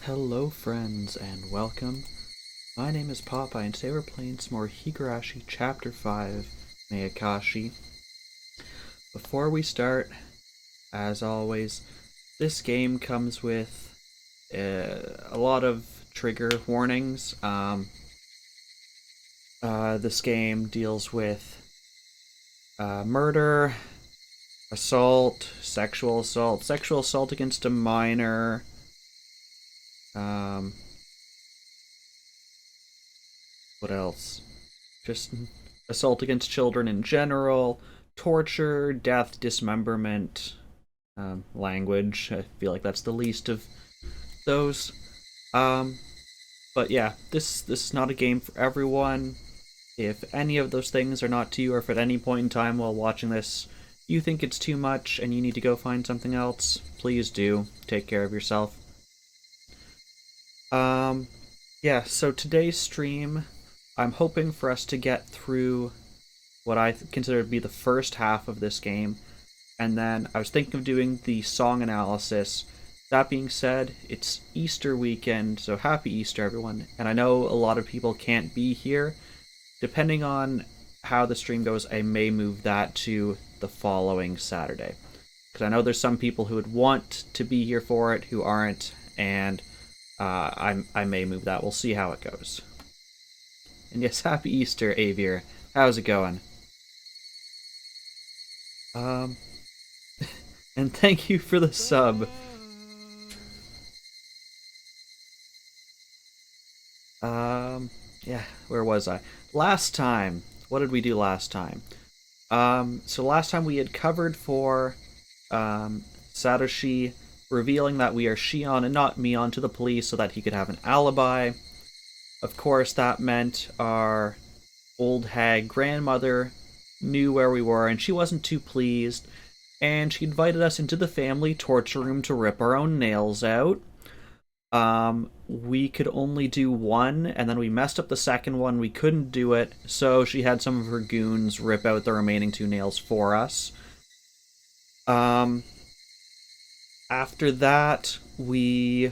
Hello friends and welcome. My name is Popeye and today we're playing some more Higurashi Chapter 5, Miyakashi. Before we start, as always, this game comes with a lot of trigger warnings. This game deals with murder, assault, sexual assault against a minor, what else? Just assault against children in general, torture, death, dismemberment, language. I feel like that's the least of those. But yeah, this is not a game for everyone. If any of those things are not to you, or if at any point in time while watching this you think it's too much and you need to go find something else, please do. Take care of yourself. Yeah, so today's stream, I'm hoping for us to get through what I consider to be the first half of this game, and then I was thinking of doing the song analysis. That being said, it's Easter weekend, so happy Easter, everyone. And I know a lot of people can't be here. Depending on how the stream goes, I may move that to the following Saturday. Because I know there's some people who would want to be here for it who aren't, and I may move that. We'll see how it goes. And yes, happy Easter, Avier. How's it going? And thank you for the sub. Yeah, where was I? Last time, what did we do last time? So last time we had covered for Satoshi revealing that we are Shion and not Mion to the police so that he could have an alibi. Of course, that meant our old hag grandmother knew where we were and she wasn't too pleased, and she invited us into the family torture room to rip our own nails out. We could only do one, and then we messed up the second one. We couldn't do it, so she had some of her goons rip out the remaining two nails for us. After that, we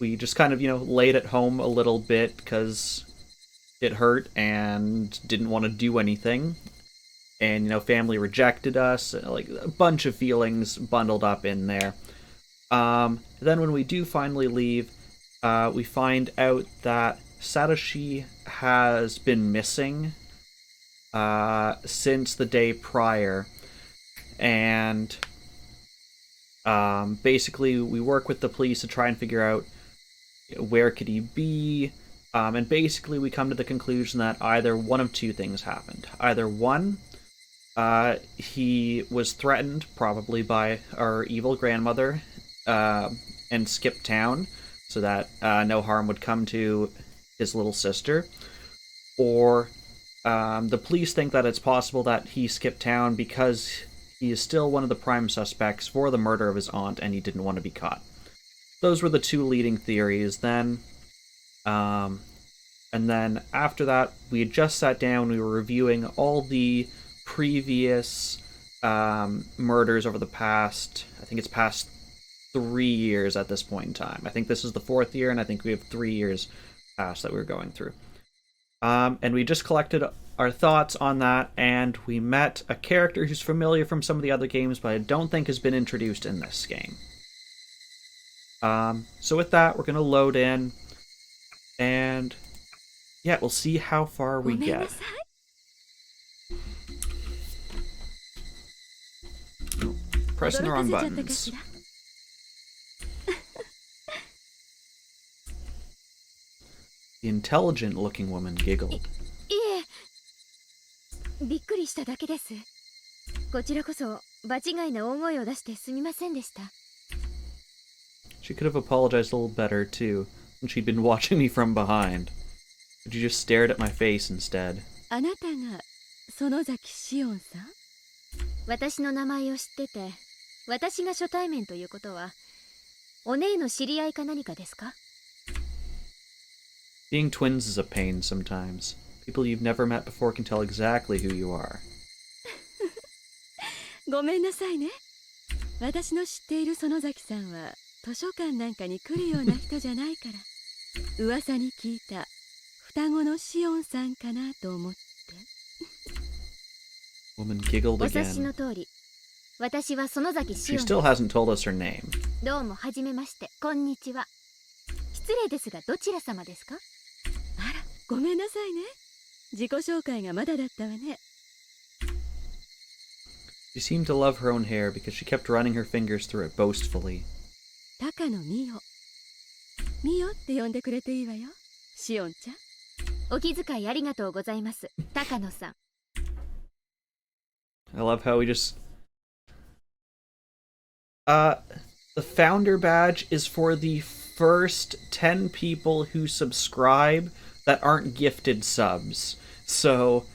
just kind of, laid at home a little bit because it hurt and didn't want to do anything. And, family rejected us, like a bunch of feelings bundled up in there. Then when we do finally leave, we find out that Satoshi has been missing since the day prior, and basically we work with the police to try and figure out where could he be, and basically we come to the conclusion that either one of two things happened. Either one, he was threatened, probably by our evil grandmother, and skipped town so that no harm would come to his little sister. Or the police think that it's possible that he skipped town because he is still one of the prime suspects for the murder of his aunt and he didn't want to be caught. Those were the two leading theories then. And then after that, we had just sat down, we were reviewing all the previous murders over the past 3 years at this point in time. I think this is the 4th year, and I think we have 3 years past that we were going through. And we just collected our thoughts on that, and we met a character who's familiar from some of the other games, but I don't think has been introduced in this game. So with that, we're going to load in, and yeah, we'll see how far we get. Pressing the wrong buttons. The intelligent-looking woman giggled. She could have apologized a little better, too, when she'd been watching me from behind. But you just stared at my face instead. 私の名前を知ってて、私が初対面ということは、お姉の知り合いか何かですか? Being twins is a pain sometimes. People you've never met before can tell exactly who you are. ごめんなさいね。私の知っている園崎さんは図書館なんかに来るような人じゃないから。噂に聞いた双子のシオンさんかなと思って。Woman giggled お察し again. の通り、私は園崎シ She オン。 still hasn't told us her name. どうもはじめまして、こんにちは。失礼ですがどちら様ですか？あら、ごめんなさいね。自己紹介がまだだったわね。She seemed to love her own hair because she kept running her fingers through it boastfully. 高野ミオ。ミオって呼んでくれていいわよ、シオンちゃん。お気遣いありがとうございます、高野さん。I love how we just... the founder badge is for the first 10 people who subscribe that aren't gifted subs. So...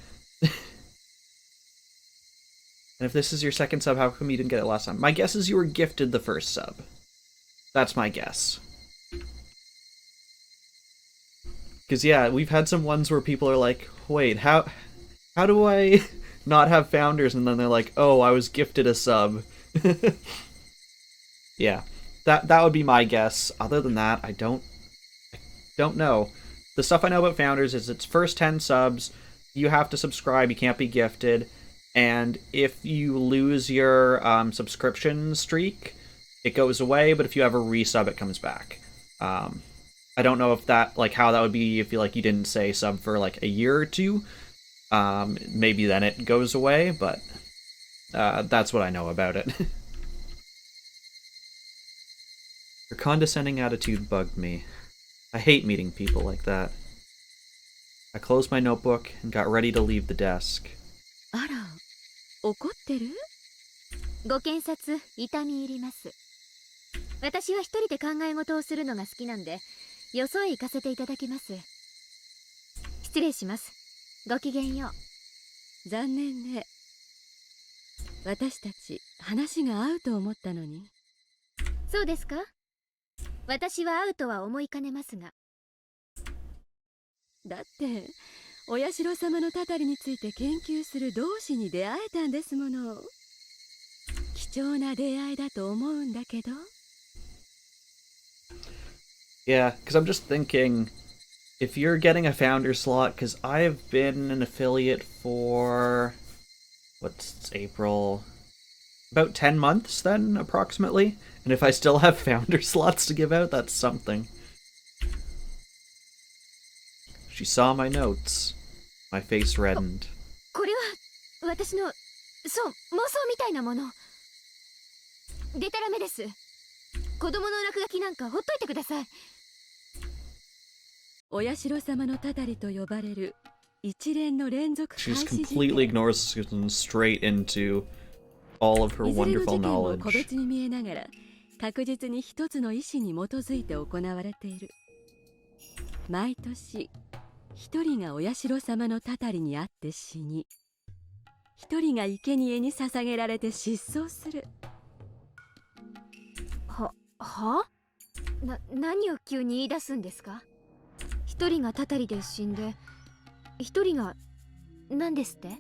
And if this is your second sub, how come you didn't get it last time? My guess is you were gifted the first sub. That's my guess. Because, yeah, we've had some ones where people are like, wait, how do I not have founders? And then they're like, oh, I was gifted a sub. Yeah, that would be my guess. Other than that, I don't know. The stuff I know about founders is it's first 10 subs, you have to subscribe, you can't be gifted, and if you lose your subscription streak, it goes away, but if you have a resub, it comes back. I don't know if that, like, how that would be if you didn't say sub for, like, a year or two. Maybe then it goes away, but that's what I know about it. Her condescending attitude bugged me. I hate meeting people like that. I closed my notebook and got ready to leave the desk. あら、怒ってる？ご検察痛み入ります。私は一人で考え事をするのが好きなんで、よそへ行かせていただきます。失礼します。ごきげんよう。残念ね。私たち話が合うと思ったのに。そうですか？私は合うとは思いかねますが。だってお社様のたたりについて研究する同志に出会えたんですもの。貴重な出会いだと思うんだけど。Yeah, because I'm just thinking, if you're getting a founder slot, because I've been an affiliate for, what's April? About 10 months then, approximately. And if I still have founder slots to give out, that's something. She saw my notes. My face reddened. これは私の、そう、妄想みたいなもの。でたらめです。子供の落書きなんかほっといてください。お社様のたたりと呼ばれる一連の連続開 She 始 just 事件。 completely ignores this and straight into all of her いずれの wonderful 事件も knowledge. 個別に見えながら確実に一つの意思に基づいて行われている。毎年一人がお社様のたたりにあって死に、一人が生贄に捧げられて失踪する。何を急に言い出すんですか？一人がたたりで死んで、一人が何ですって？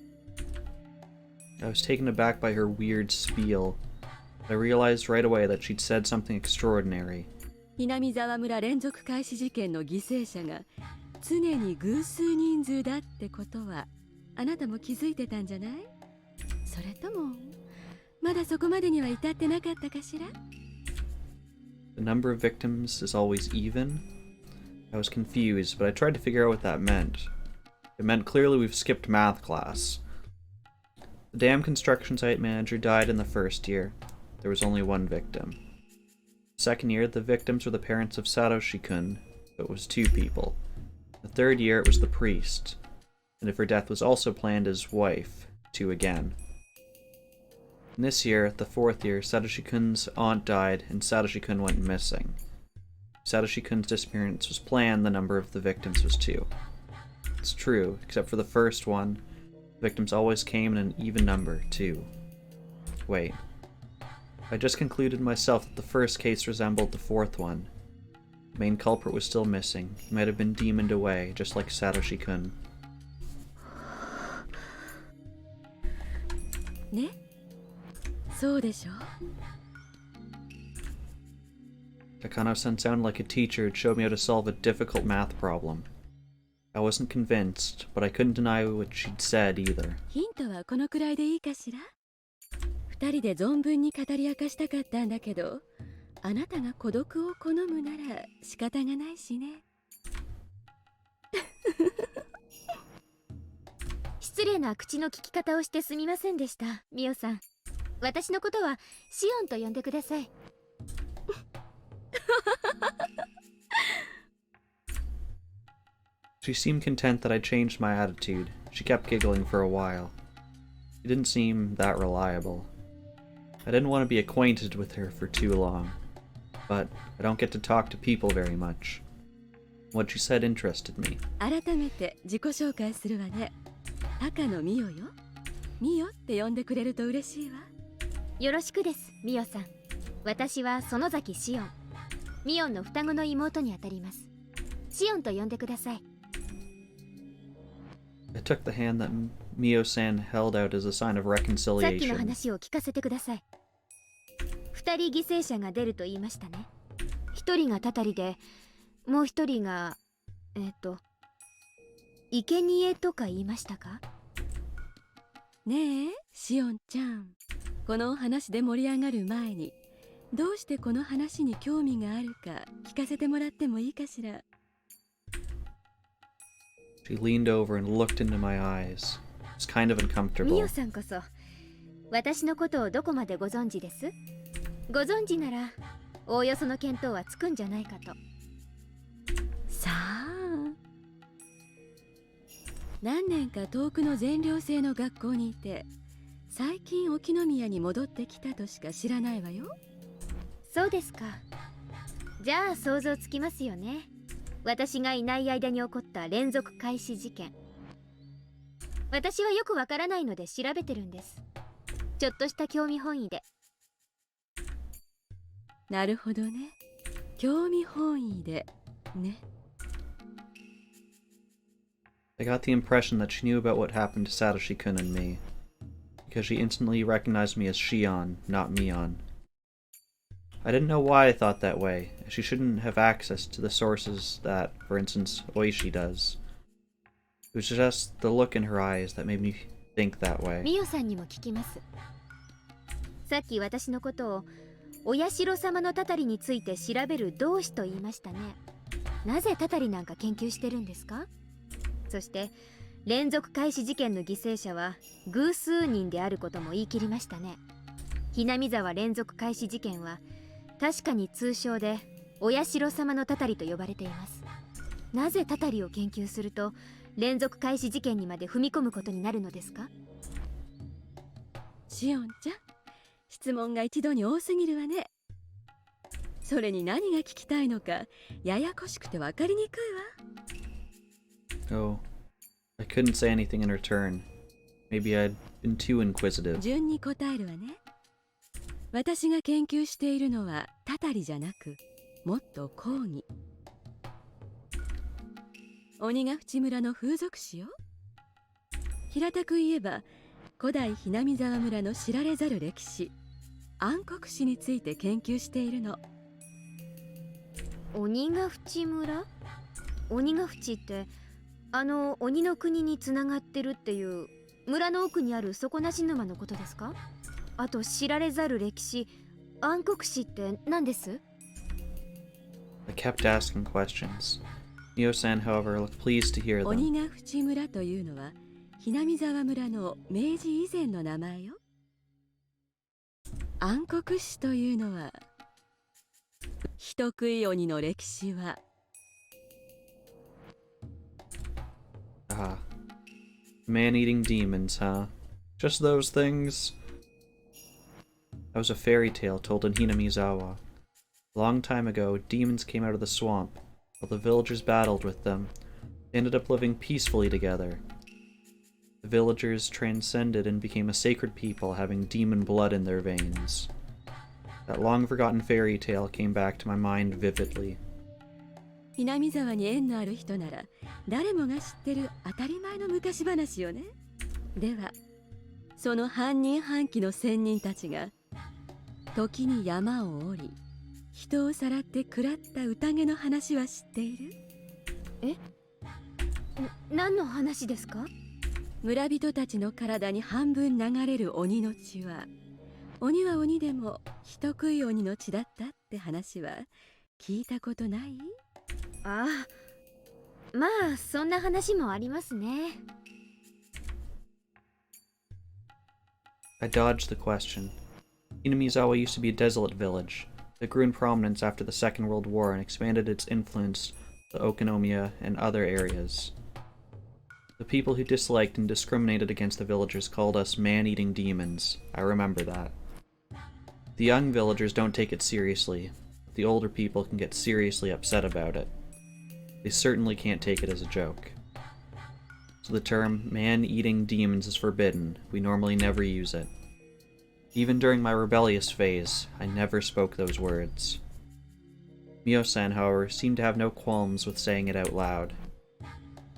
I was taken aback by her weird spiel. I realized right away that she'd said something extraordinary. 南沢村連続開始事件の犠牲者が常に偶数人数だってことはあなたも気づいてたんじゃない？それともまだそこまでには至ってなかったかしら？ The number of victims is always even. I was confused, but I tried to figure out what that meant. It meant clearly we've skipped math class. The dam construction site manager died in the first year. There was only one victim. Second year, the victims were the parents of Satoshi-kun, but it was 2 people. The third year, it was the priest. And if her death was also planned, his wife, 2 again. And this year, the 4th year, Satoshi-kun's aunt died and Satoshi-kun went missing. If Satoshi-kun's disappearance was planned, the number of the victims was 2. It's true, except for the first one. Victims always came in an even number, 2. Wait. I just concluded myself that the first case resembled the 4th one. The main culprit was still missing. He might have been demoned away, just like Satoshi-kun. ね、そうでしょ。Takano-san sounded like a teacher who'd showed me how to solve a difficult math problem. I wasn't convinced, but I couldn't deny what she'd said either. ヒントはこのくらいでいいかしら。二人で存分に語り明かしたかったんだけど、あなたが孤独を好むなら仕方がないしね。失礼な口の利き方をしてすみませんでした、ミオさん。私のことはシオンと呼んでください。She seemed content that I changed my attitude. She kept giggling for a while. She didn't seem that reliable. I didn't want to be acquainted with her for too long, but I don't get to talk to people very much. What she said interested me. 改めて自己紹介するわね。高野美代よ。美代って呼んでくれると嬉しいわ。よろしくです、ミオさん。私は園崎シオン。ミオンの双子の妹にあたります。シオンと呼んでください。I took the hand that Mion-san held out as a sign of さっきの reconciliation. 話を聞かせてください。二人犠牲者が出ると言いましたね。一人がたたりで、もう一人が生贄とか言いましたか？ねえ、シオンちゃん。このお話で盛り上がる前に、どうしてこの話に興味があるか聞かせてもらってもいいかしら。She leaned over and looked into my eyes. It was kind of ミ uncomfortable. オさんこそ私のことをどこまでご存知です？ご存知ならおおよその見当はつくんじゃないかと。さあ、何年か遠くの全寮制の学校にいて、最近沖宮に戻ってきたとしか知らないわよ。そうですか。じゃあ想像つきますよね。私がいない間に起こった連続開始事件。私はよくわからないので調べてるんです。ちょっとした興味本位で。なるほどね。興味本位でね。I got the impression that she knew about what happened to Satoshi-kun and me, because she instantly recognized me as Shion, not Mion. I didn't know why I thought that way, as she shouldn't have access to the sources that, for instance, Oishi does. It was just the look in her eyes that made me think that way. ミオさんにも聞きます。さっき私のことをお社様のたたりについて調べる同志と言いましたね。なぜたたりなんか研究してるんですか？そして連続開始事件の犠牲者は偶数人であることも言い切りましたね。ひなみ沢連続開始事件は確かに通称でお社様のたたりと呼ばれています。なぜたたりを研究すると連続開始事件にまで踏み込むことになるのですか？シオンちゃん、質問が一度に多すぎるわね。それに何が聞きたいのかややこしくて分かりにくいわ。Oh, I couldn't say anything in return. Maybe I'd been too inquisitive. 順に答えるわね。私が研究しているのはたたりじゃなく、もっと講義。鬼ヶ淵村の風俗史よ。平たく言えば古代ひなみ沢村の知られざる歴史、暗黒史について研究しているの。鬼ヶ淵村？鬼ヶ淵って鬼の国につながってるっていう村の奥にある底なし沼のことですか？あと知られざる歴史、暗黒史って何です？ I kept asking questions. Mion-san, however, looked pleased to hear 鬼 them. ヶ淵村というのはひなみ沢村の明治以前の名前よ。暗黒史というのは人食い鬼の歴史は。Ah. Man-eating demons, huh? Just those things? That was a fairy tale told in Hinamizawa. A long time ago, demons came out of the swamp. While the villagers battled with them, they ended up living peacefully together. The villagers transcended and became a sacred people having demon blood in their veins. That long-forgotten fairy tale came back to my mind vividly. ひなみ沢に縁のある人なら誰もが知ってる当たり前の昔話よね。ではその半人半鬼の仙人たちが時に山を降り人をさらって食らった宴の話は知っている？何の話ですか？村人たちの体に半分流れる鬼の血は、鬼は鬼でも人食い鬼の血だったって話は聞いたことない？ああ、まあそんな話もありますね。I dodged the question. Inamizawa used to be a desolate village. It grew in prominence after the Second World War and expanded its influence to Okonomiya and other areas. The people who disliked and discriminated against the villagers called us man-eating demons. I remember that. The young villagers don't take it seriously. The older people can get seriously upset about it. They certainly can't take it as a joke. So the term man-eating demons is forbidden. We normally never use it. Even during my rebellious phase, I never spoke those words. Mion-san, however, seemed to have no qualms with saying it out loud.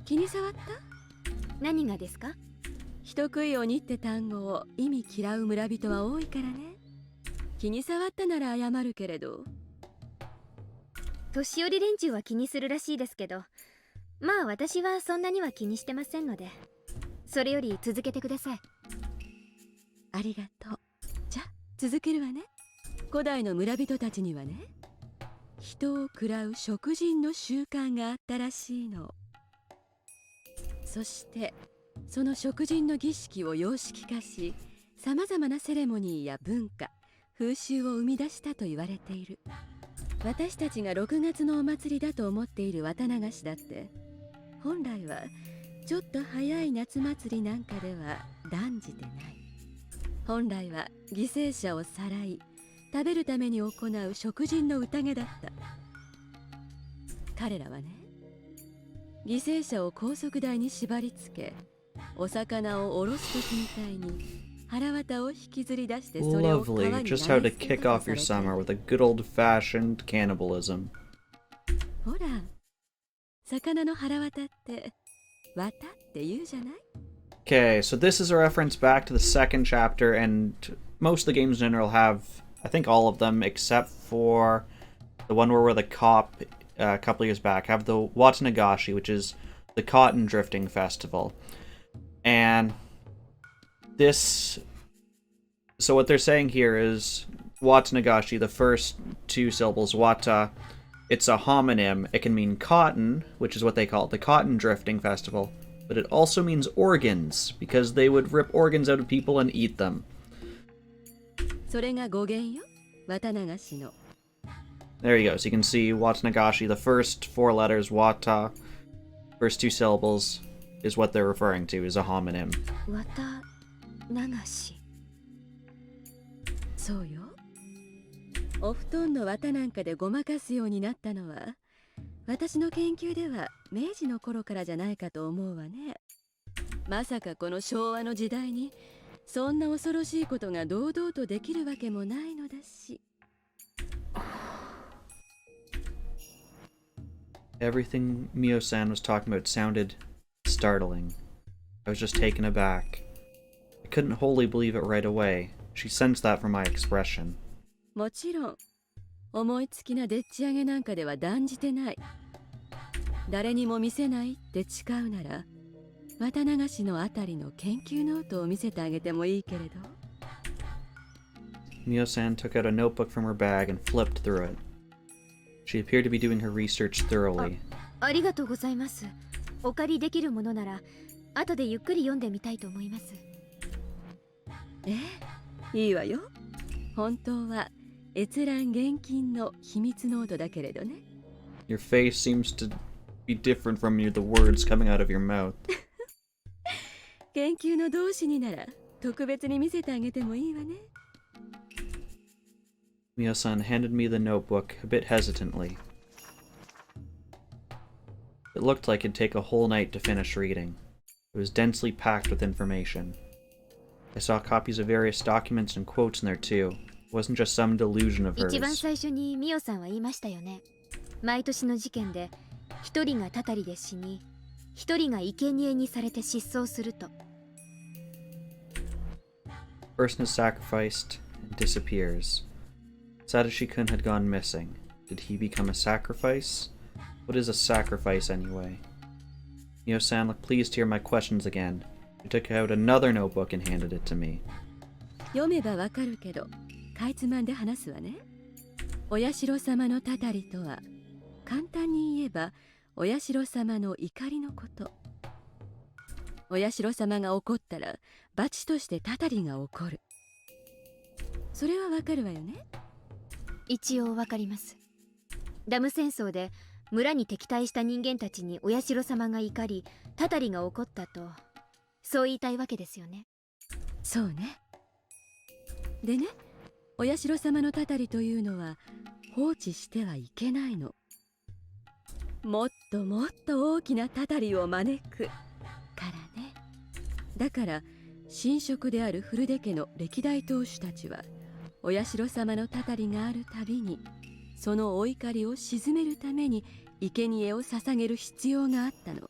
気に障った？何がですか？人食い鬼って単語を意味嫌う村人は多いからね。気に障ったなら謝るけれど。年寄り連中は気にするらしいですけど、まあ私はそんなには気にしてませんので、それより続けてください。ありがとう。じゃあ続けるわね。古代の村人たちにはね、人を食らう食人の習慣があったらしいの。そしてその食人の儀式を様式化し、さまざまなセレモニーや文化、風習を生み出したと言われている。私たちが6月のお祭りだと思っているWatanagashiだって、本来はちょっと早い夏祭りなんかでは断じてない。本来は犠牲者をさらい、食べるために行う食人の宴だった。彼らはね、犠牲者を高速台に縛り付け、お魚をおろす時みたいに腹渡を引きずり出してそれを川に Lovely. Just how to kick off your summer with a good old-fashioned cannibalism. ほら、魚の腹渡って渡って言うじゃない？ Okay, so this is a reference back to the second chapter, and most of the games in general have, I think all of them, except for the one where we're the cop a couple years back, have the Watanagashi, which is the cotton drifting festival. And this... So what they're saying here is Watanagashi, the first two syllables, Wata, it's a homonym. It can mean cotton, which is what they call it, the cotton drifting festival. But it also means organs, because they would rip organs out of people and eat them. それが語源よ、Watanagashiの。 There you go. So you can see Watanagashi, the first four letters, Wata, first two syllables, is what they're referring to, is a homonym. Watanagashi。そうよ。お布団の綿なんかでごまかすようになったのは、私の研究では明治の頃からじゃないかと思うわね。まさかこの昭和の時代にそんな恐ろしいことが堂々とできるわけもないのだし。Everything Mion-san was talking about sounded startling. I was just taken aback. I couldn't wholly believe it right away. She sensed that from my expression. もちろん思いつきなでっち上げなんかでは断じてない。誰にも見せないって誓うなら、Watanagashiのあたりの研究ノートを見せてあげてもいいけれど。Mion-san took out a notebook from her bag and flipped through it. She appeared to be doing her research thoroughly. ありがとうございます。お借りできるものなら後でゆっくり読んでみたいと思います。いいわよ。本当は閲覧厳禁の秘密ノートだけれどね。Your face seems to be different from the words coming out of your mouth. 研究の同志になら特別に見せてあげてもいいわね。Mion-san handed me the notebook a bit hesitantly. It looked like it'd take a whole night to finish reading. It was densely packed with information. I saw copies of various documents and quotes in there too. It wasn't just some delusion of hers. 一番最初にミオさんは言いましたよね。毎年の事件で一人がたたりで死に、一人が生贄にされて失踪すると。A person is sacrificed and disappears. It Satoshi-kun had gone missing. Did he become a sacrifice? What is a sacrifice anyway? Mion-san looked pleased to hear my questions again. He took out another notebook and handed it to me. 読めばわかるけど、かいつまんで話すわね。お社様のたたりとは、簡単に言えば、お社様の怒りのこと。お社様が怒ったら、罰としてたたりが起こる。それはわかるわよね。一応わかります。ダム戦争で村に敵対した人間たちにお社様が怒り、たたりが起こったと、そう言いたいわけですよね。そうね。でね、お社様のたたりというのは放置してはいけないの。もっともっと大きなたたりを招くからね。だから神職である古出家の歴代当主たちは、お社様のたたりがあるたびにそのお怒りを鎮めるために生贄を捧げる必要があったの。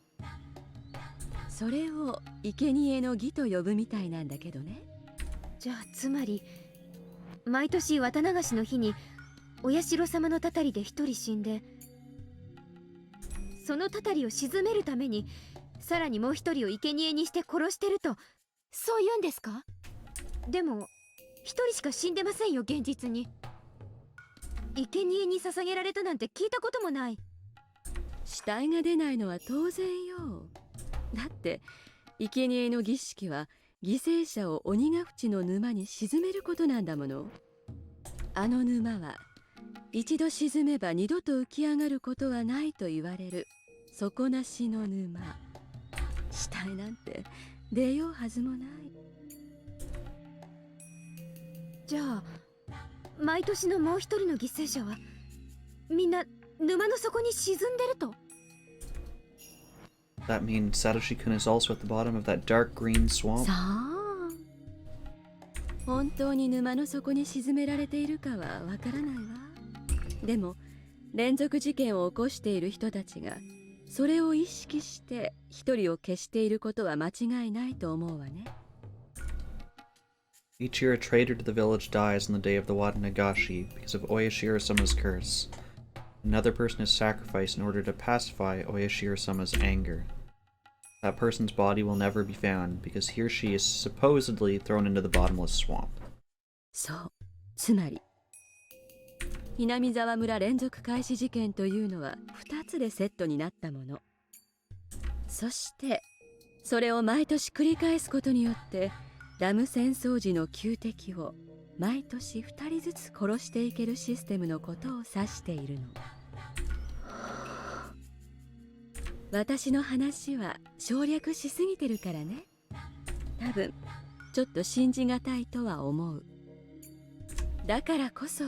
それを生贄の儀と呼ぶみたいなんだけどね。じゃあつまり毎年綿流しの日にお社様のたたりで一人死んで、そのたたりを鎮めるためにさらにもう一人を生贄にして殺してると、そう言うんですか？でも一人しか死んでませんよ、現実に。生贄に捧げられたなんて聞いたこともない。死体が出ないのは当然よ。だって生贄の儀式は犠牲者を鬼ヶ淵の沼に沈めることなんだもの。あの沼は一度沈めば二度と浮き上がることはないと言われる底なしの沼。死体なんて出ようはずもない。じゃあ毎年のもう一人の犠牲者はみんな沼の底に沈んでると。 That means Satoshi-kun is also at the bottom of that dark green swamp? さあ、本当に沼の底に沈められているかはわからないわ。でも連続事件を起こしている人たちがそれを意識して一人を消していることは間違いないと思うわね。Each year a traitor to the village dies on the day of the Watanagashi because of Oyashiro-sama's curse. Another person is sacrificed in order to pacify Oyashiro-sama's anger. That person's body will never be found because he or she is supposedly thrown into the bottomless swamp. そう、つまり南沢村連続開始事件というのは2つでセットになったもの。そしてそれを毎年繰り返すことによってダム戦争時の旧敵を毎年2人ずつ殺していけるシステムのことを指しているの。私の話は省略しすぎてるからね。多分ちょっと信じがたいとは思う。だからこそ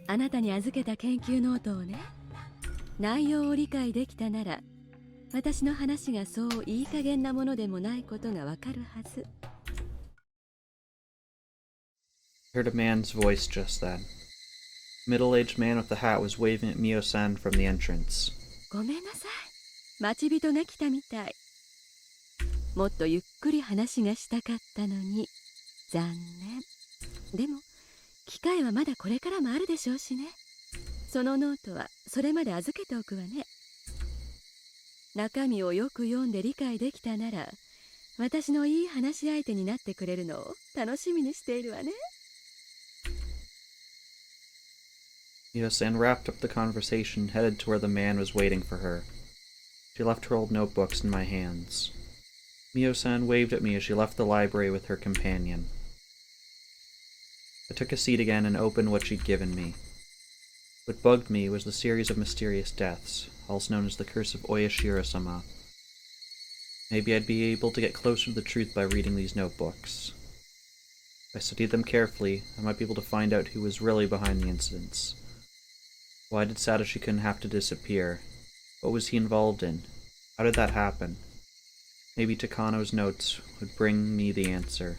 あなたに預けた研究ノートをね、内容を理解できたなら私の話がそういい加減なものでもないことがわかるはず。I heard a man's voice just then. A middle-aged man with a hat was waving at Mion-san from the entrance. ごめんなさい。待ち人が来たみたい。もっとゆっくり話がしたかったのに残念。でも機会はまだこれからもあるでしょうしね。そのノートはそれまで預けておくわね。中身をよく読んで理解できたなら私のいい話し相手になってくれるのを楽しみにしているわね。Mion-san wrapped up the conversation and headed to where the man was waiting for her. She left her old notebooks in my hands. Mion-san waved at me as she left the library with her companion. I took a seat again and opened what she'd given me. What bugged me was the series of mysterious deaths, also known as the Curse of Oyashiro-sama. Maybe I'd be able to get closer to the truth by reading these notebooks. If I studied them carefully, I might be able to find out who was really behind the incidents. Why did Satoshi-kun have to disappear? What was he involved in? How did that happen? Maybe Takano's notes would bring me the answer.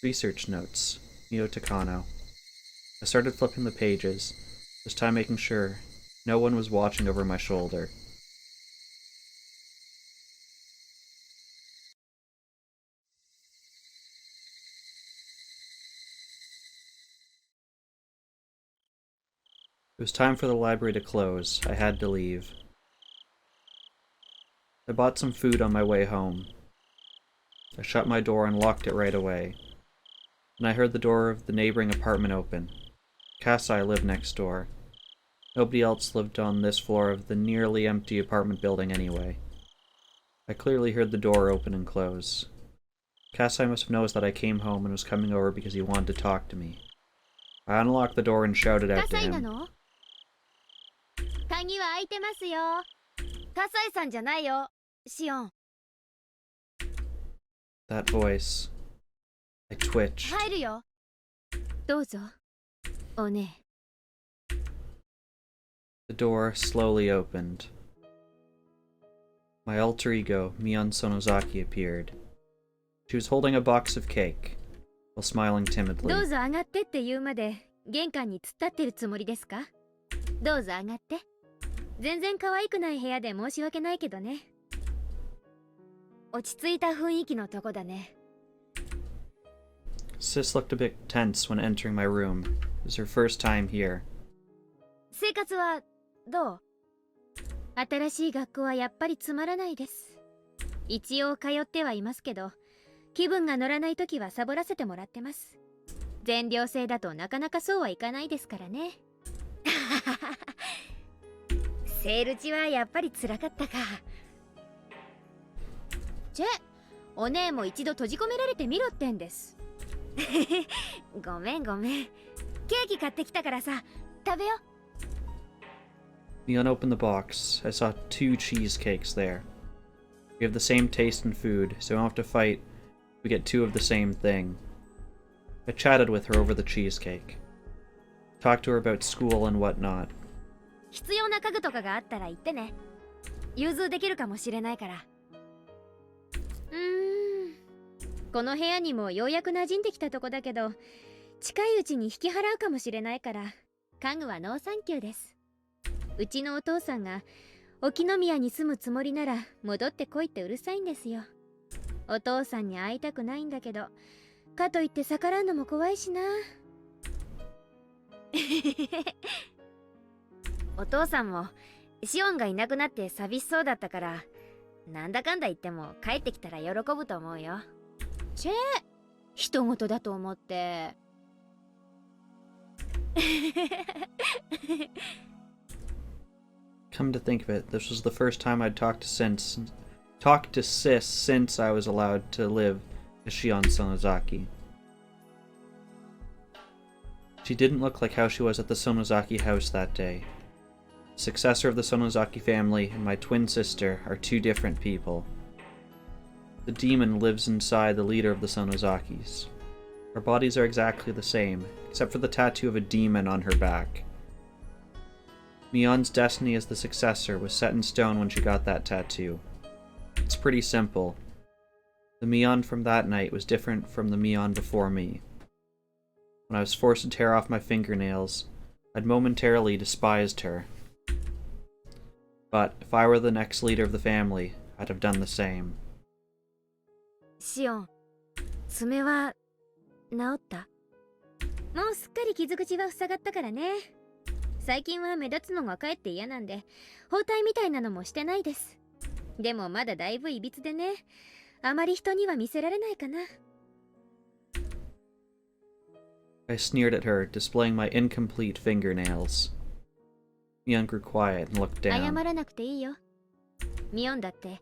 Research notes. Mio Takano. I started flipping the pages, this time making sure no one was watching over my shoulder. was time for the library to close. I had to leave. I bought some food on my way home. I shut my door and locked it right away. And I heard the door of the neighboring apartment open. Kasai lived next door. Nobody else lived on this floor of the nearly empty apartment building anyway. I clearly heard the door open and close. Kasai must have noticed that I came home and was coming over because he wanted to talk to me. I unlocked the door and shouted out to him. 鍵は開いてますよ。葛西さんじゃないよ、シオン。That voice. I twitched. 入るよ。どうぞ、おね。The door slowly opened. My alter ego, Mion Sonozaki, appeared. She was holding a box of cake, while smiling timidly. どうぞ上がってって言うまで玄関に突っ立ってるつもりですか？どうぞ上がって。全然可愛くない部屋で申し訳ないけどね。落ち着いた雰囲気のとこだね。Sis looked a bit tense when entering my room. It was her first time here. 生活はどう？新しい学校はやっぱりつまらないです。一応通ってはいますけど、気分が乗らないときはサボらせてもらってます。全寮制だとなかなかそうはいかないですからね。セール中はやっぱり辛かったか。チェ、お姉も一度閉じ込められてみろってんです。ごめんごめん。ケーキ買ってきたからさ、食べよ。Mion opened the box. I saw 2 cheesecakes there. We have the same taste in food, so we don't have to fight. We get 2 of the same thing. I chatted with her over the cheesecake. Talked to her about school and whatnot. 必要な家具とかがあったら言ってね。融通できるかもしれないから。この部屋にもようやく馴染んできたとこだけど、近いうちに引き払うかもしれないから、家具はノーサンキューです。うちのお父さんが沖宮に住むつもりなら戻ってこいってうるさいんですよ。お父さんに会いたくないんだけど、かといって逆らうのも怖いしな。お父さんもシオンがいなくなって寂しそうだったから、なんだかんだ言っても帰ってきたら喜ぶと思うよ。チェー、人事だと思って。Come to think of it, this was the first time I'd talked to Sis since I was allowed to live as Shion Sonozaki. She didn't look like how she was at the Sonozaki house that day. The successor of the Sonozaki family and my twin sister are 2 different people. The demon lives inside the leader of the Sonozakis. Our bodies are exactly the same, except for the tattoo of a demon on her back. Mion's destiny as the successor was set in stone when she got that tattoo. It's pretty simple. The Mion from that night was different from the Mion before me. When I was forced to tear off my fingernails, I'd momentarily despised her. But if I were the next leader of the family, I'd have done the same. シオン、爪は治った？もうすっかり傷口は塞がったからね。最近は目立つのがかえって嫌なんで、包帯みたいなのもしてないです。でもまだだいぶいびつでね、あまり人には見せられないかな。I sneered at her, displaying my incomplete fingernails. Mion grew quiet and looked 謝 down. らなくていいよ。ミオンだって、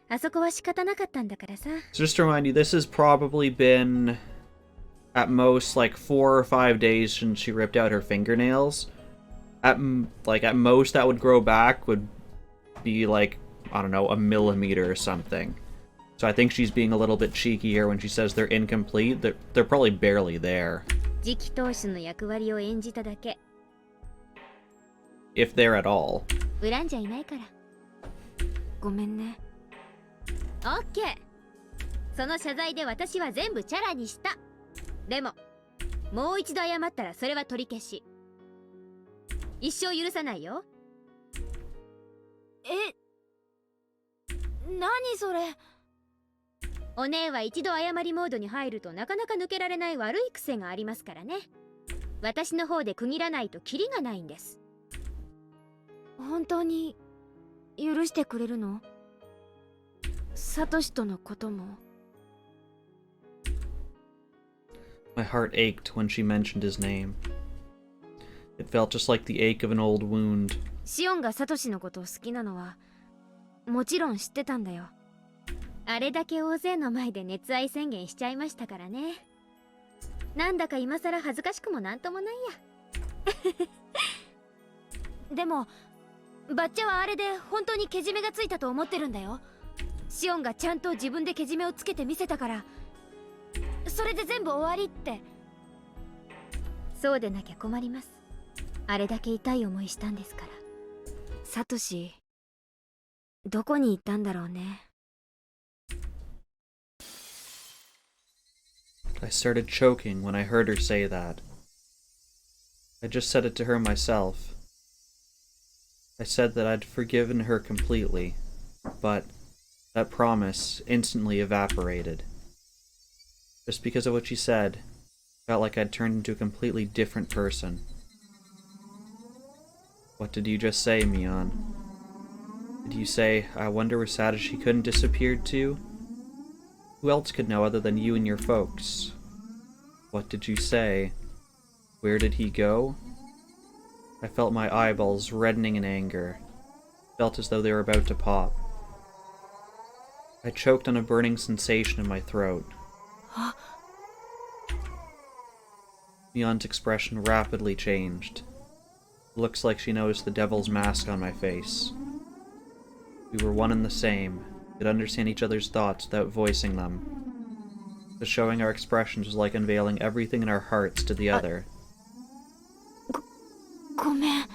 あそこは仕方なかったんだからさ。So just to remind you, this has probably been at most like 4 or 5 days since she ripped out her fingernails. At most that would grow back would be like, I don't know, a millimeter or something. So I think she's being a little bit cheeky here when she says they're incomplete. They're probably barely there. 次期当主の役割を演じただけ。If they're at all. 恨んじゃいないから。ごめんね。オッケー。その謝罪で私は全部チャラにした。でも、もう一度謝ったらそれは取り消し。一生許さないよ。何それ。お姉は一度謝りモードに入るとなかなか抜けられない悪い癖がありますからね。私の方で区切らないとキリがないんです。本当に許してくれるの？サトシとのことも。My heart ached when she mentioned his name. It felt just like the ache of an old wound. シオンがサトシのことを好きなのはもちろん知ってたんだよ。あれだけ大勢の前で熱愛宣言しちゃいましたからね。なんだか今さら恥ずかしくもなんともないや。でもバッチャはあれで本当にけじめがついたと思ってるんだよ。シオンがちゃんと自分でけじめをつけてみせたから、それで全部終わりって。そうでなきゃ困ります。あれだけ痛い思いしたんですから。サトシどこに行ったんだろうね。I started choking when I heard her say that. I just said it to her myself. I said that I'd forgiven her completely, but that promise instantly evaporated. Just because of what she said, I felt like I'd turned into a completely different person. What did you just say, Mion? Did you say, I wonder where Satoshi couldn't disappeared to? Who else could know other than you and your folks? What did you say? Where did he go? I felt my eyeballs reddening in anger. Felt as though they were about to pop. I choked on a burning sensation in my throat. Mion's expression rapidly changed. Looks like she noticed the devil's mask on my face. We were one and the same, could understand each other's thoughts without voicing them. But showing our expressions was like unveiling everything in our hearts to the other. ごめん。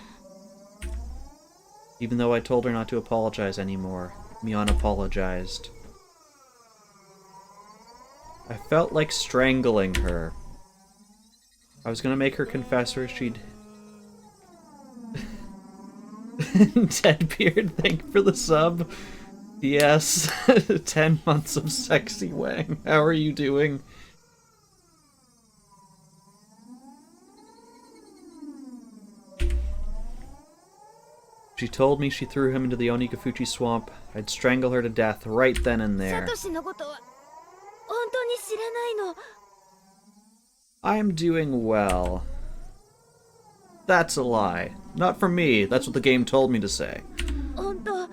Even though I told her not to apologize anymore, Mion apologized. I felt like strangling her. I was gonna make her confess her she'd... Deadbeard, thank you for the sub. Yes, 10 months of sexy Wang. How are you doing? She told me she threw him into the Onikafuchi swamp. I'd strangle her to death right then and there. サトシのことは本当に知らないの。 I'm doing well. That's a lie. Not for me. That's what the game told me to say. 本当。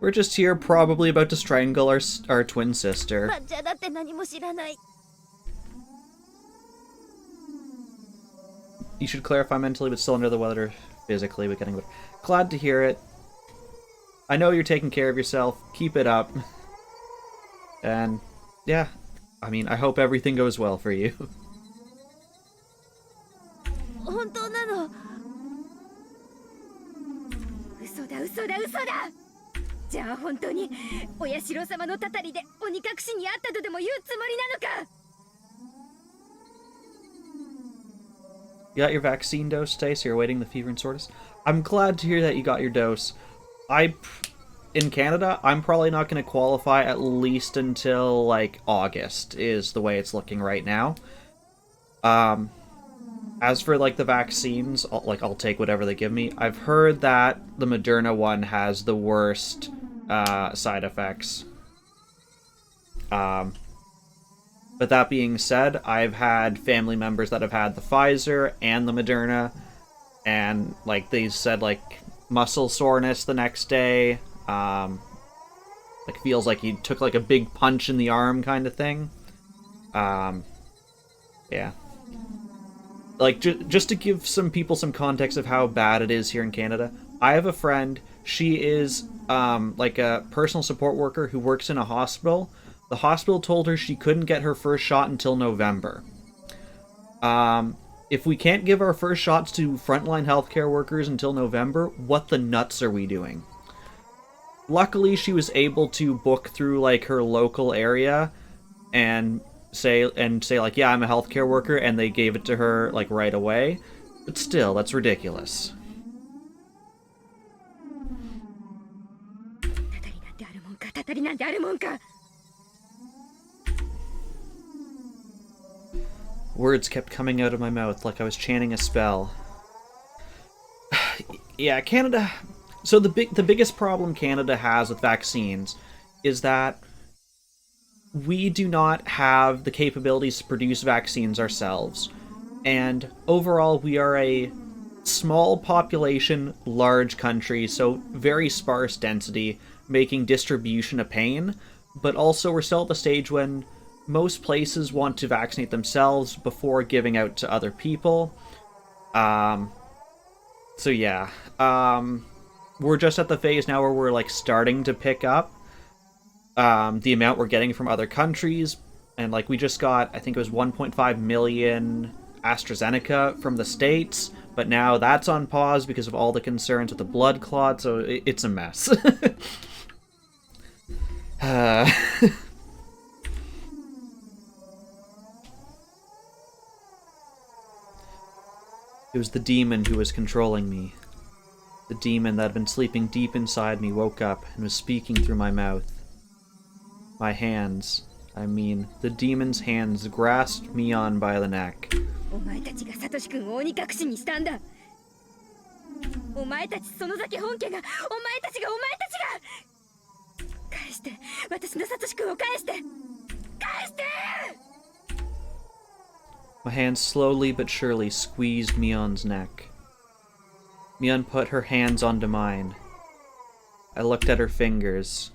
We're just here probably about to strangle our twin sister. バッチャだって何も知らない。 You should clarify mentally but still under the weather physically, but getting better. Glad to hear it. I know you're taking care of yourself. Keep it up. And, yeah. I mean, I hope everything goes well for you. 本当なの。嘘だ嘘だ嘘だ。じゃあ本当にお社様のたたりで鬼隠しにあったとでも言うつもりなのか。 You got your vaccine dose today, so you're awaiting the fever and soreness? I'm glad to hear that you got your dose. In Canada, I'm probably not going to qualify at least until, like, August, is the way it's looking right now. As for, like, the vaccines, I'll take whatever they give me. I've heard that the Moderna one has the worst, side effects. But that being said, I've had family members that have had the Pfizer and the Moderna, and, like, they said, like, muscle soreness the next day, like, feels like you took, like, a big punch in the arm kind of thing. Yeah. Like, just to give some people some context of how bad it is here in Canada, I have a friend, she is, like, a personal support worker who works in a hospital. The hospital told her she couldn't get her first shot until November. If we can't give our first shots to frontline healthcare workers until November, what the nuts are we doing? Luckily, she was able to book through, like, her local area and say like, yeah, I'm a healthcare worker, and they gave it to her, like, right away. But still, that's ridiculous. Words kept coming out of my mouth like I was chanting a spell. Yeah, Canada. So the biggest problem Canada has with vaccines is that we do not have the capabilities to produce vaccines ourselves. And overall, we are a small population, large country, so very sparse density, making distribution a pain. But also, we're still at the stage when most places want to vaccinate themselves before giving out to other people. So yeah. We're just at the phase now where we're like starting to pick up the amount we're getting from other countries. And like we just got, I think it was 1.5 million AstraZeneca from the States, but now that's on pause because of all the concerns with the blood clot, so it's a mess. It was the demon who was controlling me. The demon that had been sleeping deep inside me woke up and was speaking through my mouth. My hands, the demon's hands grasped Mion by the neck. お前たちがサトシ君を鬼隠しにしたんだ。お前たちその先本家が、お前たちが返して、私のサトシ君を返して。My hands slowly but surely squeezed Mion's neck. Mion put her hands onto mine. I looked at her fingers.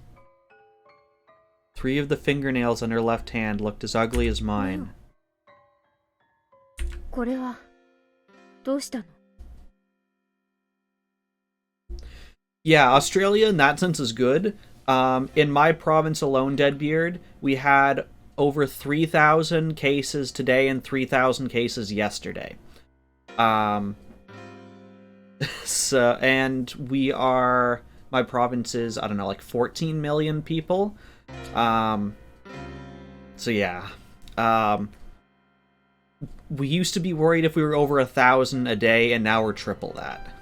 3 of the fingernails on her left hand looked as ugly as mine. これはどうしたの? Yeah, Australia in that sense is good. In my province alone, Deadbeard, we had over 3,000 cases today and 3,000 cases yesterday. So, and we are, my province is, I don't know, like 14 million people. So yeah. We used to be worried if we were over 1,000 a day, and now we're triple that.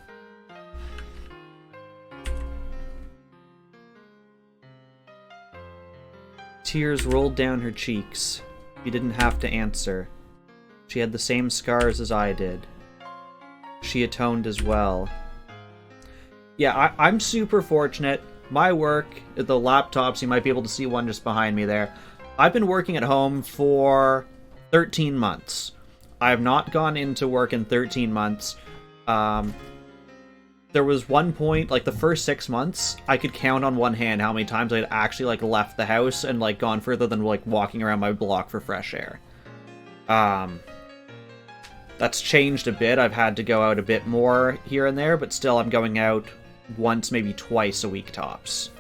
Tears rolled down her cheeks. She didn't have to answer. She had the same scars as I did. She atoned as well. Yeah, I'm super fortunate. My work, the laptops, you might be able to see one just behind me there. I've been working at home for 13 months. I have not gone into work in 13 months. There was one point, like the first 6 months, I could count on one hand how many times I'd actually like left the house and like gone further than like walking around my block for fresh air. That's changed a bit. I've had to go out a bit more here and there, but still I'm going out once, maybe twice a week tops.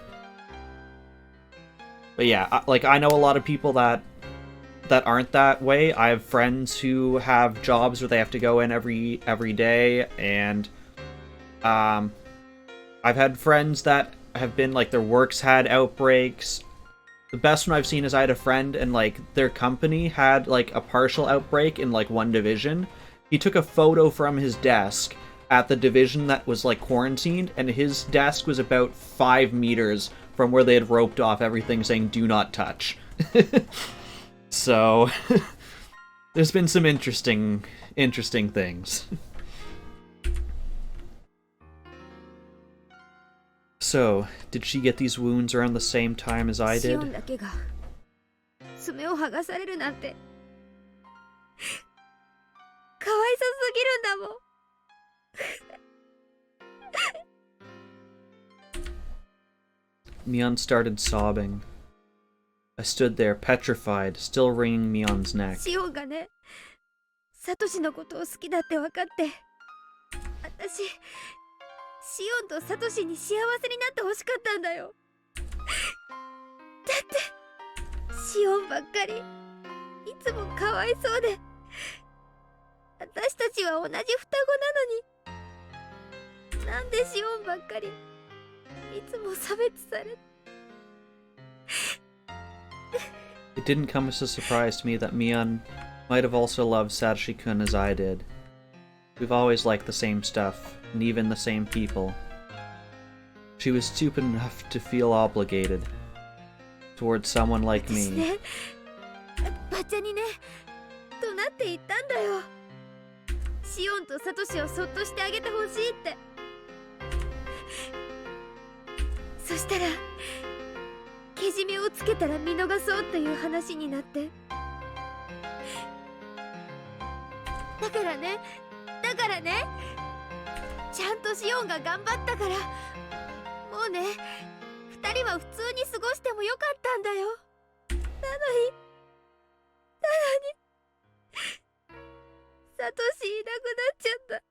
But yeah, like I know a lot of people that aren't that way. I have friends who have jobs where they have to go in every day, and I've had friends that have been like their work's had outbreaks. The best one I've seen is I had a friend and like their company had like a partial outbreak in like one division. He took a photo from his desk at the division that was like quarantined, and his desk was about 5 meters from where they had roped off everything saying do not touch. So there's been some interesting things. So, did she get these wounds around the same time as I did? だけが爪を剥がされるなんてかわいそすぎるんだもん。Mion started sobbing. I stood there, petrified, still wringing Mion's neck. シオンがね、サトシのことを好きだって分かって、私、シオンとサトシに幸せになってほしかったんだよ。だって、シオンばっかり、いつもかわいそうで、私たちは同じ双子なのに、なんでシオンばっかり、いつも差別され。It didn't come as a surprise to me that Mion might have also loved Satoshi-kun as I did. We've always liked the same stuff, and even the same people. She was stupid enough to feel obligated towards someone like me. 私ね、バッチャにね、怒鳴って言ったんだよ。シオンとサトシをそっとしてあげてほしいって。したらけじめをつけたら見逃そうっていう話になって、だからねちゃんとシオンが頑張ったから、もうね二人は普通に過ごしてもよかったんだよ。なのにサトシいなくなっちゃった。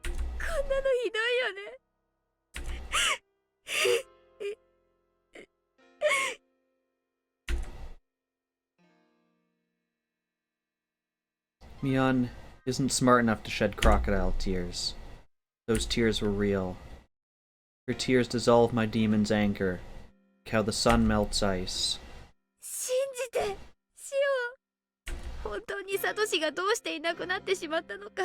こんなのひどいよね。Mion isn't smart enough to shed crocodile tears. Those tears were real. Her tears dissolve my demon's anger, like how the sun melts ice. 信じて、シオン。本当にサトシがどうしていなくなってしまったのか。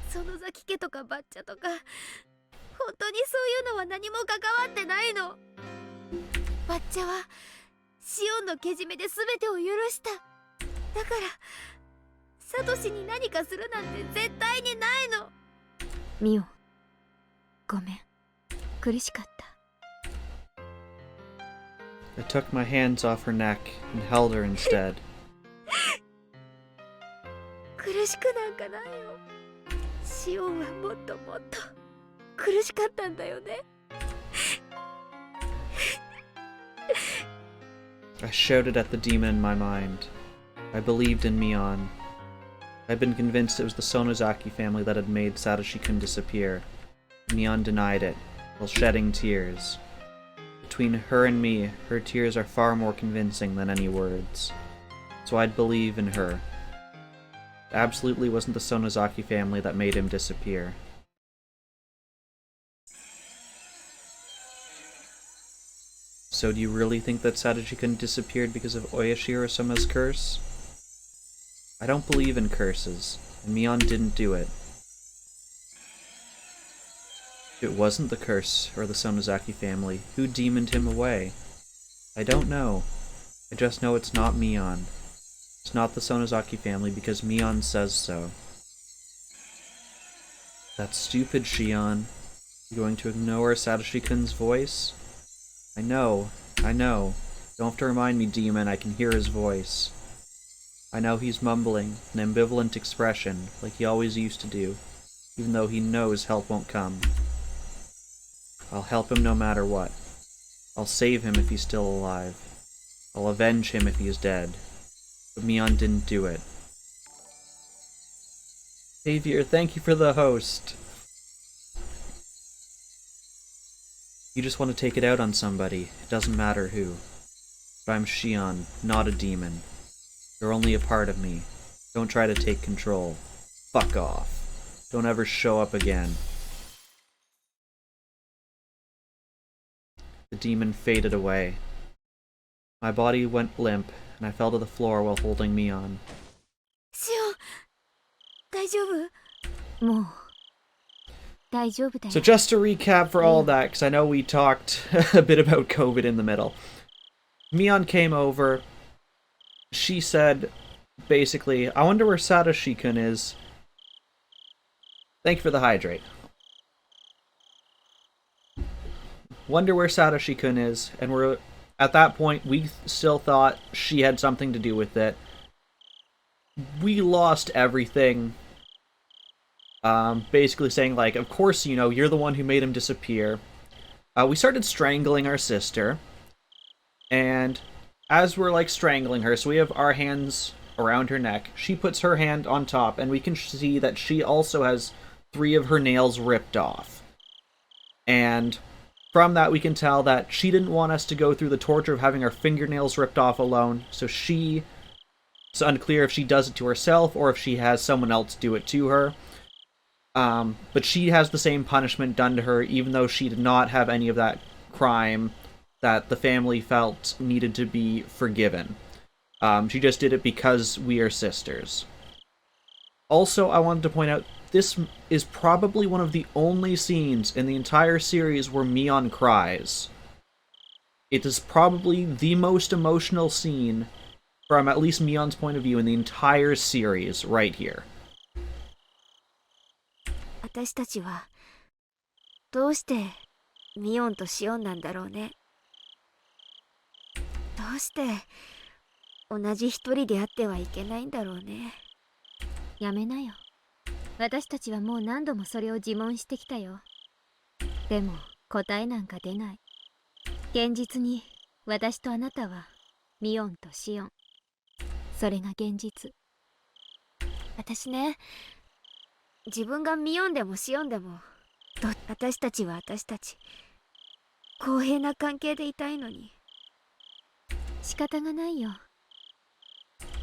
園崎家とかバッチャとか、本当にそういうのは何も関わってないの。バッチャはシオンのけじめで全てを許した。だからサトシに何かするなんて絶対にないの。ミオン、ごめん、苦しかった。I took my hands off her neck and held her instead. 苦しくなんかないよ。シオンはもっともっと苦しかったんだよね。I shouted at the demon in my mind. I believed in Mion. I'd been convinced it was the Sonozaki family that had made Satoshi-kun disappear. Mion denied it, while shedding tears. Between her and me, her tears are far more convincing than any words. So I'd believe in her. It absolutely wasn't the Sonozaki family that made him disappear. So do you really think that Satoshi-kun disappeared because of Oyashiro-sama's curse? I don't believe in curses, and Mion didn't do it. If it wasn't the curse or the Sonozaki family, who demoned him away? I don't know. I just know it's not Mion. It's not the Sonozaki family because Mion says so. That stupid Shion. You going to ignore Satoshi-kun's voice? I know. Don't have to remind me, demon, I can hear his voice. I know he's mumbling, an ambivalent expression, like he always used to do, even though he knows help won't come. I'll help him no matter what. I'll save him if he's still alive. I'll avenge him if he is dead. But Mion didn't do it. Xavier, thank you for the host. You just want to take it out on somebody, it doesn't matter who. But I'm Shion, not a demon. You're only a part of me. Don't try to take control. Fuck off. Don't ever show up again. The demon faded away. My body went limp, and I fell to the floor while holding Mion. シオン、大丈夫？もう大丈夫だよ。 So just to recap for all of that, because I know we talked a bit about COVID in the middle. Mion came over. She said, basically, I wonder where Satoshi-kun is. Thank you for the hydrate. Wonder where Satoshi-kun is, and we're at that point, we still thought she had something to do with it. We lost everything. Basically saying, like, of course, you know, you're the one who made him disappear. We started strangling our sister. And as we're, like, strangling her, so we have our hands around her neck, she puts her hand on top, and we can see that she also has 3 of her nails ripped off. And from that, we can tell that she didn't want us to go through the torture of having our fingernails ripped off alone, so it's unclear if she does it to herself or if she has someone else do it to her. But she has the same punishment done to her, even though she did not have any of that crime that the family felt needed to be forgiven. She just did it because we are sisters. Also, I wanted to point out, this is probably one of the only scenes in the entire series where Mion cries. It is probably the most emotional scene, from at least Mion's point of view, in the entire series, right here. 私たちはどうしてミオンとシオンなんだろうね。どうして同じ一人であってはいけないんだろうね。やめなよ。私たちはもう何度もそれを自問してきたよ。でも答えなんか出ない。現実に私とあなたはミオンとシオン。それが現実。私ね、自分がミオンでもシオンでも私たちは私たち公平な関係でいたいのに。仕方がないよ。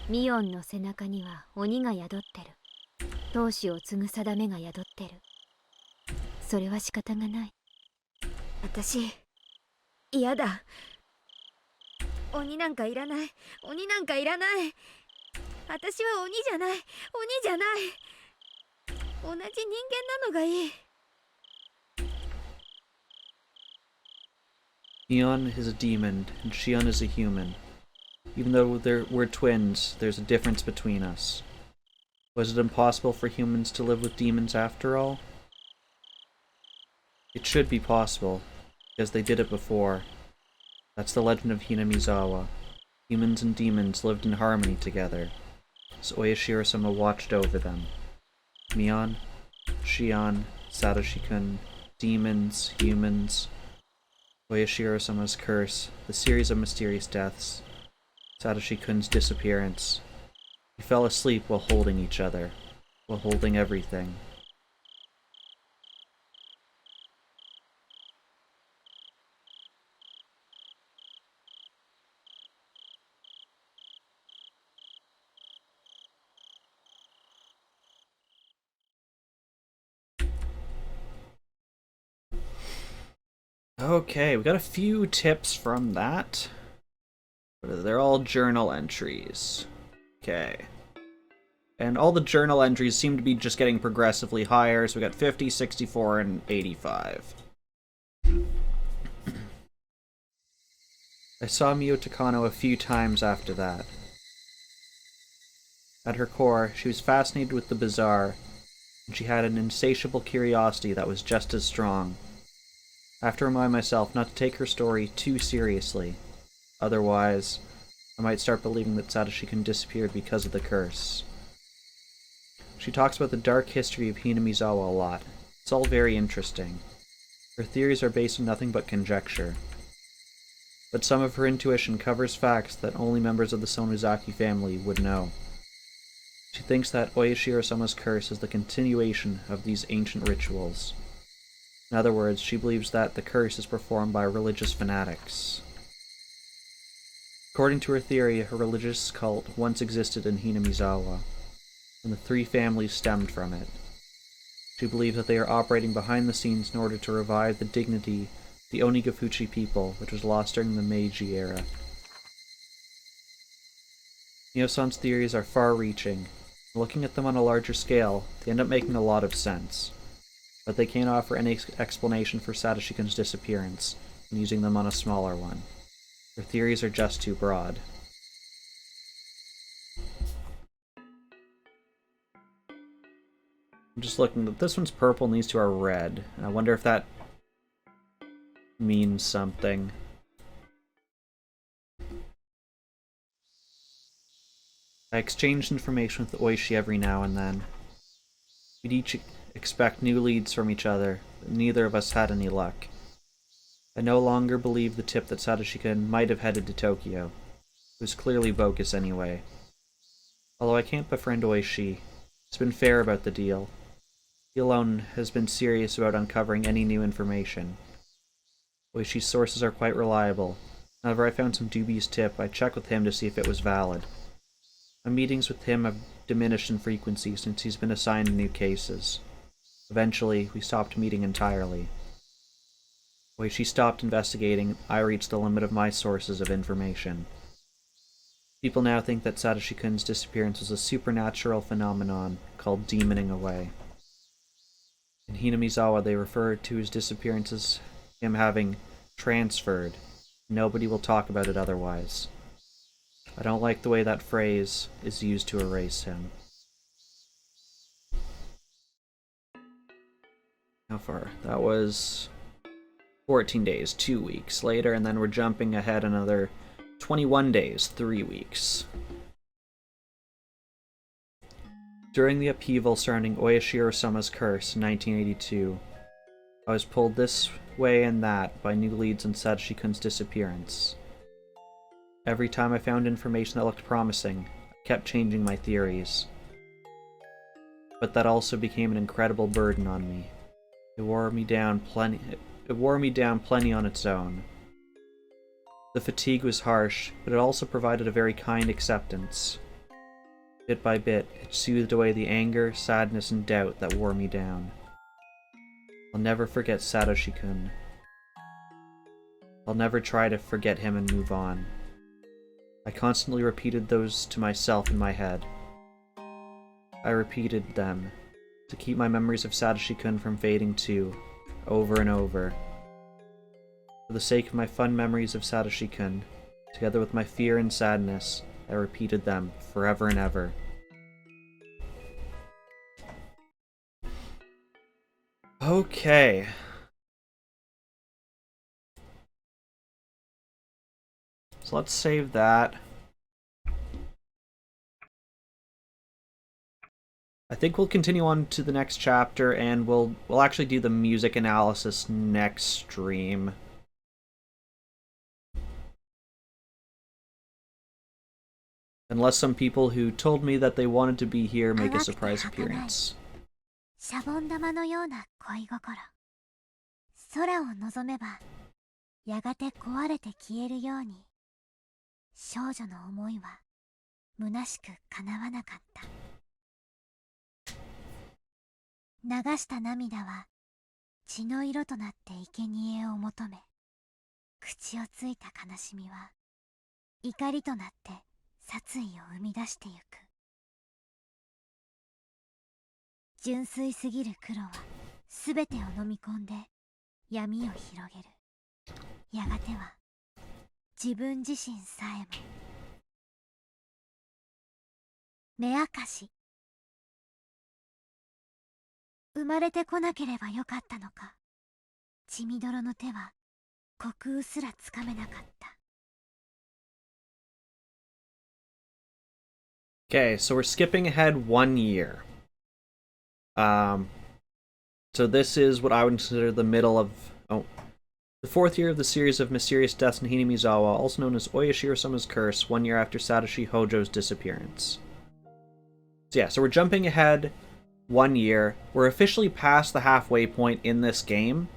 ミオンの背中には鬼が宿ってる。闘志を継ぐ定めが宿ってる。それは仕方がない。私嫌だ。鬼なんかいらない。鬼なんかいらない。私は鬼じゃない。鬼じゃない。同じ人間なのがいい。Mion is a demon, and Shion is a human. Even though we're twins, there's a difference between us. Was it impossible for humans to live with demons after all? It should be possible, because they did it before. That's the legend of Hinamizawa. Humans and demons lived in harmony together, as Oyashiro-sama watched over them. Mion, Shion, Satoshi-kun, demons, humans, Oyashiro-sama's curse, the series of mysterious deaths, Satoshi-kun's disappearance. We fell asleep while holding each other, while holding everything. Okay, we got a few tips from that. They're all journal entries. Okay. And all the journal entries seem to be just getting progressively higher, so we got 50, 64, and 85. I saw Miyo Takano a few times after that. At her core, she was fascinated with the bizarre, and she had an insatiable curiosity that was just as strong. I have to remind myself not to take her story too seriously. Otherwise, I might start believing that Satoshi-kun disappeared because of the curse. She talks about the dark history of Hinamizawa a lot. It's all very interesting. Her theories are based on nothing but conjecture. But some of her intuition covers facts that only members of the Sonozaki family would know. She thinks that Oyashiro-sama's curse is the continuation of these ancient rituals. In other words, she believes that the curse is performed by religious fanatics. According to her theory, a religious cult once existed in Hinamizawa, and the three families stemmed from it. She believes that they are operating behind the scenes in order to revive the dignity of the Onigafuchi people, which was lost during the Meiji era. Mio-san's theories are far-reaching. Looking at them on a larger scale, they end up making a lot of sense. But they can't offer any explanation for Satoshi-kun's disappearance, and using them on a smaller one. Her theories are just too broad. I'm just looking, this one's purple and these two are red, and I wonder if that means something. I exchange information with Oishi every now and then. We'd each expect new leads from each other, but neither of us had any luck. I no longer believe the tip that Satoshi-kun might have headed to Tokyo. It was clearly bogus anyway. Although I can't befriend Oishi, he's been fair about the deal. He alone has been serious about uncovering any new information. Oishi's sources are quite reliable. Whenever I found some dubious tip, I checked with him to see if it was valid. My meetings with him have diminished in frequency since he's been assigned new cases. Eventually, we stopped meeting entirely. Oishi stopped investigating, I reached the limit of my sources of information. People now think that Satoshi-kun's disappearance was a supernatural phenomenon called demoning away. In Hinamizawa, they refer to his disappearance as him having transferred. Nobody will talk about it otherwise. I don't like the way that phrase is used to erase him. How far? That was 14 days, 2 weeks later, and then we're jumping ahead another 21 days, 3 weeks. During the upheaval surrounding Oyashiro-sama's curse in 1982, I was pulled this way and that by new leads on Satoshi-kun's disappearance. Every time I found information that looked promising, I kept changing my theories. But that also became an incredible burden on me. It wore me down plenty on its own. The fatigue was harsh, but it also provided a very kind acceptance. Bit by bit, it soothed away the anger, sadness, and doubt that wore me down. I'll never forget Satoshi-kun. I'll never try to forget him and move on. I constantly repeated those to myself in my head. I repeated them to keep my memories of Satoshi-kun from fading too, over and over. For the sake of my fun memories of Satoshi-kun, together with my fear and sadness, I repeated them forever and ever. Okay. So let's save that. I think we'll continue on to the next chapter, and we'll actually do the music analysis next stream. Unless some people who told me that they wanted to be here make a surprise appearance. シャボン玉のような恋心。空を望めば、やがて壊れて消えるように。少女の思いは、虚しく叶わなかった。流した涙は、血の色となって生贄を求め、口をついた悲しみは、怒りとなって殺意を生み出してゆく。純粋すぎる黒はすべてを飲み込んで闇を広げる。やがては自分自身さえも。目明かし。生まれてこなければよかったのか。血みどろの手は虚空すらつかめなかった。Okay, so we're skipping ahead 1 year. So this is what I would consider the middle of, the 4th year of the series of mysterious deaths in Hinamizawa, also known as Oyashiro-sama's curse, 1 year after Satoshi Hojo's disappearance. So yeah, so we're jumping ahead 1 year. We're officially past the halfway point in this game,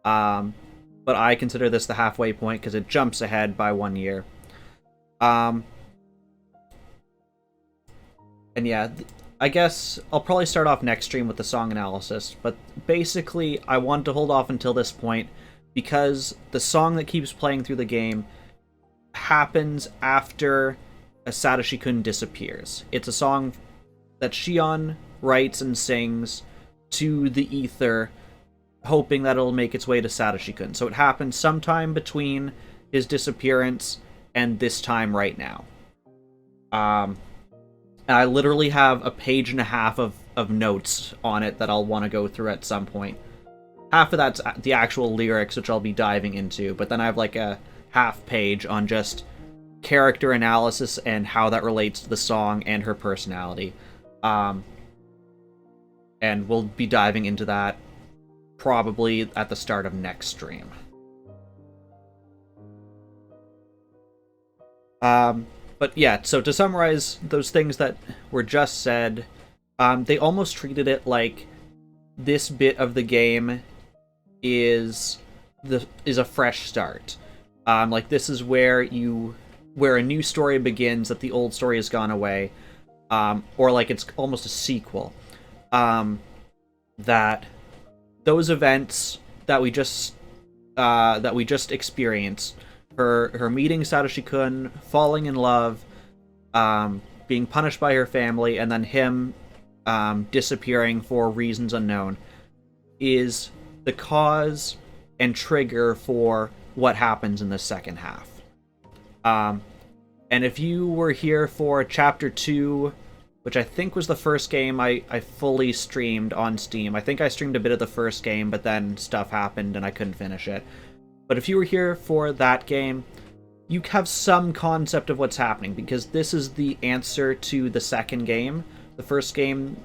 but I consider this the halfway point because it jumps ahead by 1 year. And yeah, I guess I'll probably start off next stream with the song analysis, but basically I wanted to hold off until this point because the song that keeps playing through the game happens after a Satoshi-kun disappears. It's a song that Shion writes and sings to the ether, hoping that it'll make its way to Satoshi-kun. So it happens sometime between his disappearance and this time right now. And I literally have a page and a half of notes on it that I'll want to go through at some point. Half of that's the actual lyrics, which I'll be diving into, but then I have like a half page on just character analysis and how that relates to the song and her personality. And we'll be diving into that probably at the start of next stream. But yeah, so to summarize those things that were just said, they almost treated it like this bit of the game is a fresh start. Like this is where a new story begins that the old story has gone away, or like it's almost a sequel. That those events that we just experienced. Her meeting Satoshi-kun, falling in love, being punished by her family, and then him disappearing for reasons unknown, is the cause and trigger for what happens in the second half. And if you were here for Chapter 2, which I think was the first game I fully streamed on Steam. I think I streamed a bit of the first game, but then stuff happened and I couldn't finish it. But if you were here for that game, you have some concept of what's happening, because this is the answer to the second game. The first game,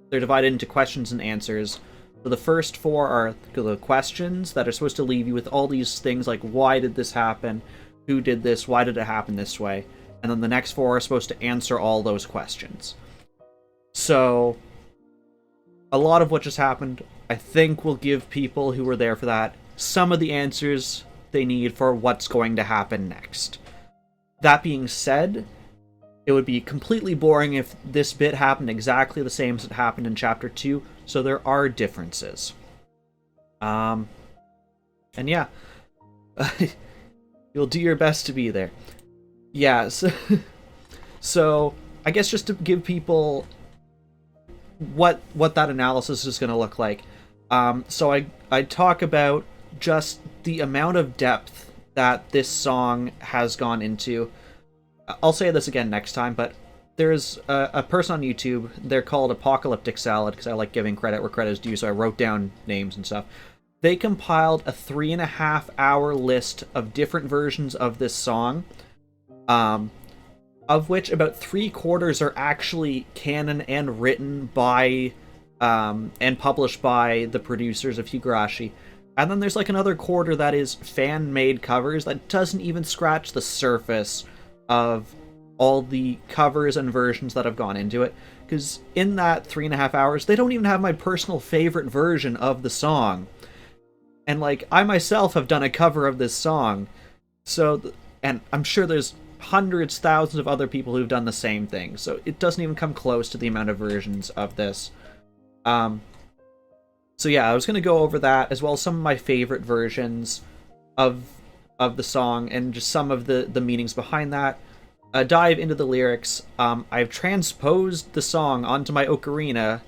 they're divided into questions and answers. So the first 4 are the questions that are supposed to leave you with all these things like, why did this happen? Who did this? Why did it happen this way? And then the next 4 are supposed to answer all those questions. So, a lot of what just happened, I think, will give people who were there for that some of the answers they need for what's going to happen next. That being said, it would be completely boring if this bit happened exactly the same as it happened in Chapter 2, so there are differences. And yeah, you'll do your best to be there. Yeah, so I guess just to give people what that analysis is going to look like. So I talk about just the amount of depth that this song has gone into. I'll say this again next time, but there's a person on YouTube, they're called Apocalyptic Salad, because I like giving credit where credit is due, so I wrote down names and stuff. They compiled a 3.5-hour list of different versions of this song, of which about 3/4 are actually canon and written by, and published by the producers of Higurashi. And then there's like another quarter that is fan-made covers that doesn't even scratch the surface of all the covers and versions that have gone into it. Because in that 3.5 hours, they don't even have my personal favorite version of the song. And like, I myself have done a cover of this song. So, and I'm sure there's hundreds, thousands of other people who've done the same thing. So it doesn't even come close to the amount of versions of this. So yeah, I was going to go over that, as well as some of my favorite versions of the song, and just some of the meanings behind that. Dive into the lyrics. I've transposed the song onto my ocarina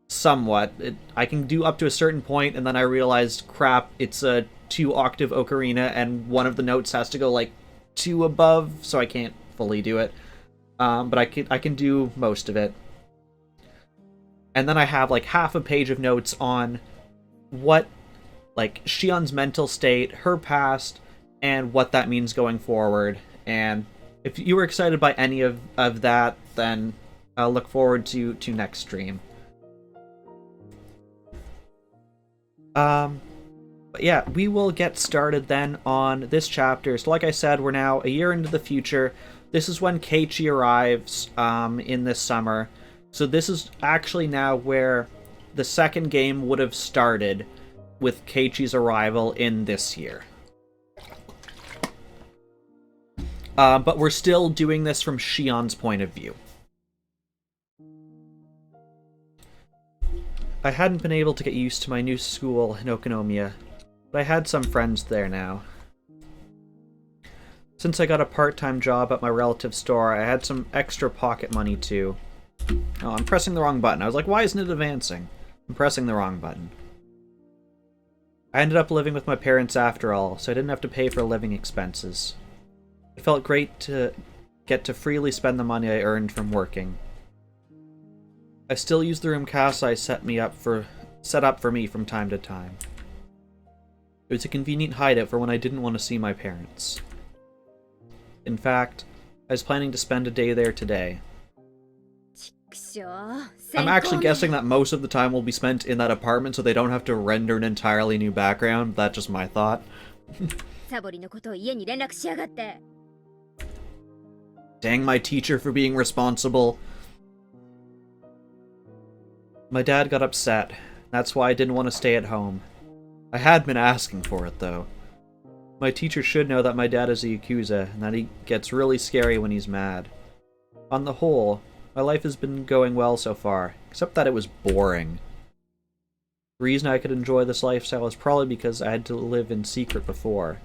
somewhat. I can do up to a certain point, and then I realized, crap, it's a 2-octave ocarina, and one of the notes has to go like 2 above, so I can't fully do it. But I can do most of it. And then I have like half a page of notes on what, like, Shion's mental state, her past, and what that means going forward. And if you were excited by any of that, then I'll look forward to next stream. But yeah, we will get started then on this chapter. So like I said, we're now a year into the future. This is when Keiichi arrives in this summer. So this is actually now where the second game would have started, with Keiichi's arrival in this year. But we're still doing this from Shion's point of view. I hadn't been able to get used to my new school in Okonomiya, but I had some friends there now. Since I got a part-time job at my relative's store, I had some extra pocket money too. Oh, I'm pressing the wrong button. I was like, why isn't it advancing? I'm pressing the wrong button. I ended up living with my parents after all, so I didn't have to pay for living expenses. It felt great to get to freely spend the money I earned from working. I still use the room Kasai set up for me from time to time. It was a convenient hideout for when I didn't want to see my parents. In fact, I was planning to spend a day there today. I'm actually guessing that most of the time will be spent in that apartment so they don't have to render an entirely new background. That's just my thought. Dang my teacher for being responsible. My dad got upset. That's why I didn't want to stay at home. I had been asking for it, though. My teacher should know that my dad is a Yakuza, and that he gets really scary when he's mad. On the whole, my life has been going well so far, except that it was boring. The reason I could enjoy this lifestyle is probably because I had to live in secret before.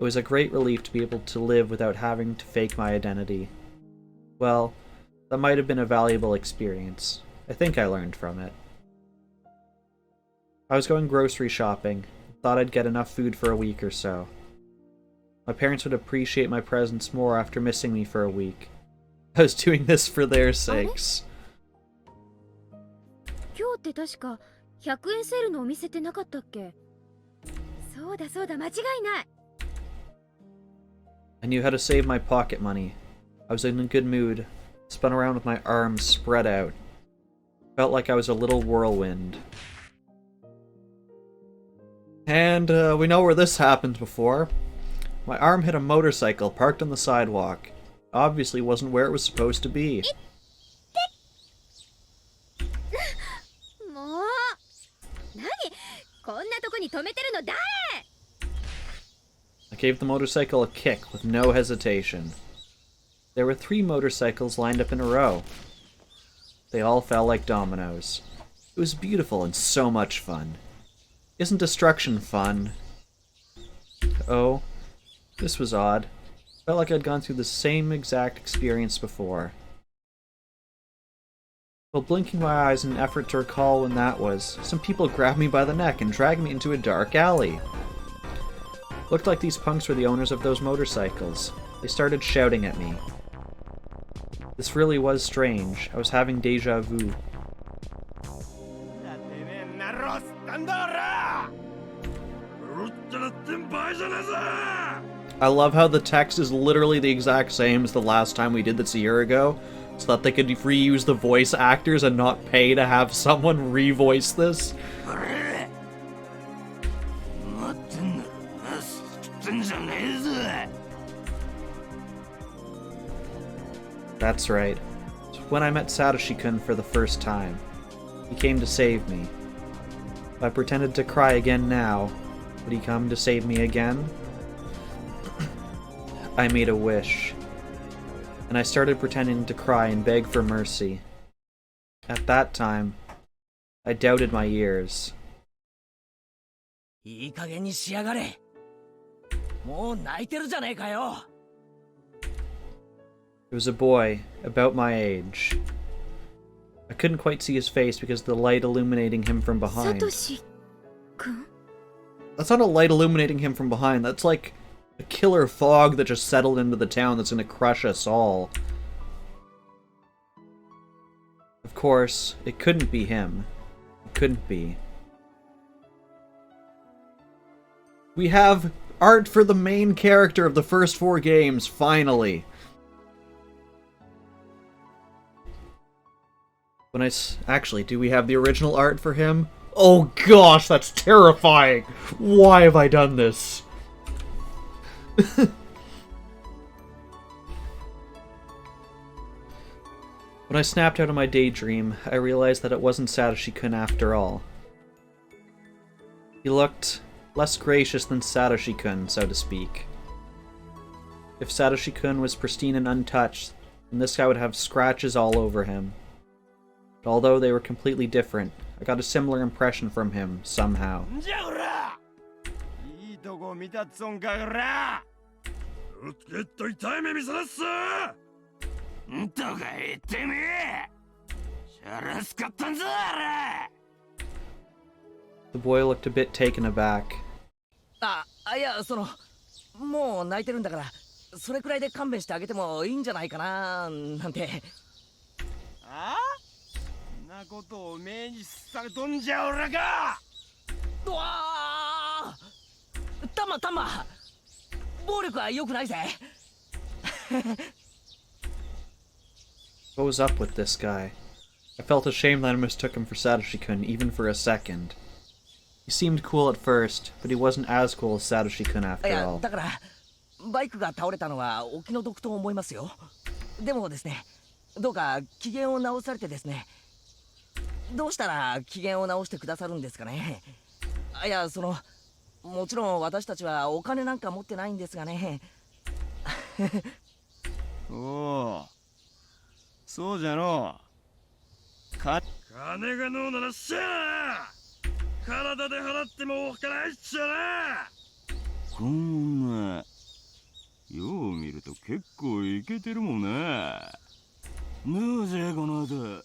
It was a great relief to be able to live without having to fake my identity. Well, that might have been a valuable experience. I think I learned from it. I was going grocery shopping. Thought I'd get enough food for a week or so. My parents would appreciate my presence more after missing me for a week. I was doing this for their sakes. 今日って確か100円セールのお店ってなかったっけ？そうだそうだ、間違いない。 I knew how to save my pocket money. I was in a good mood. Spun around with my arms spread out. Felt like I was a little whirlwind. And we know where this happened before. My arm hit a motorcycle parked on the sidewalk. Obviously wasn't where it was supposed to be. もう何こんなとこに止めてるの誰？ I gave the motorcycle a kick with no hesitation. There were 3 motorcycles lined up in a row. They all fell like dominoes. It was beautiful and so much fun. Isn't destruction fun? Oh, this was odd. Felt like I'd gone through the same exact experience before. While blinking my eyes in an effort to recall when that was, some people grabbed me by the neck and dragged me into a dark alley. Looked like these punks were the owners of those motorcycles. They started shouting at me. This really was strange. I was having deja vu. I love how the text is literally the exact same as the last time we did this a year ago, so that they could reuse the voice actors and not pay to have someone revoice this. That's right. When I met Satoshi-kun for the first time. He came to save me. If I pretended to cry again now, would he come to save me again? I made a wish. And I started pretending to cry and beg for mercy. At that time, I doubted my ears. いい加減にしやがれ。もう泣いてるじゃねえかよ。 It was a boy, about my age. I couldn't quite see his face because of the light illuminating him from behind. Satoshi-kun? That's not a light illuminating him from behind, that's like a killer fog that just settled into the town that's gonna crush us all. Of course, it couldn't be him. It couldn't be. We have art for the main character of the first 4 games, finally! Actually, do we have the original art for him? Oh gosh, that's terrifying! Why have I done this? When I snapped out of my daydream, I realized that it wasn't Satoshi-kun after all. He looked less gracious than Satoshi-kun, so to speak. If Satoshi-kun was pristine and untouched, then this guy would have scratches all over him. But although they were completely different, I got a similar impression from him, somehow. The boy looked a bit taken aback. いや、もう泣いてるんだから、それくらいで勘弁してあげてもいいんじゃないかな、なんて。あ？そんなことを目にされとんじゃおらか。うわあ！タマ、暴力は良くないぜ。What was up with this guy? I felt ashamed that I mistook him for Satoshi-kun, even for a second. He seemed cool at first, but he wasn't as cool as Satoshi-kun after all. だからバイクが倒れたのはお気の毒と思いますよ。でもですね、どうか機嫌を直されてですね。どうしたら機嫌を直してくださるんですかね。いや、もちろん私たちはお金なんか持ってないんですがね。おお、そうじゃのう。金がのうならしゃあ。体で払ってもおっかないっちゃな。この女、よう見ると結構イケてるもんな。どうじゃこの後。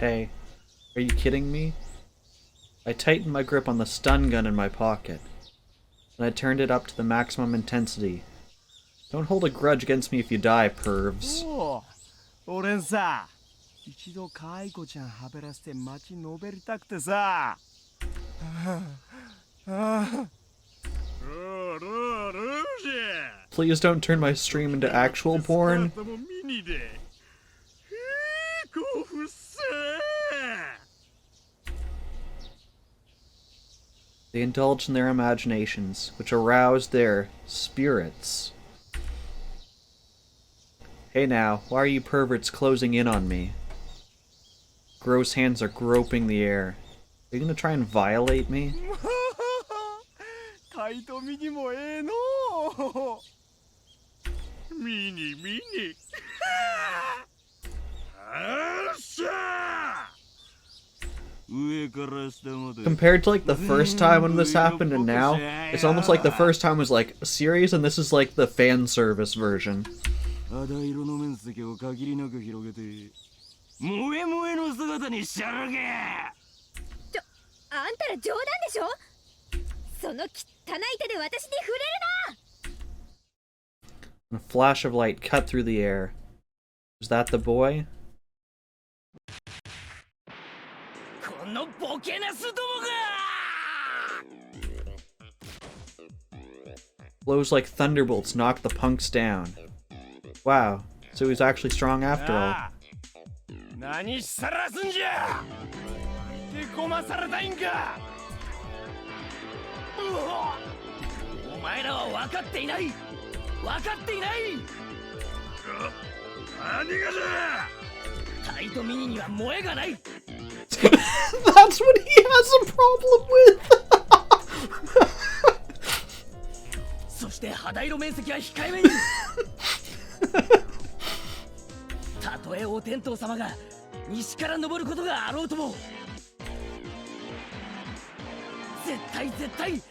Hey, are you kidding me? I tightened my grip on the stun gun in my pocket, and I turned it up to the maximum intensity. Don't hold a grudge against me if you die, pervs. おれんさ、一度可愛い子ちゃんはべらせて街のべりたくてさ。Please don't turn my stream into actual porn. They indulge in their imaginations, which arouse their spirits. Hey now, why are you perverts closing in on me? Gross hands are groping the air. Are you gonna try and violate me? タイトミニもええのミニミニあっしゃ Compared to like the first time when this happened and now, it's almost like the first time was like serious and this is like the fan service version. 肌色の面積を限りなく広げて萌え萌えの姿にしちゃるけあんたら冗談でしょその汚い手で私に触れるな A flash of light cut through the air. Was that the boy? このボケナスどもが Blows like thunderbolts knock the punks down. Wow, so he's actually strong after all. 何しさらすんじゃでこまされたいんかお前らは分かっていない分かっていない何がだタイトミニには萌えがない That's what he has a problem with! そして肌色面積は控えめにたとえお天道様が西から登ることがあろうとも絶対絶対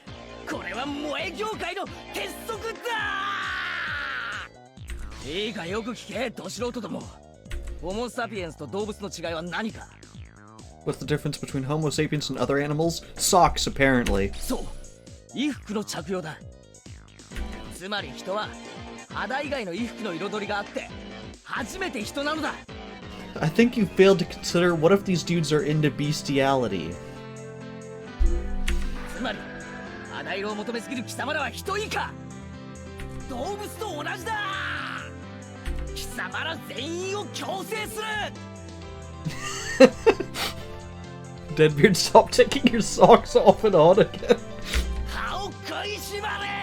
これは萌え業界の鉄則だいいかよく聞けど素人どもホモ・サピエンスと動物の違いは何か What's the difference between Homo sapiens and other animals? Socks, apparently. そう衣服の着用だつまり人は肌以外の衣服の彩りがあって初めて人なのだ I think you failed to consider what if these dudes are into bestiality? つまり肌色を求めすぎる貴様らは人以下動物と同じだ貴様ら全員を強制する Deadbeard, stop taking your socks off and on again. 歯を食いしばれ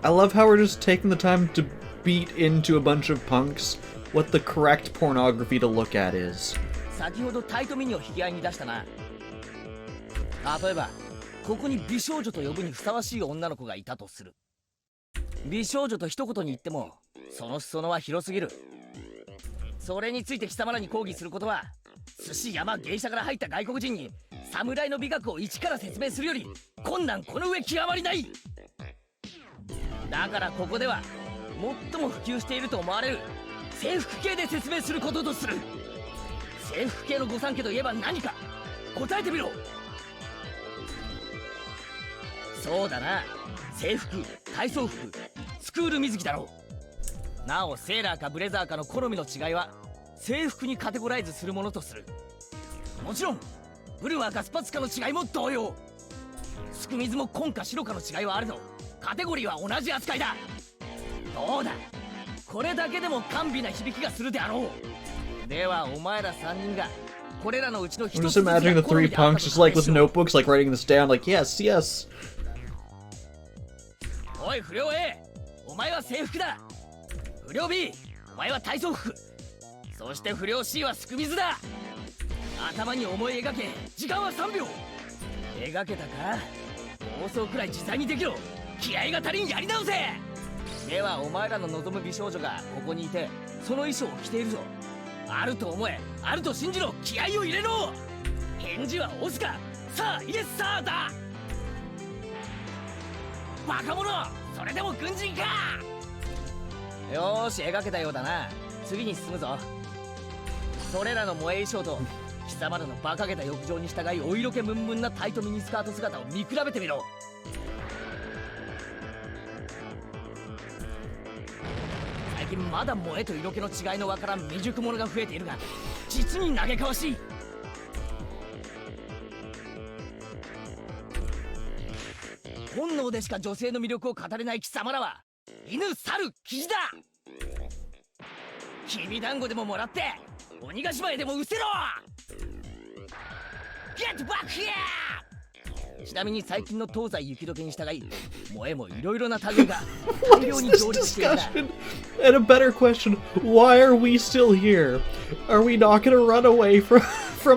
I love how we're just taking the time to beat into a bunch of punks what the correct pornography to look at is. 先ほどタイトミニを引き合いに出したな例えばここに美少女と呼ぶにふさわしい女の子がいたとする美少女と一言に言ってもその裾野は広すぎるそれについて貴様らに抗議することは寿司山芸者から入った外国人に侍の美学を一から説明するより困難この上極まりないだからここでは最も普及していると思われる制服系で説明することとする制服系の御三家といえば何か答えてみろそうだな制服体操服スクール水着だろうなおセーラーかブレザーかの好みの違いは制服にカテゴライズするものとするもちろんブルワーかスパッツかの違いも同様スクミズも紺か白かの違いはあるぞカテゴリーは同じ扱いだどうだこれだけでも甘美な響きがするであろうではお前ら3人がこれらのうちの一 I'm つ just imagining the three punks just like with notebooks, like writing this down, like, yes, yes. おい不良 A お前は制服だ不良 B お前は体操服そして不良 C はすく水だ頭に思い描け時間は3秒描けたか放送くらい自在にできろ気合が足りんやり直せではお前らの望む美少女がここにいてその衣装を着ているぞあると思えあると信じろ気合を入れろ返事は押すかさあイエスサーだバカ者それでも軍人かよーし描けたようだな次に進むぞそれらの萌え衣装と貴様らの馬鹿げた浴場に従いお色気ムンムンなタイトミニスカート姿を見比べてみろ近まだ萌えと色気の違いのわからん未熟者が増えているが、実に嘆かわしい。本能でしか女性の魅力を語れない貴様らは犬、猿、キジだ。きびだんごでももらって鬼ヶ島へでも失せろ。Get back here! ちなみに最近の東西雪解けに従い、萌えもいろいろな類が大量に上陸しているんだ。 And a better question, why are we still here? Are we not gonna run away from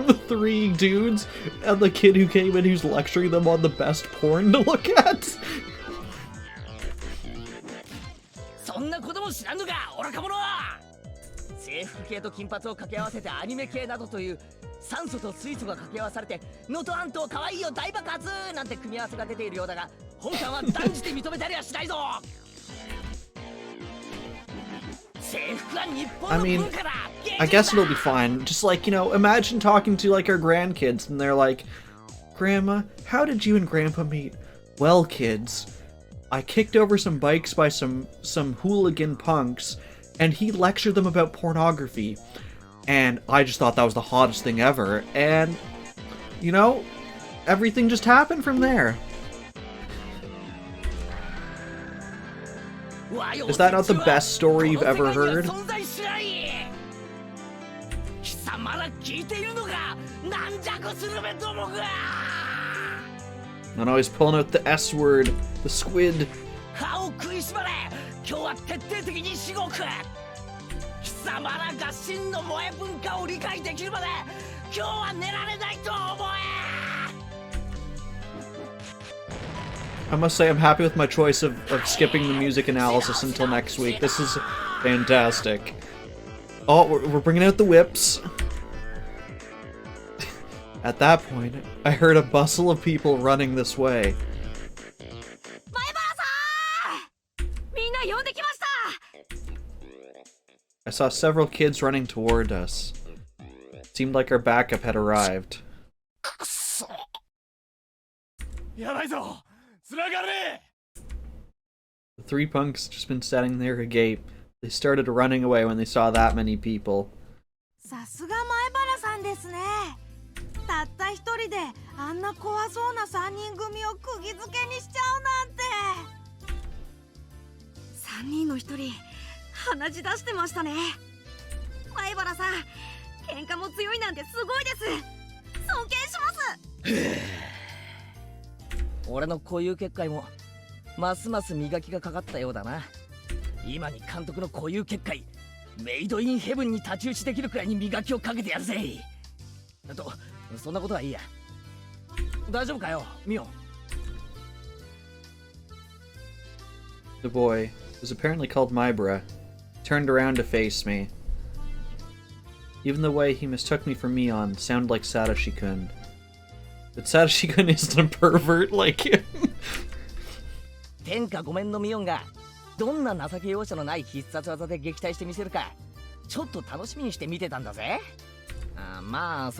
the 3 dudes and the kid who came in who's lecturing them on the best porn to look at? そんなことも知らんのか愚か者は。制服系と金髪を掛け合わせてアニメ系などという酸素と水素が掛け合わされて能登半島かわいいよ大爆発なんて組み合わせが出ているようだが、本館は断じて認めたりはしないぞ。制服は日本の文化だ。 I guess it'll be fine. Just like, you know, imagine talking to like our grandkids and they're like, Grandma, how did you and Grandpa meet? Well, kids, I kicked over some bikes by some hooligan punks and he lectured them about pornography. And I just thought that was the hottest thing ever. And, you know, everything just happened from there. Is that not the best story you've ever heard? And always pulling out the S word, the squid. 貴様らが真の萌え文化を理解できるまで今日は寝られないと思え。 I must say I'm happy with my choice of skipping the music analysis until next week. This is fantastic. Oh, we're bringing out the whips. At that point, I heard a bustle of people running this way. I saw several kids running toward us. It seemed like our backup had arrived. The 3 punks just been standing there agape. They started running away when they saw that many people. さすが前原さんですね。たった一人であんな怖そうな3人組を釘付けにしちゃうなんて。3人の1人鼻血出してましたね。前原さん、喧嘩も強いなんてすごいです。尊敬します。俺の固有結界もますます磨きがかかったようだな。今に監督の固有結界メイドインヘブンに太刀打ちできるくらいに磨きをかけてやるぜ。と、そんなことはいいや。大丈夫かよ、ミオン。 The boy, who was apparently called Mybra, turned around to face me. Even the way he mistook me for Mion sounded like Satoshi-kun. But Satoshi-kun isn't a pervert like him. 天下御免のミオンがどんな情け容赦のない必殺技で撃退してみせるかちょっと楽しみにして見てたんだぜ。まあ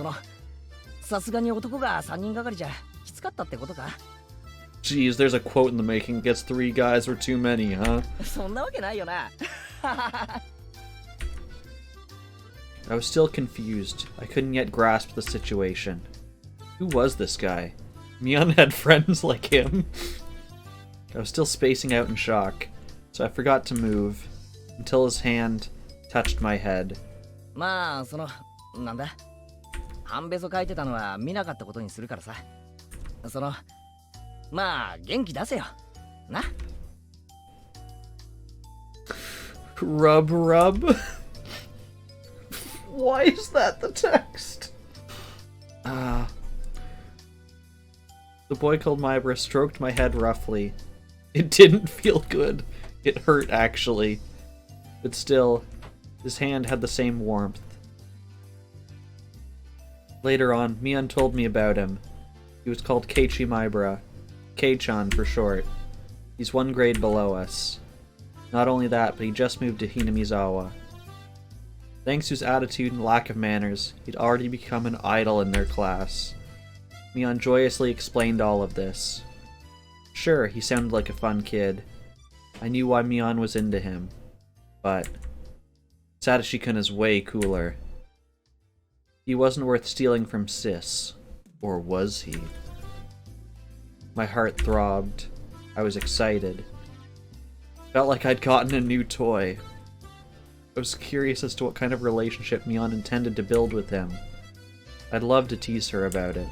さすがに男が3人がかりじゃきつかったってことか。 Geez, there's a quote in the making. Guess 3 guys were too many, huh? そんなわけないよな。 I was still confused. I couldn't yet grasp the situation. Who was this guy? Mion had friends like him? I was still spacing out in shock, so I forgot to move, until his hand touched my head. まあなんだ半べそ書いてたのは見なかったことにするからさ。まあ元気出せよな。 Rub rub? Why is that the text? The boy called Mybra stroked my head roughly. It didn't feel good. It hurt, actually. But still, his hand had the same warmth. Later on, Mion told me about him. He was called Keiichi Mybra. Kei-chan for short. He's 1 grade below us. Not only that, but he just moved to Hinamizawa. Thanks to his attitude and lack of manners, he'd already become an idol in their class. Mion joyously explained all of this. Sure, he sounded like a fun kid. I knew why Mion was into him. But Satoshi-kun is way cooler. He wasn't worth stealing from Sis. Or was he? My heart throbbed. I was excited. Felt like I'd gotten a new toy. I was curious as to what kind of relationship Mion intended to build with him. I'd love to tease her about it.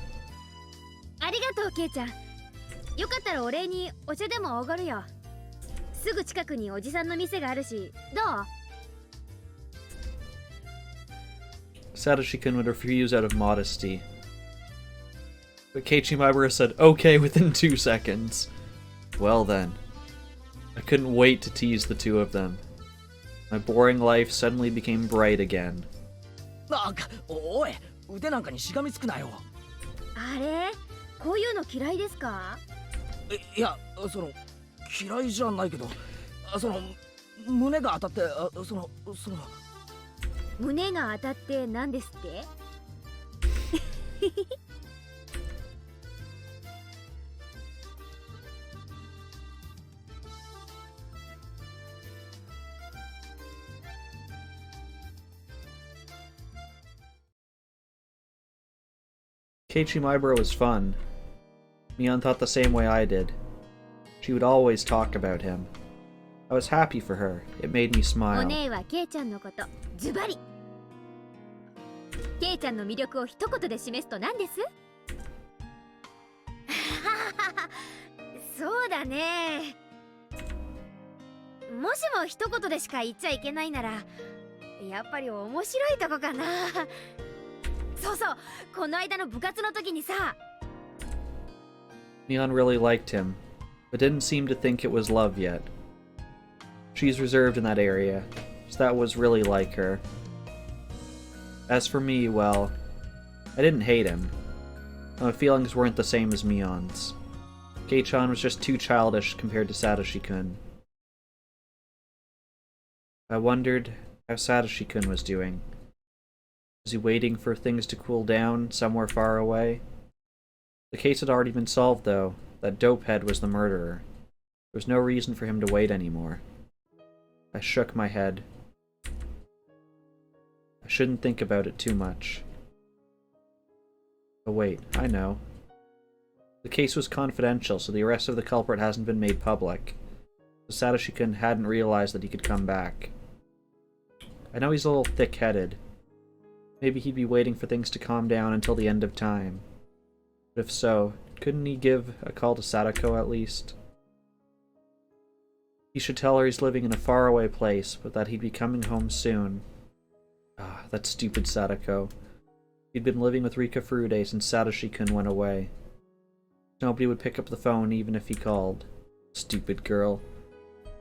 ありがとうケイちゃん。よかったらお礼にお茶でもおごるよ。すぐ近くにおじさんの店があるし、どう？ Satoshi-kun would refuse out of modesty. But Keiichi Maibara said okay within 2 seconds. Well then. I couldn't wait to tease the two of them. My boring life suddenly became bright again. おい、腕なんかにしがみつくなよ。あれ？こういうの嫌いですか？いや、嫌いじゃないけど、胸が当たって、胸が当たって何ですって？Keiichi Maibara was fun. Mion thought the same way I did. She would always talk about him. I was happy for her. It made me お smile. 姉はケイちゃんのことズバリ。ケイちゃんの魅力を一言で示すと何です？そうだね。もしも一言でしか言っちゃいけないなら、やっぱり面白いとこかな。そうそう、この間の部活の時にさ。Mion really liked him, but didn't seem to think it was love yet. She's reserved in that area, so that was really like her. As for me, well, I didn't hate him. My feelings weren't the same as Mion's. Kei-chan was just too childish compared to Satoshi-kun. I wondered how Satoshi-kun was doing. Was he waiting for things to cool down somewhere far away? The case had already been solved, though. That dopehead was the murderer. There was no reason for him to wait anymore. I shook my head. I shouldn't think about it too much. Oh wait, I know. The case was confidential, so the arrest of the culprit hasn't been made public. So Satoshi-kun hadn't realized that he could come back. I know he's a little thick-headed. Maybe he'd be waiting for things to calm down until the end of time. But if so, couldn't he give a call to Sadako at least? He should tell her he's living in a faraway place, but that he'd be coming home soon. Ah, that stupid Sadako. He'd been living with Rika Furude since Satoshi-kun went away. Nobody would pick up the phone even if he called. Stupid girl.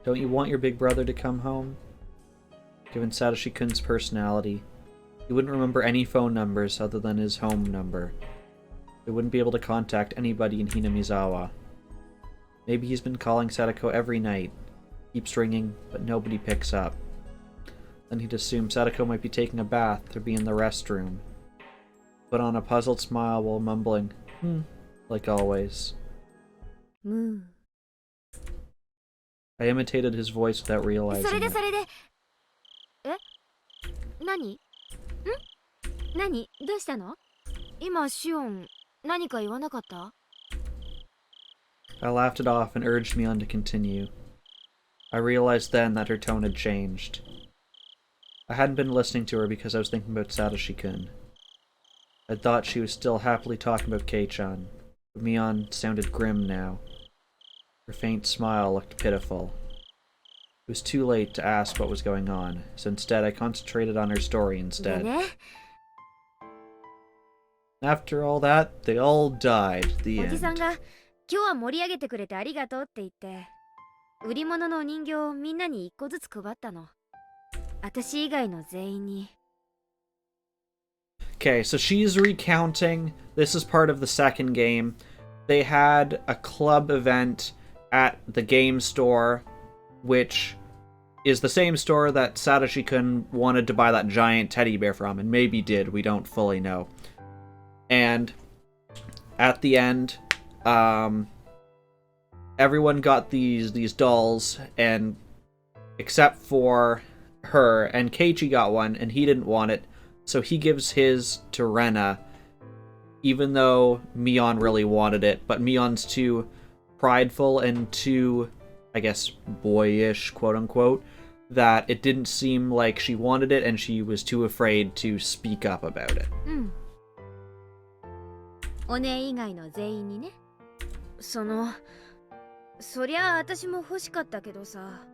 Don't you want your big brother to come home? Given Satoshi-kun's personality, he wouldn't remember any phone numbers other than his home number. He wouldn't be able to contact anybody in Hinamizawa. Maybe he's been calling Sadako every night. Keeps ringing, but nobody picks up. Then he'd assume Sadako might be taking a bath or be in the restroom. Put on a puzzled smile while mumbling, like always. ムー。 I imitated his voice without realizing それで it. それで。え？何？何？どうしたの？今シオン何か言わなかった？ I laughed it off and urged Mion to continue. I realized then that her tone had changed. I hadn't been listening to her because I was thinking about Satoshi-kun. I thought she was still happily talking about Kei-chan, but Mion sounded grim now. Her faint smile looked pitiful. It was too late to ask what was going on, so instead I concentrated on her story で instead. ね、 After all that, they all died. The おじさん end. が今日は盛り上げてくれてありがとうって言って、売り物のお人形をみんなに一個ずつ配ったの。私以外の全員に。 Okay, so she's recounting. This is part of the second game. They had a club event at the game store, which is the same store that Satoshi-kun wanted to buy that giant teddy bear from, and maybe did, we don't fully know. And at the end, everyone got these dolls, and except for her, and Keiichi got one, and he didn't want it, so he gives his to Rena, even though Mion really wanted it, but Mion's too prideful and too, I guess, boyish, quote-unquote, that it didn't seem like she wanted it, and she was too afraid to speak up about it. うん。お姉以外の全員にね。そりゃあ私も欲しかったけどさ。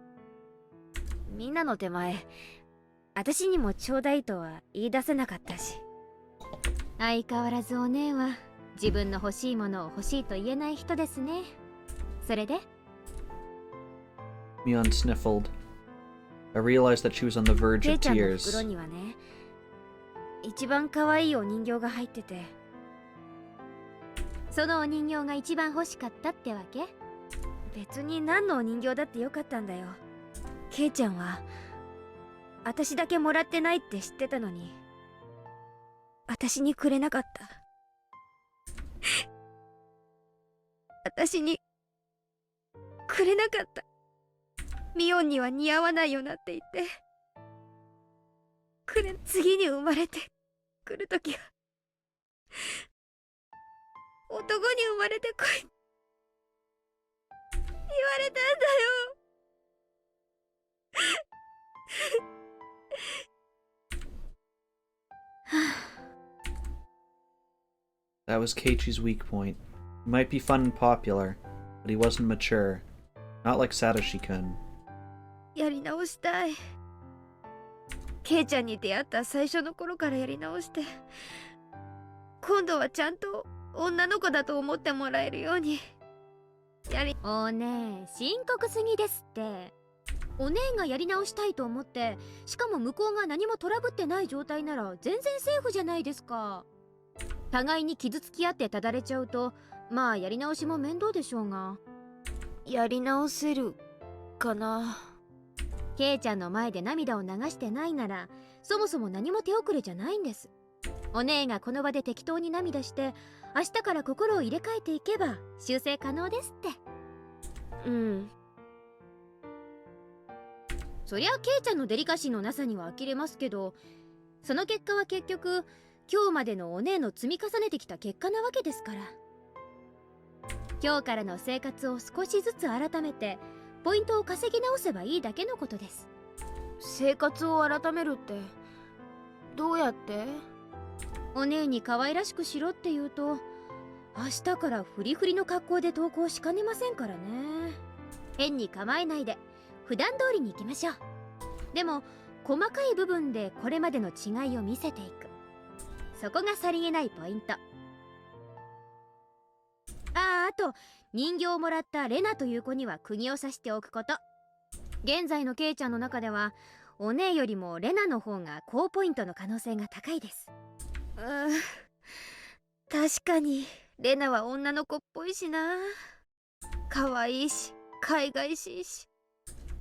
みんなの手前、私にもちょうだいとは言い出せなかったし。相変わらずお姉は自分の欲しいものを欲しいと言えない人ですね。それで Mion sniffled. I realized that she was on the verge ケイ of ちゃんの tears. 袋にはね、一番可愛いお人形が入ってて、そのお人形が一番欲しかったってわけ？別に何のお人形だってよかったんだよ。ケイちゃんは私だけもらってないって知ってたのに、私にくれなかった。私にくれなかった。ミオンには似合わないよなって言って次に生まれてくるときは男に生まれてこいって言われたんだよ。That was Keiichi's weak point. He might be fun and popular, but he wasn't mature. Not like Satoshi-kun. やり直したい。ケイちゃんに出会った最初の頃からやり直して、今度はちゃんと女の子だと思ってもらえるようにおねえ、深刻すぎですって。お姉がやり直したいと思って、しかも向こうが何もトラブってない状態なら全然セーフじゃないですか。互いに傷つき合ってただれちゃうと、まあやり直しも面倒でしょうが。やり直せるかな。ケイちゃんの前で涙を流してないなら、そもそも何も手遅れじゃないんです。お姉がこの場で適当に涙して、明日から心を入れ替えていけば修正可能ですって。うん。そりゃケイちゃんのデリカシーのなさには呆れますけど、その結果は結局今日までのお姉の積み重ねてきた結果なわけですから。今日からの生活を少しずつ改めてポイントを稼ぎ直せばいいだけのことです。生活を改めるってどうやって？お姉に可愛らしくしろって言うと、明日からフリフリの格好で登校しかねませんからね。変に構えないで普段通りに行きましょう。でも細かい部分でこれまでの違いを見せていく、そこがさりげないポイント。あと人形をもらったレナという子には釘を刺しておくこと。現在のケイちゃんの中ではお姉よりもレナの方が高ポイントの可能性が高いです。確かにレナは女の子っぽいしな。可愛いし海外しいし、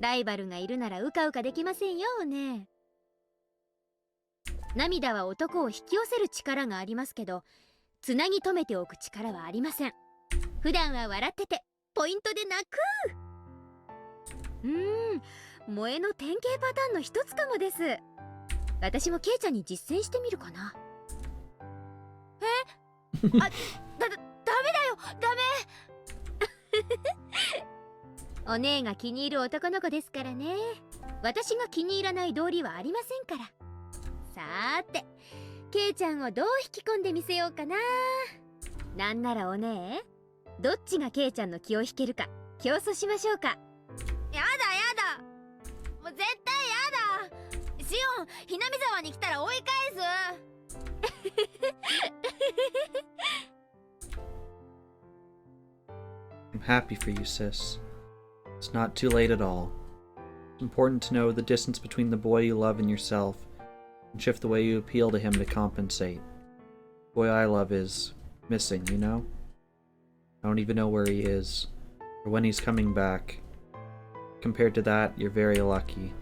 ライバルがいるならうかうかできませんよお姉。涙は男を引き寄せる力がありますけど、つなぎ止めておく力はありません。普段は笑っててポイントで泣く。萌えの典型パターンの一つかもです。私もケイちゃんに実践してみるかな。ダメだよ、ダメお姉が気に入る男の子ですからね。私が気に入らない道理はありませんから。さーて、ケイちゃんをどう引き込んでみせようかな。なんならお姉、どっちがケイちゃんの気を引けるか競争しましょうか。やだもう絶対やだ。シオン、ひなみ沢に来たら追い返す。I'm happy for you, sis. It's not too late at all. It's important to know the distance between the boy you love and yourself, and shift the way you appeal to him to compensate. The boy I love is missing, you know? I don't even know where he is, or when he's coming back. Compared to that, you're very lucky.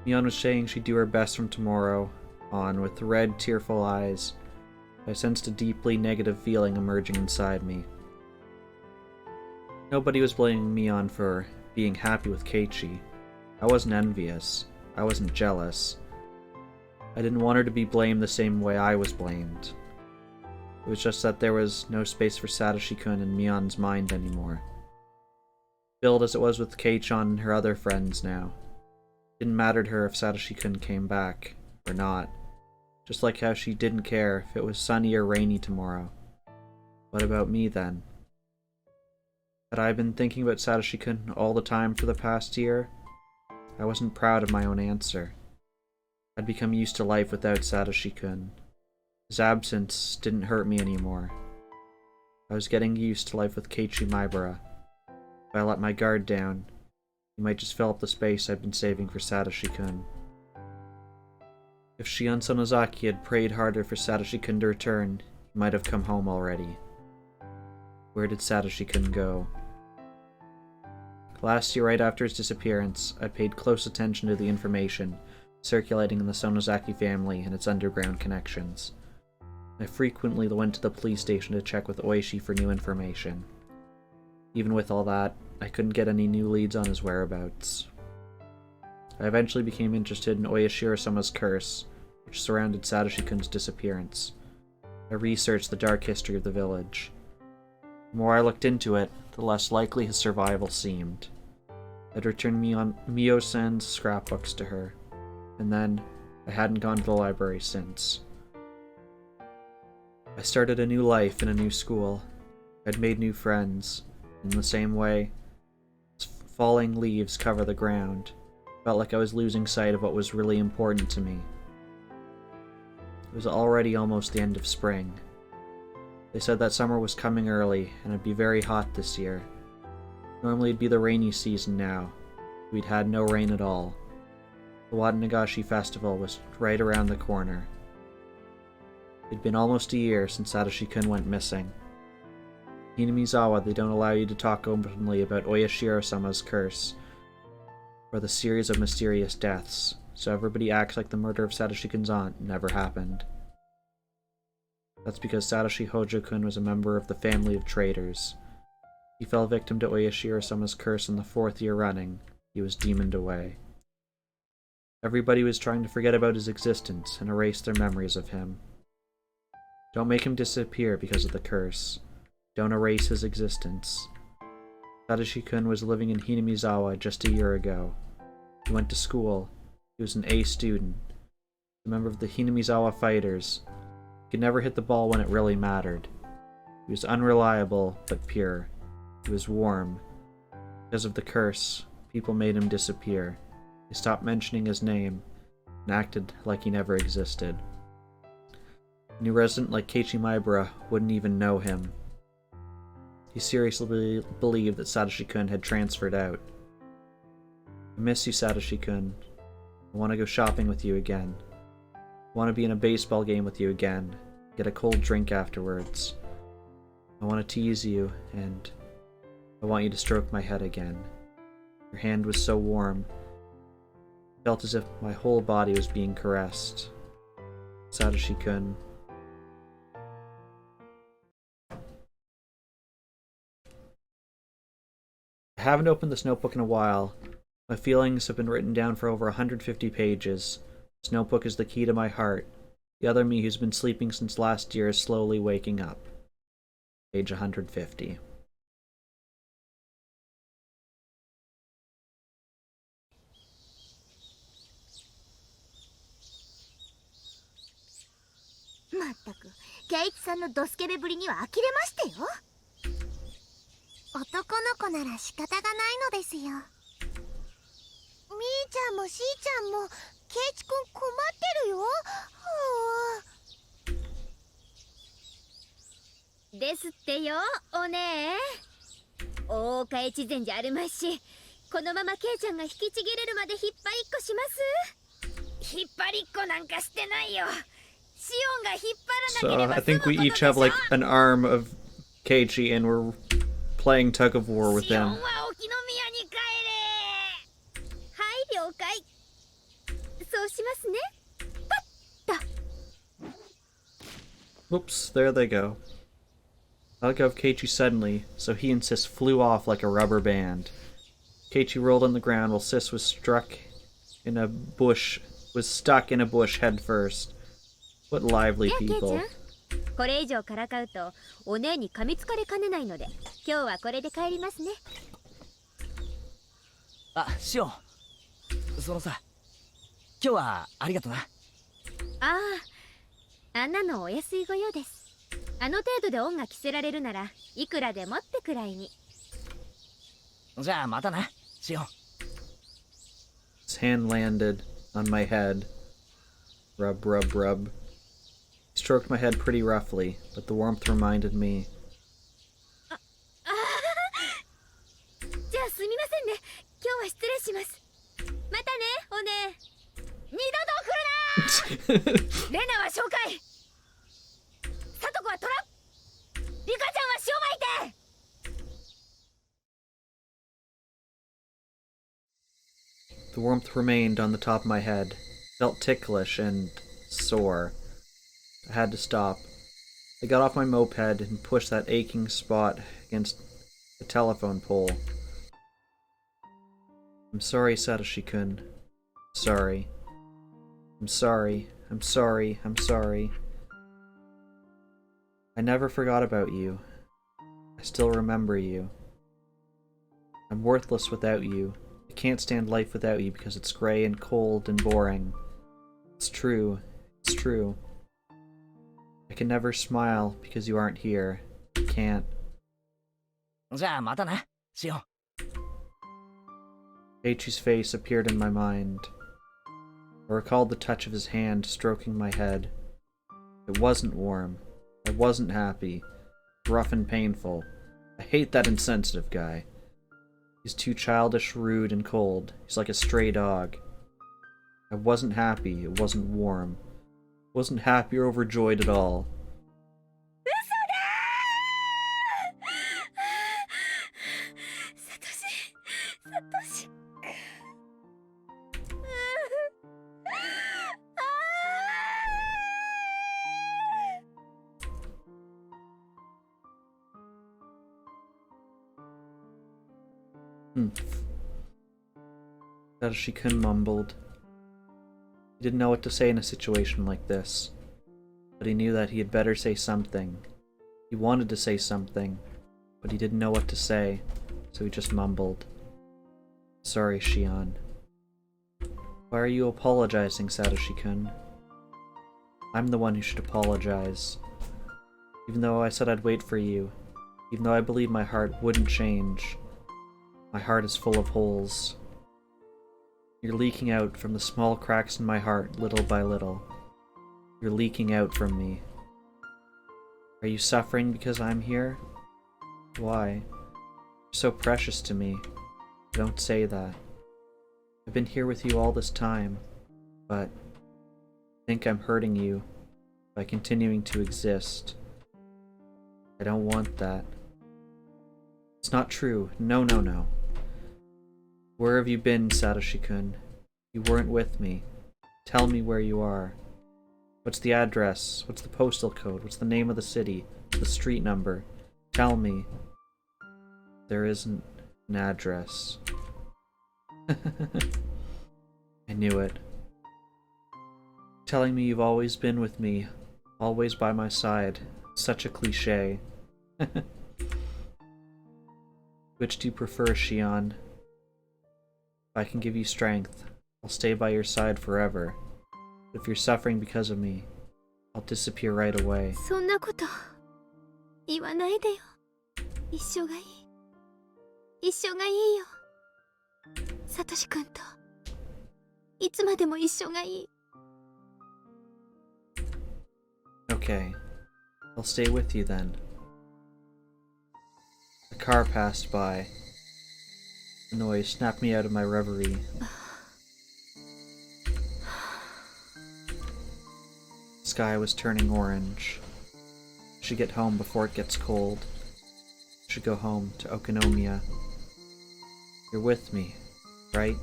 Mion was saying she'd do her best from tomorrow on with red, tearful eyes. I sensed a deeply negative feeling emerging inside me. Nobody was blaming Mion for being happy with Keiichi. I wasn't envious. I wasn't jealous. I didn't want her to be blamed the same way I was blamed. It was just that there was no space for Satoshi-kun in Mion's mind anymore. Filled as it was with Kei-chan and her other friends now. It didn't matter to her if Satoshi-kun came back, or not. Just like how she didn't care if it was sunny or rainy tomorrow. What about me then? Had I been thinking about Satoshi-kun all the time for the past year? I wasn't proud of my own answer. I'd become used to life without Satoshi-kun. His absence didn't hurt me anymore. I was getting used to life with Keiichi Maibara. If I let my guard down, he might just fill up the space I'd been saving for Satoshi-kun. If Shion Sonozaki had prayed harder for Satoshi-kun to return, he might have come home already. Where did Satoshi-kun go? Last year, right after his disappearance, I paid close attention to the information circulating in the Sonozaki family and its underground connections. I frequently went to the police station to check with Oishi for new information. Even with all that, I couldn't get any new leads on his whereabouts. I eventually became interested in Oyashiro-sama's curse, which surrounded Satoshi-kun's disappearance. I researched the dark history of the village. The more I looked into it, the less likely his survival seemed. I'd returned Mio-san's scrapbooks to her, and then I hadn't gone to the library since. I started a new life in a new school. I'd made new friends. In the same way, as falling leaves cover the ground, I felt like I was losing sight of what was really important to me. It was already almost the end of spring. They said that summer was coming early, and it'd be very hot this year. Normally it'd be the rainy season now. We'd had no rain at all. The Watanagashi festival was right around the corner. It'd been almost a year since Satoshi-kun went missing. In Hinamizawa, they don't allow you to talk openly about Oyashiro-sama's curse, or the series of mysterious deaths, so everybody acts like the murder of Satoshi-kun's aunt never happened. That's because Satoshi Hojo-kun was a member of the family of traitors. He fell victim to Oyashiro-sama's curse in the 4th year running. He was demoned away. Everybody was trying to forget about his existence and erase their memories of him. Don't make him disappear because of the curse. Don't erase his existence. Satoshi-kun was living in Hinamizawa just a year ago. He went to school. He was an A student. A member of the Hinamizawa Fighters. He could never hit the ball when it really mattered. He was unreliable, but pure. He was warm. Because of the curse, people made him disappear. They stopped mentioning his name and acted like he never existed. A new resident like Keiichi Maibara wouldn't even know him. He seriously believed that Satoshi-kun had transferred out. I miss you, Satoshi-kun. I want to go shopping with you again. I want to be in a baseball game with you again. Get a cold drink afterwards. I want to tease you, and I want you to stroke my head again. Your hand was so warm. It felt as if my whole body was being caressed. Satoshi-kun. I haven't opened this notebook in a while. My feelings have been written down for over 150 pages. This notebook is the key to my heart. The other me who's been sleeping since last year is slowly waking up. Page 150. Mattaku, Keiichi-sanのドスケベぶりには呆れましたよ。男の子なら仕方がないのですよ。みーちゃんもしーちゃんもケイチくん困ってるよ。ですってよ、お姉。大岡越前じゃあるまいし、このままケイちゃんが引きちぎれるまで引っ張りっこします。引っ張りっこなんかしてないよ。シオンが引っ張らなければ I think we each have like an arm of Keiichi and we're playing tug of war with him. Whoops, there they go. I let go of Keiichi suddenly, so he and Sis flew off like a rubber band. Keiichi rolled on the ground while Sis was struck in a bush, was stuck in a bush head first. What lively じゃあケイち people. ゃん、これ以上からかうとお姉に噛みつかれかねないので、今日はこれで帰りますね。あ、シオン。そのさ、今日はありがとな。ああ、あんなのお安いご用です。あの程度で恩が着せられるならいくらでもってくらいに。じゃあまたな、シオン。 His hand landed on my head. Rub, rub, rub. He stroked my head pretty roughly, but the warmth reminded me. じゃあすみませんね。今日は失礼します。またね、お姉。二度と来るなー。レナは紹介。サトコはトラ。リカちゃんは塩巻いて。The warmth remained on the top of my head. Felt ticklish and sore. I had to stop. I got off my moped and pushed that aching spot against the telephone pole. I'm sorry, Satoshi-kun. Sorry. I'm sorry. I'm sorry. I'm sorry. I never forgot about you. I still remember you. I'm worthless without you. I can't stand life without you because it's gray and cold and boring. It's true. It's true. I can never smile because you aren't here. I can't. じゃあまたな、シオン。 Eiichi's face appeared in my mind. I recalled the touch of his hand stroking my head. It wasn't warm. I wasn't happy. Rough and painful. I hate that insensitive guy. He's too childish, rude, and cold. He's like a stray dog. I wasn't happy. It wasn't warm. I wasn't happy or overjoyed at all. サトシ、サトシ。Satoshi-kun mumbled. He didn't know what to say in a situation like this, but he knew that he had better say something. He wanted to say something, but he didn't know what to say, so he just mumbled. Sorry, Shion. Why are you apologizing, Satoshi-kun? I'm the one who should apologize. Even though I said I'd wait for you, even though I believe my heart wouldn't change, my heart is full of holes. You're leaking out from the small cracks in my heart, little by little. You're leaking out from me. Are you suffering because I'm here? Why? You're so precious to me. Don't say that. I've been here with you all this time, but I think I'm hurting you by continuing to exist. I don't want that. It's not true. No, no, no. Where have you been, Satoshi-kun? You weren't with me. Tell me where you are. What's the address? What's the postal code? What's the name of the city? The street number? Tell me. There isn't an address. I knew it. Telling me you've always been with me, always by my side. Such a cliché. Which do you prefer, Shion? If I can give you strength, I'll stay by your side forever. But if you're suffering because of me, I'll disappear right away. そんなこと言わないでよ。一緒がいい。一緒がいいよ。サトシ君といつまでも一緒がいい。Okay, I'll stay with you then. A car passed by. The noise snapped me out of my reverie. The sky was turning orange. I should get home before it gets cold. I should go home to Okonomiya. You're with me, right?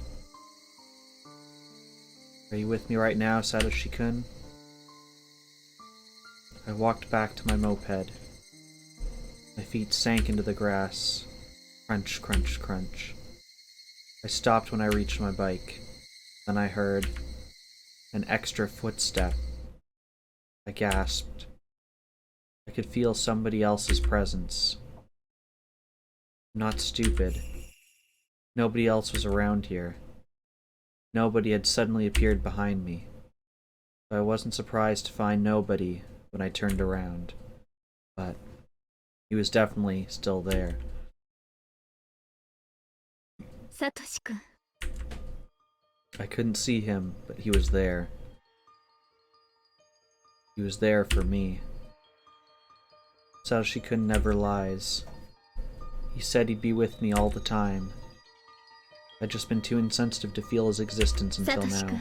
Are you with me right now, Satoshi-kun? I walked back to my moped. My feet sank into the grass. Crunch, crunch, crunch. I stopped when I reached my bike. Then I heard an extra footstep. I gasped. I could feel somebody else's presence. I'm not stupid. Nobody else was around here. Nobody had suddenly appeared behind me. So I wasn't surprised to find nobody when I turned around. But he was definitely still there. サトシ君 I couldn't see him, but he was there. He was there for me. Satoshi-kun never lies. He said he'd be with me all the time. I'd just been too insensitive to feel his existence until now.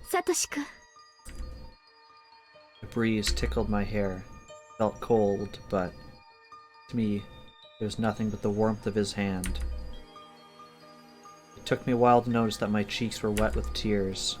サトシ君 The breeze tickled my hair. Felt cold, but to me, it was nothing but the warmth of his hand. It took me a while to notice that my cheeks were wet with tears.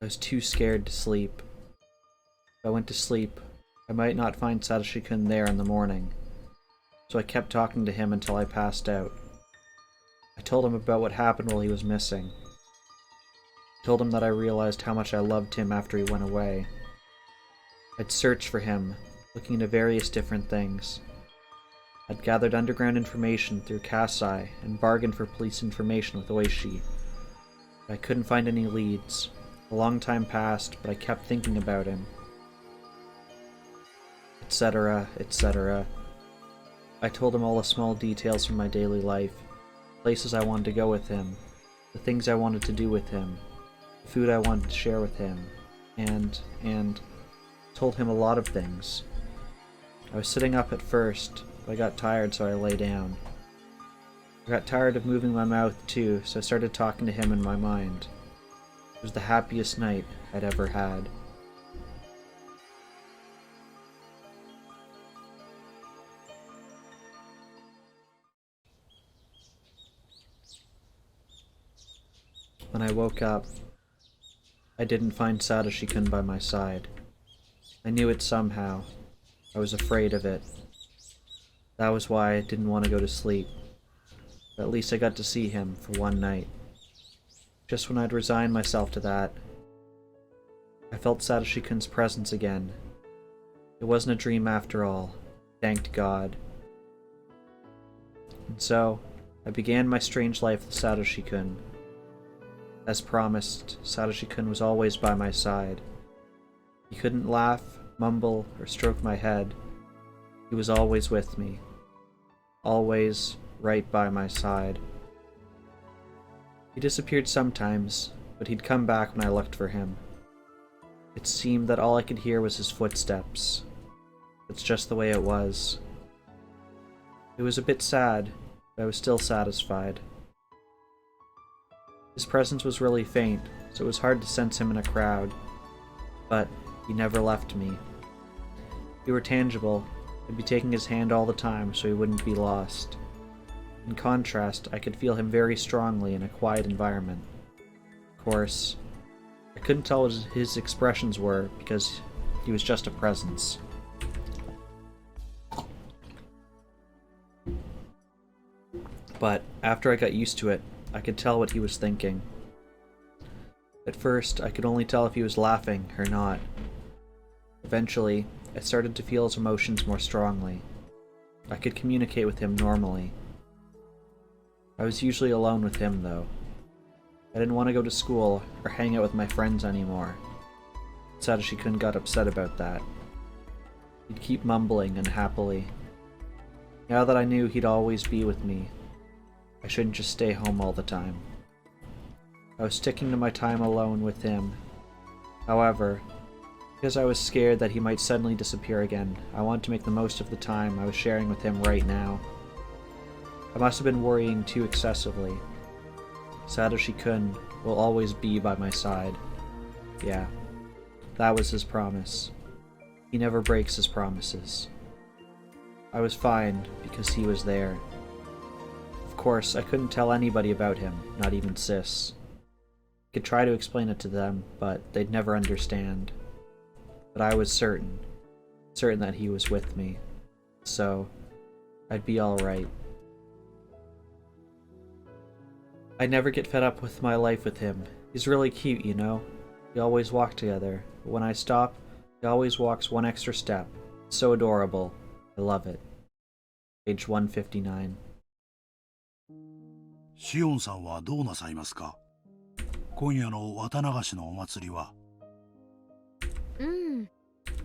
I was too scared to sleep. If I went to sleep, I might not find Satoshi-kun there in the morning, so I kept talking to him until I passed out. I told him about what happened while he was missing. I told him that I realized how much I loved him after he went away. I'd searched for him, looking into various different things. I'd gathered underground information through Kasai and bargained for police information with Oishi. I couldn't find any leads. A long time passed, but I kept thinking about him. Etc., etc. I told him all the small details from my daily life, places I wanted to go with him, the things I wanted to do with him, the food I wanted to share with him, and told him a lot of things. I was sitting up at first, but I got tired, so I lay down. I got tired of moving my mouth too, so I started talking to him in my mind. It was the happiest night I'd ever had. When I woke up, I didn't find Satoshi-kun by my side. I knew it somehow. I was afraid of it. That was why I didn't want to go to sleep. But at least I got to see him for one night. Just when I'd resigned myself to that, I felt Satoshi-kun's presence again. It wasn't a dream after all, thanked God. And so, I began my strange life with Satoshi-kun. As promised, Satoshi-kun was always by my side. He couldn't laugh, mumble, or stroke my head. He was always with me. Always right by my side. He disappeared sometimes, but he'd come back when I looked for him. It seemed that all I could hear was his footsteps. It's just the way it was. It was a bit sad, but I was still satisfied. His presence was really faint, so it was hard to sense him in a crowd. But he never left me. If he were tangible, I'd be taking his hand all the time so he wouldn't be lost. In contrast, I could feel him very strongly in a quiet environment. Of course, I couldn't tell what his expressions were because he was just a presence. But after I got used to it, I could tell what he was thinking. At first, I could only tell if he was laughing or not. Eventually, I started to feel his emotions more strongly. I could communicate with him normally. I was usually alone with him, though. I didn't want to go to school or hang out with my friends anymore. Satoshi-kun got upset about that. He'd keep mumbling unhappily. Now that I knew he'd always be with me, I shouldn't just stay home all the time. I was sticking to my time alone with him. However, because I was scared that he might suddenly disappear again, I wanted to make the most of the time I was sharing with him right now. I must have been worrying too excessively. Satoshi-kun will always be by my side. Yeah, that was his promise. He never breaks his promises. I was fine because he was there. Of course, I couldn't tell anybody about him, not even Sis. I could try to explain it to them, but they'd never understand. But I was certain that he was with me. So, I'd be alright. I never get fed up with my life with him. He's really cute, you know? We always walk together. But when I stop, he always walks one extra step. It's so adorable. I love it. Page 159. シオンさんはどうなさいますか？今夜の綿流しのお祭りは。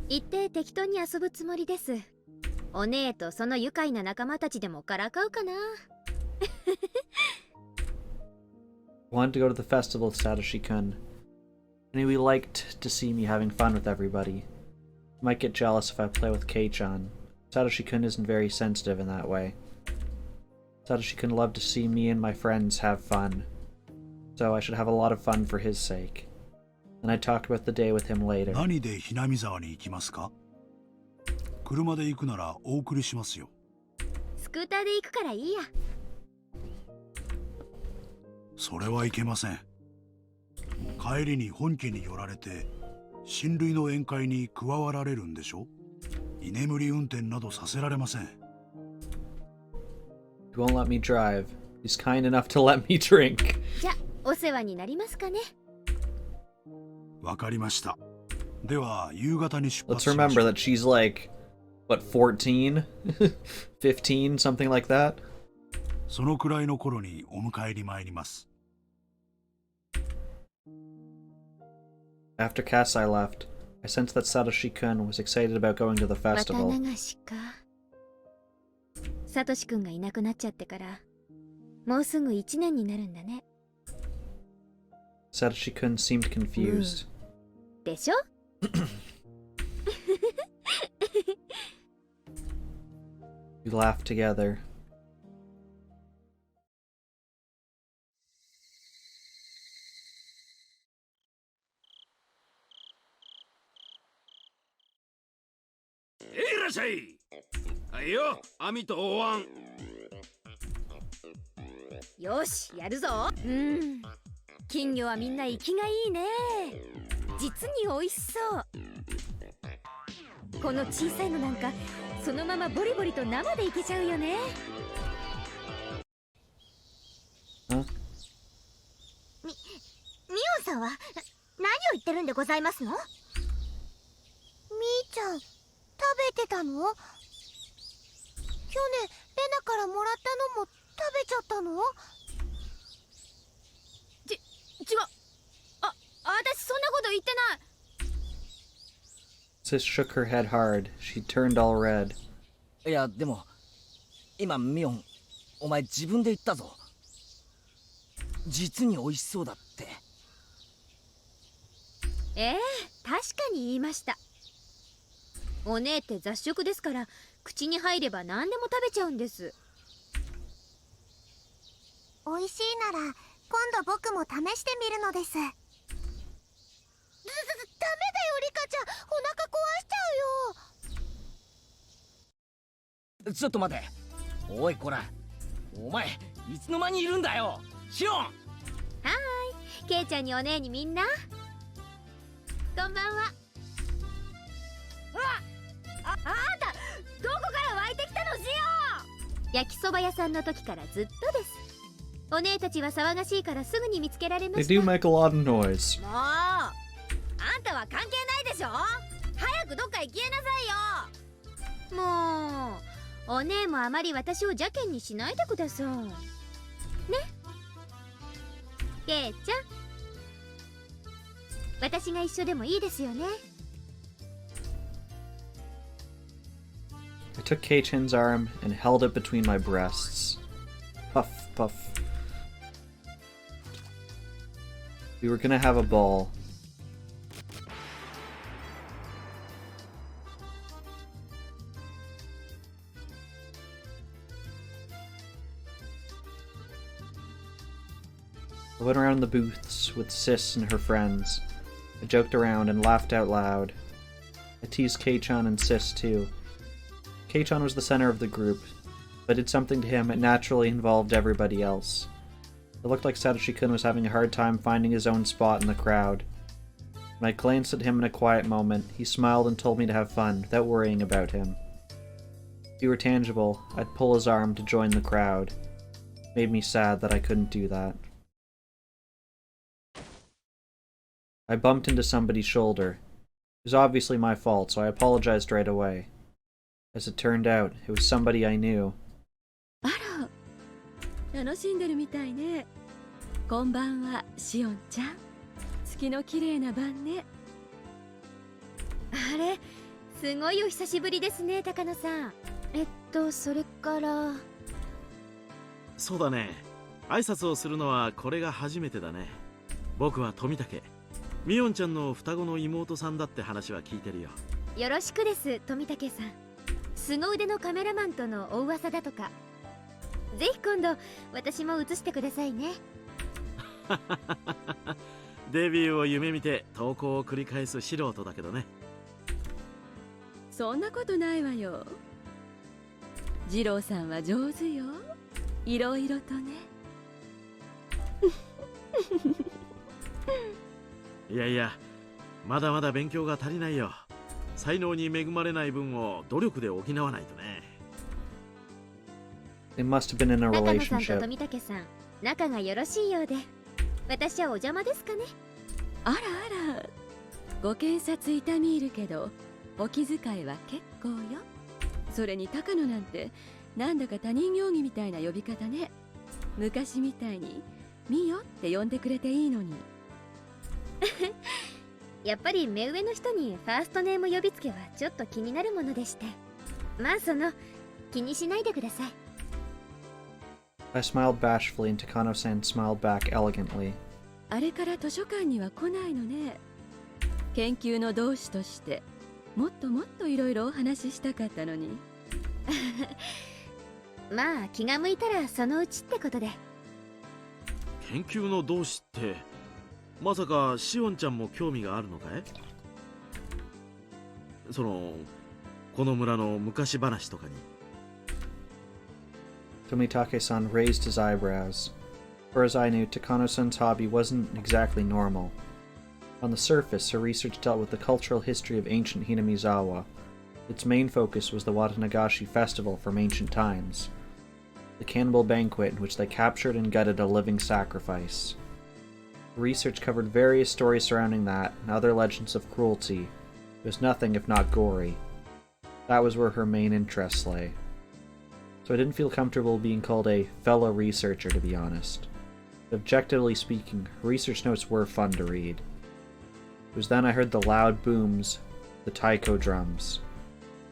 行って適当に遊ぶつもりです。お姉とその愉快な仲間たちでもからかうかな。Wanted to go to the festival with Satoshi-kun. I knew he liked to see me having fun with everybody. He might get jealous if I play with Kei-chan. Satoshi-kun isn't very sensitive in that way. Satoshi-kun loved to see me and my friends have fun. So I should have a lot of fun for his sake. And I talked about the day with him later. 何でひなみ沢に行きますか？車で行くならお送りしますよ。スクーターで行くからいいや。それはいけません。帰りに本家に寄られて親類の宴会に加わられるんでしょ？居眠り運転などさせられません。He won't let me drive. He's kind enough to let me drink. じゃ、お世話になりますかね。わかりました。では夕方に出 Let's 発しましょ remember う。 that she's like, what, 14? 15? Something like that? そのくらいの頃にお迎えに参ります。After Kasai left, I sensed that Satoshi-kun was excited about going to the festival. 綿流しか。サトシ君がいなくなっちゃってから、もうすぐ1年になるんだね。Satoshi-kun seemed confused. でしょ？ We laughed together. Hey, いらっしゃい。はいよ、網とお椀。よし、やるぞ。金魚はみんな生きがいいね。実に美味しそう。この小さいのなんかそのままボリボリと生でいけちゃうよね。ミオンさんは何を言ってるんでございますの？みーちゃん、食べてたの？去年レナからもらったのも食べちゃったの？違う。私そんなこと言ってない。Sis shook her head hard. She turned all red. いやでも今ミオンお前自分で言ったぞ。実に美味しそうだって。確かに言いました。お姉って雑食ですから口に入れば何でも食べちゃうんです。美味しいなら今度僕も試してみるのです。ダメだよリカちゃん、お腹壊しちゃうよ。ちょっと待て。おいこら、お前いつの間にいるんだよ。シオン。はーい、ケイちゃんにお姉にみんなこんばんは。あんたどこから湧いてきたの？シオン。焼きそば屋さんの時からずっとです。お姉たちは騒がしいからすぐに見つけられま They した。 do make a lot of noise. もうあんたは関係ないでしょ。早くどっか行きなさいよ。もうお姉もあまり私を邪険にしないでくださいね。ケイちゃん、私が一緒でもいいですよね。 I took Kei-chan's arm and held it between my breasts. Puff, puff. We were gonna have a ball. I went around the booths with Sis and her friends. I joked around and laughed out loud. I teased Kei-chan and Sis too. Keiton was the center of the group. If I did something to him, it naturally involved everybody else. It looked like Satoshi-kun was having a hard time finding his own spot in the crowd. When I glanced at him in a quiet moment, he smiled and told me to have fun, without worrying about him. If he were tangible, I'd pull his arm to join the crowd. It made me sad that I couldn't do that. I bumped into somebody's shoulder. It was obviously my fault, so I apologized right away. As it turned out, it was somebody I knew. あら、楽しんでるみたいね。こんばんは、シオンちゃん。月の綺麗な晩ね。あれ、すごいお久しぶりですね、高野さん。それから。そうだね。挨拶をするのはこれが初めてだね。僕は富武。ミオンちゃんの双子の妹さんだって話は聞いてるよ。よろしくです、富武さん。凄腕のカメラマンとのお噂だとか。ぜひ今度私も映してくださいね。デビューを夢見て投稿を繰り返す素人だけどね。そんなことないわよ。二郎さんは上手よ。いろいろとね。いやいや、まだまだ勉強が足りないよ。才能に恵まれない分を努力で補わないとね。They must have been in a 高野さんと relationship. 富武さん、仲がよろしいようで。私はお邪魔ですかね。あらあら、ご検察痛み入るけど、お気遣いは結構よ。それに高野なんて、なんだか他人行儀みたいな呼び方ね。昔みたいに、ミヨって呼んでくれていいのに。やっぱり目上の人にファーストネーム呼びつけはちょっと気になるものでして。まあ気にしないでください。I smiled bashfully and Takano-san smiled back elegantly. あれから図書館には来ないのね。研究の同志として、もっともっといろいろお話ししたかったのに。まあ気が向いたらそのうちってことで。研究の同志って、まさかシオンちゃんも興味があるのかい？この村の昔話とかに。Tomitake-san raised his eyebrows. For as I knew, Takano-san's hobby wasn't exactly normal. On the surface, her research dealt with the cultural history of ancient Hinamizawa. Its main focus was the Watanagashi festival from ancient times, the cannibal banquet in which they captured and gutted a living sacrifice. The research covered various stories surrounding that and other legends of cruelty. It was nothing if not gory. That was where her main interests lay. So I didn't feel comfortable being called a fellow researcher, to be honest. But objectively speaking, her research notes were fun to read. It was then I heard the loud booms, the taiko drums.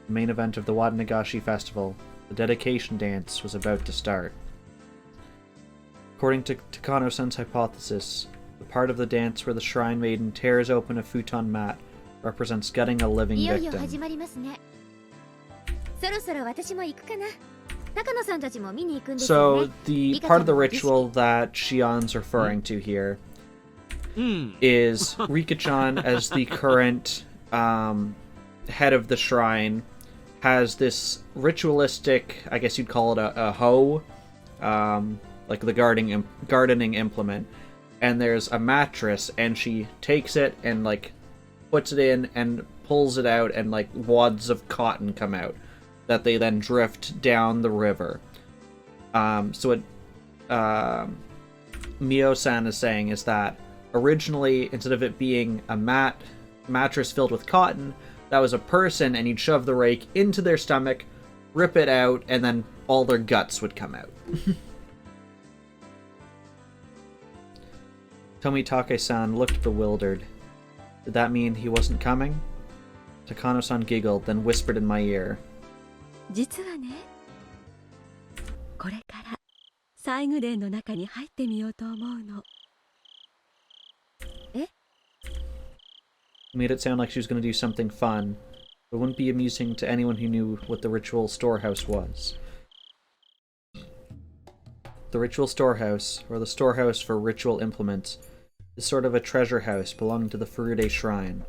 The main event of the Watanagashi festival, the dedication dance, was about to start. According to Takano-san's hypothesis, the part of the dance where the shrine maiden tears open a futon mat represents gutting a living いよいよ victim. 始まりますね。そろそろ私も行くかな。高野さんたちも見に行くんですよ So ね。 the part of the ritual that Shion's referring to here is Rika-chan, as the current head of the shrine, has this ritualistic, I guess you'd call it a hoe, like the gardening implement, and there's a mattress, and she takes it and like puts it in and pulls it out, and like wads of cotton come out that they then drift down the river. So what Mio-san is saying is that originally, instead of it being a mattress filled with cotton, that was a person, and you'd shove the rake into their stomach, rip it out, and then all their guts would come out. Tomitake-san looked bewildered. Did that mean he wasn't coming? Takano-san giggled, then whispered in my ear. 実はね、これから西宮殿の中に入ってみようと思うの。え？ Made it sound like she was going to do something fun, but wouldn't be amusing to anyone who knew what the ritual storehouse was. The ritual storehouse, or the storehouse for ritual implements, is sort of a treasure house belonging to the Furude Shrine.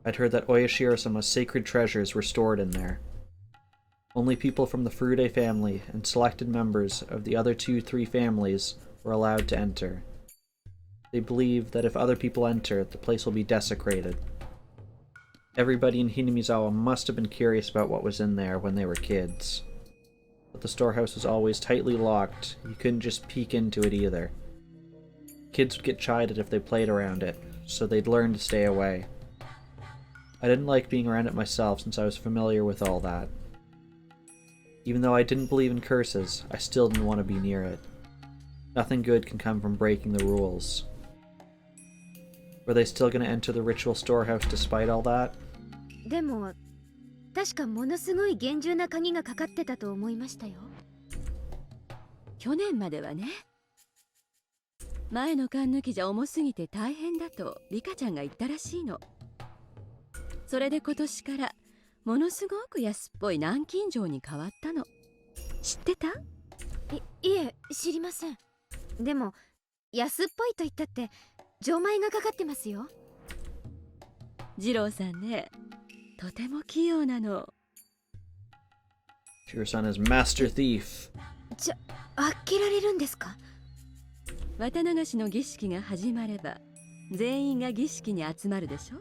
I'd heard that Oyashiro-sama's sacred treasures were stored in there. Only people from the Furude family and selected members of the other 2-3 families were allowed to enter. They believed that if other people enter, the place will be desecrated. Everybody in Hinamizawa must have been curious about what was in there when they were kids. But the storehouse was always tightly locked. You couldn't just peek into it either. Kids would get chided if they played around it, so they'd learn to stay away. I didn't like being around it myself since I was familiar with all that. Even though I didn't believe in curses, I still didn't want to be near it. Nothing good can come from breaking the rules. Were they still going to enter the ritual storehouse despite all that? でも確かものすごい厳重な鍵がかかってたと思いましたよ。去年まではね。前の缶抜きじゃ重すぎて大変だとリカちゃんが言ったらしいの。それで今年からものすごく安っぽい南京錠に変わったの。知ってた？いえ、知りません。でも安っぽいと言ったって錠前がかかってますよ。二郎さんね、とても器用なの。Higurashi is master thief. 開けられるんですか？綿流しの儀式が始まれば全員が儀式に集まるでしょ。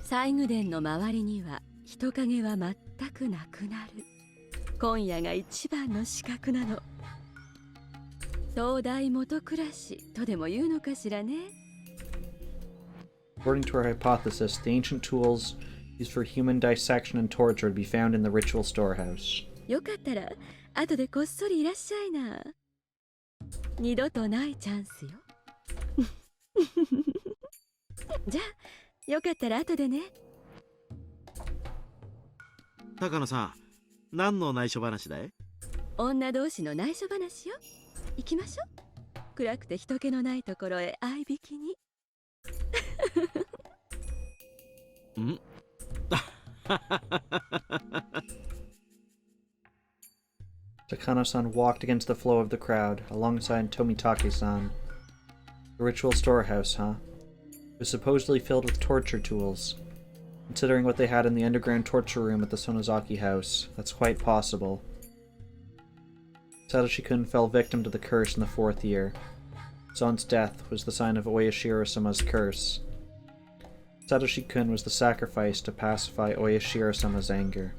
西宮殿の周りには人影は全くなくなる。今夜が一番の資格なの。東大元暮らしとでも言うのかしらね。According to our hypothesis, the ancient tools used for human dissection and torture would be found in the ritual storehouse. よかったら後でこっそりいらっしゃいな。二度とないチャンスよ。じゃあよかったら後でね。高野さん、何の内緒話だい？女同士の内緒話よ。行きましょう。暗くて人気のないところへ合いびきに。んTakano-san walked against the flow of the crowd, alongside Tomitake-San. The ritual storehouse, huh? It was supposedly filled with torture tools. Considering what they had in the underground torture room at the Sonozaki house, that's quite possible. Satoshi-kun fell victim to the curse in the 4th year. His aunt's death was the sign of Oyashiro-sama's curse. Satoshi-kun was the sacrifice to pacify Oyashiro-sama's anger.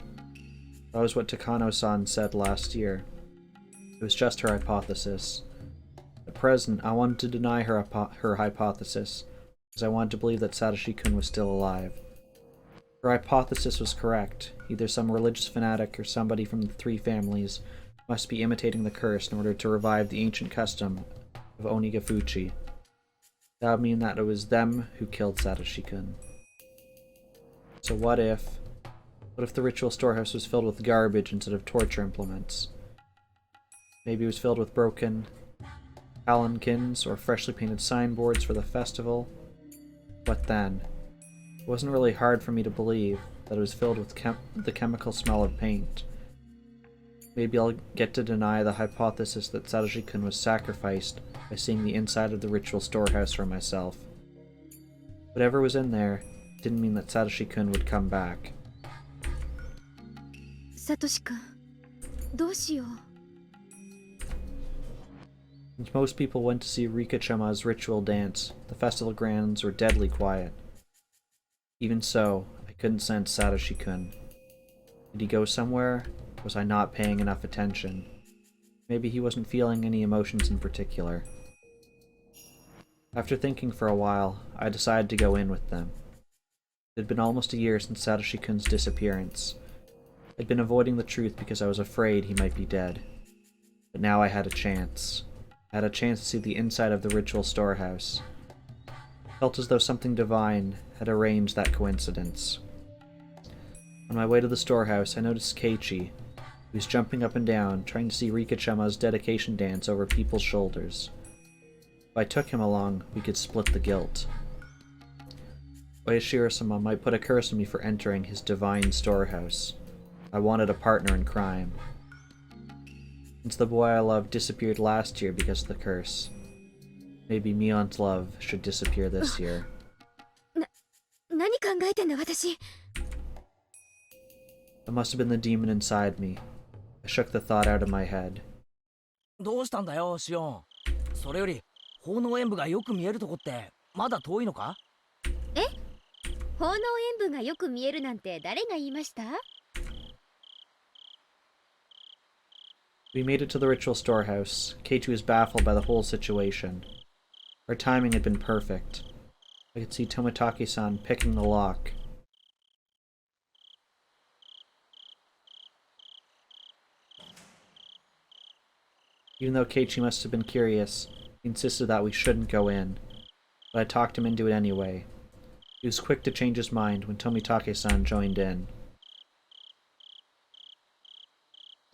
That was what Takano-san said last year. It was just her hypothesis. At present, I wanted to deny her hypothesis, because I wanted to believe that Satoshi-kun was still alive. Her hypothesis was correct. Either some religious fanatic or somebody from the 3 families must be imitating the curse in order to revive the ancient custom of Onigafuchi. That would mean that it was them who killed Satoshi-kun. So what if the ritual storehouse was filled with garbage instead of torture implements? Maybe it was filled with broken palankins or freshly painted signboards for the festival? What then? It wasn't really hard for me to believe that it was filled with the chemical smell of paint. Maybe I'll get to deny the hypothesis that Satoshi-kun was sacrificed by seeing the inside of the ritual storehouse for myself. Whatever was in there didn't mean that Satoshi-kun would come back. サトシ君、どうしよう。 Since most people went to see Rikachama's ritual dance, the festival grounds were deadly quiet. Even so, I couldn't sense Satoshi-kun. Did he go somewhere? Was I not paying enough attention? Maybe he wasn't feeling any emotions in particular. After thinking for a while, I decided to go in with them. It had been almost a year since Satoshi-kun's disappearance. I'd been avoiding the truth because I was afraid he might be dead. But now I had a chance. I had a chance to see the inside of the ritual storehouse. It felt as though something divine had arranged that coincidence. On my way to the storehouse, I noticed Keiichi, who was jumping up and down, trying to see Rikachama's dedication dance over people's shoulders. If I took him along, we could split the guilt. Oyashiro-sama might put a curse on me for entering his divine storehouse. I wanted a partner in crime. Since the boy I loved disappeared last year because of the curse, maybe Mion's love should disappear this year. 何考えてんだ私。It must have been the demon inside me. I shook the thought out of my head. どうしたんだよシオン。それより奉納演舞がよく見えるとこってまだ遠いのか？奉納演舞がよく見えるなんて誰が言いました？ We made it to the ritual storehouse. Keiichi was baffled by the whole situation. Our timing had been perfect. I could see Tomitake-San picking the lock. Even though Keiichi must have been curious, he insisted that we shouldn't go in. But I talked him into it anyway. He was quick to change his mind when Tomitake-San joined in.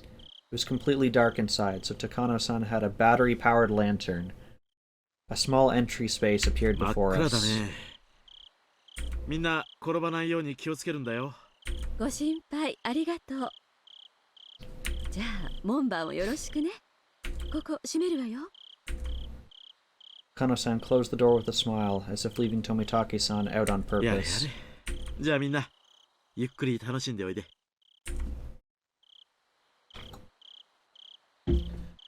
It was completely dark inside, so Takano-San had a battery-powered lantern. A small entry space appeared before us. みんな転ばないように気をつけるんだよ。ご心配ありがとう。じゃあ門番をよろしくね。ここ閉めるわよ。Takano-San closed the door with a smile, as if leaving Tomitake-San out on やれや purpose. れ。じゃあみんなゆっくり楽しんでおいで。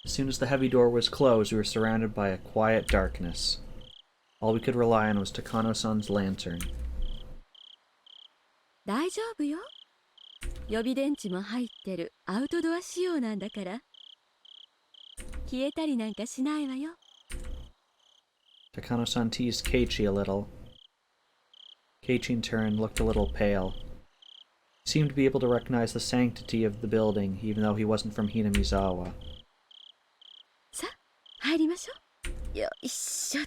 As soon as the heavy door was closed, we were surrounded by a quiet darkness. All we could rely on was Takano-San's lantern. 大丈夫よ。予備電池も入ってるアウトドア仕様なんだから。消えたりなんかしないわよ。Takano-san teased Keiichi a little. Keiichi in turn looked a little pale. He seemed to be able to recognize the sanctity of the building, even though he wasn't from Hinamizawa. さあ入りましょう。よいしょっ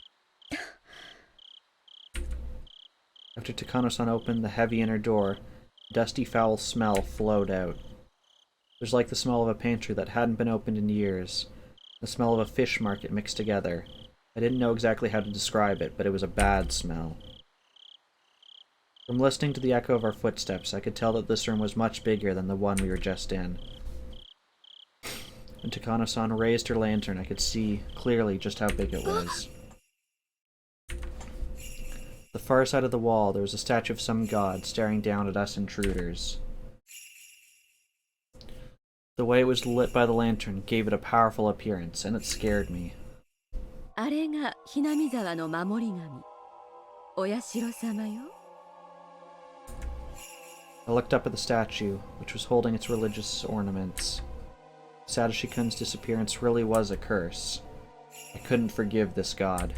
と。 After Takano-san opened the heavy inner door, a dusty foul smell flowed out. It was like the smell of a pantry that hadn't been opened in years, the smell of a fish market mixed together. I didn't know exactly how to describe it, but it was a bad smell. From listening to the echo of our footsteps, I could tell that this room was much bigger than the one we were just in. When Takano-san raised her lantern, I could see clearly just how big it was. The far side of the wall, there was a statue of some god staring down at us intruders. The way it was lit by the lantern gave it a powerful appearance, and it scared me. あれがひなみ沢の守り神。お社様よ。I looked up at the statue, which was holding its religious ornaments. Satoshi-kun's disappearance really was a curse. I couldn't forgive this god.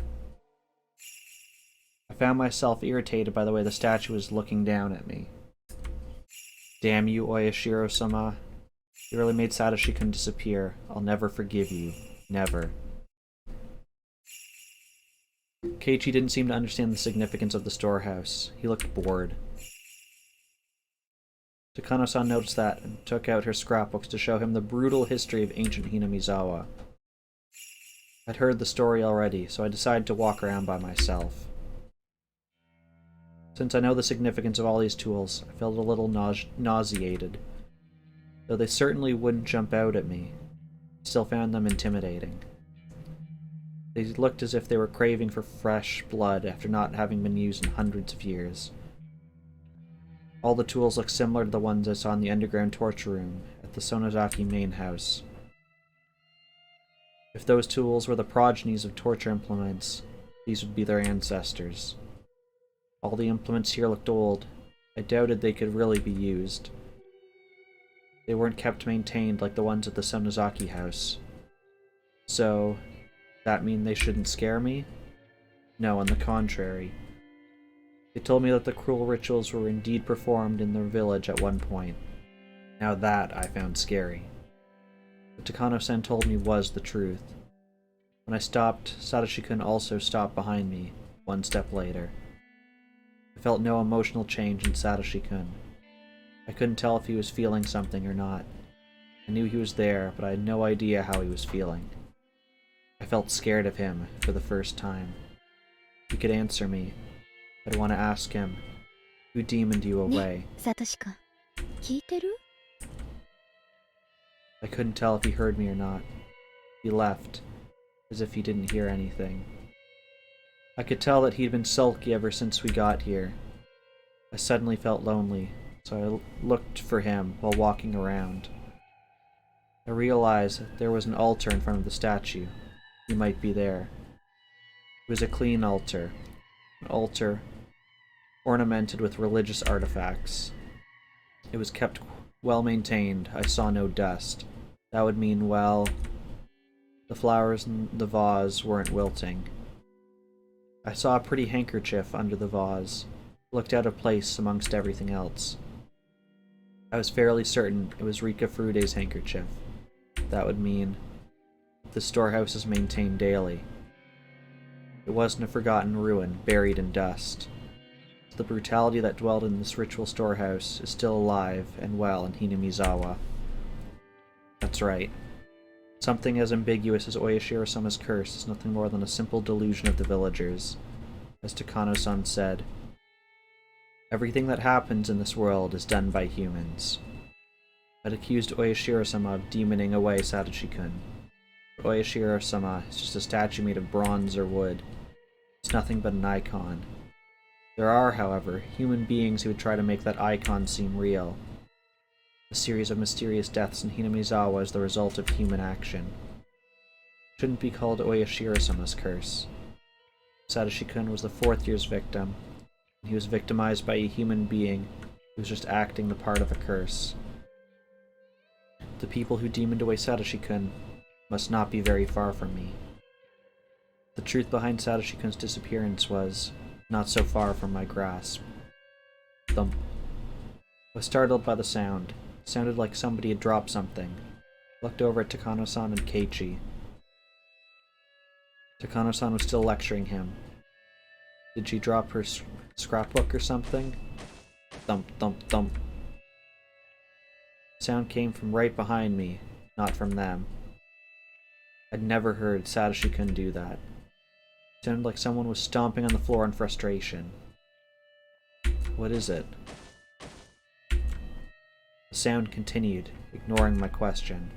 I found myself irritated by the way the statue was looking down at me. Damn you, Oyashiro-sama. You really made Satoshi-kun disappear. I'll never forgive you. Never. Keiichi didn't seem to understand the significance of the storehouse. He looked bored. Takano-san noticed that and took out her scrapbooks to show him the brutal history of ancient Hinamizawa. I'd heard the story already, so I decided to walk around by myself. Since I know the significance of all these tools, I felt a little nauseated. Though they certainly wouldn't jump out at me, I still found them intimidating. They looked as if they were craving for fresh blood after not having been used in hundreds of years. All the tools looked similar to the ones I saw in the underground torture room at the Sonozaki main house. If those tools were the progenies of torture implements, these would be their ancestors. All the implements here looked old. I doubted they could really be used. They weren't kept maintained like the ones at the Sonozaki house. So, that mean they shouldn't scare me? No, on the contrary. They told me that the cruel rituals were indeed performed in their village at one point. Now that I found scary. What Takano-san told me was the truth. When I stopped, Satoshi-kun also stopped behind me, one step later. I felt no emotional change in Satoshi-kun. I couldn't tell if he was feeling something or not. I knew he was there, but I had no idea how he was feeling. I felt scared of him for the first time. He could answer me. I'd want to ask him, who demoned you away? サトシ君、聞いてる？ I couldn't tell if he heard me or not. He left, as if he didn't hear anything. I could tell that he'd been sulky ever since we got here. I suddenly felt lonely, so I looked for him while walking around. I realized that there was an altar in front of the statue. He might be there. It was a clean altar. An altar ornamented with religious artifacts. It was kept well maintained. I saw no dust. That would mean, well, the flowers in the vase weren't wilting. I saw a pretty handkerchief under the vase, looked out of place amongst everything else. I was fairly certain it was Rika Furude's handkerchief. That would mean the storehouse is maintained daily. It wasn't a forgotten ruin, buried in dust. The brutality that dwelled in this ritual storehouse is still alive and well in Hinamizawa. That's right. Something as ambiguous as Oyashiro-sama's curse is nothing more than a simple delusion of the villagers. As Takano-San said, everything that happens in this world is done by humans. I'd accused Oyashiro-sama of demoning away Satoshi-kun. But Oyashiro-sama is just a statue made of bronze or wood. It's nothing but an icon. There are, however, human beings who would try to make that icon seem real. A series of mysterious deaths in Hinamizawa is the result of human action. It shouldn't be called Oyashiro-sama's curse. Satoshi-kun was the 4th year's victim, and he was victimized by a human being who was just acting the part of a curse. The people who demoned away Satoshi-kun must not be very far from me. The truth behind Satoshi-kun's disappearance was not so far from my grasp. Thump. I was startled by the sound. It sounded like somebody had dropped something. I looked over at Takano-san and Keiichi. Takano-san was still lecturing him. Did she drop her scrapbook or something? Thump, thump, thump. Sound came from right behind me, not from them. I'd never heard Satoshi-kun do that. It sounded like someone was stomping on the floor in frustration. What is it? The sound continued, ignoring my question.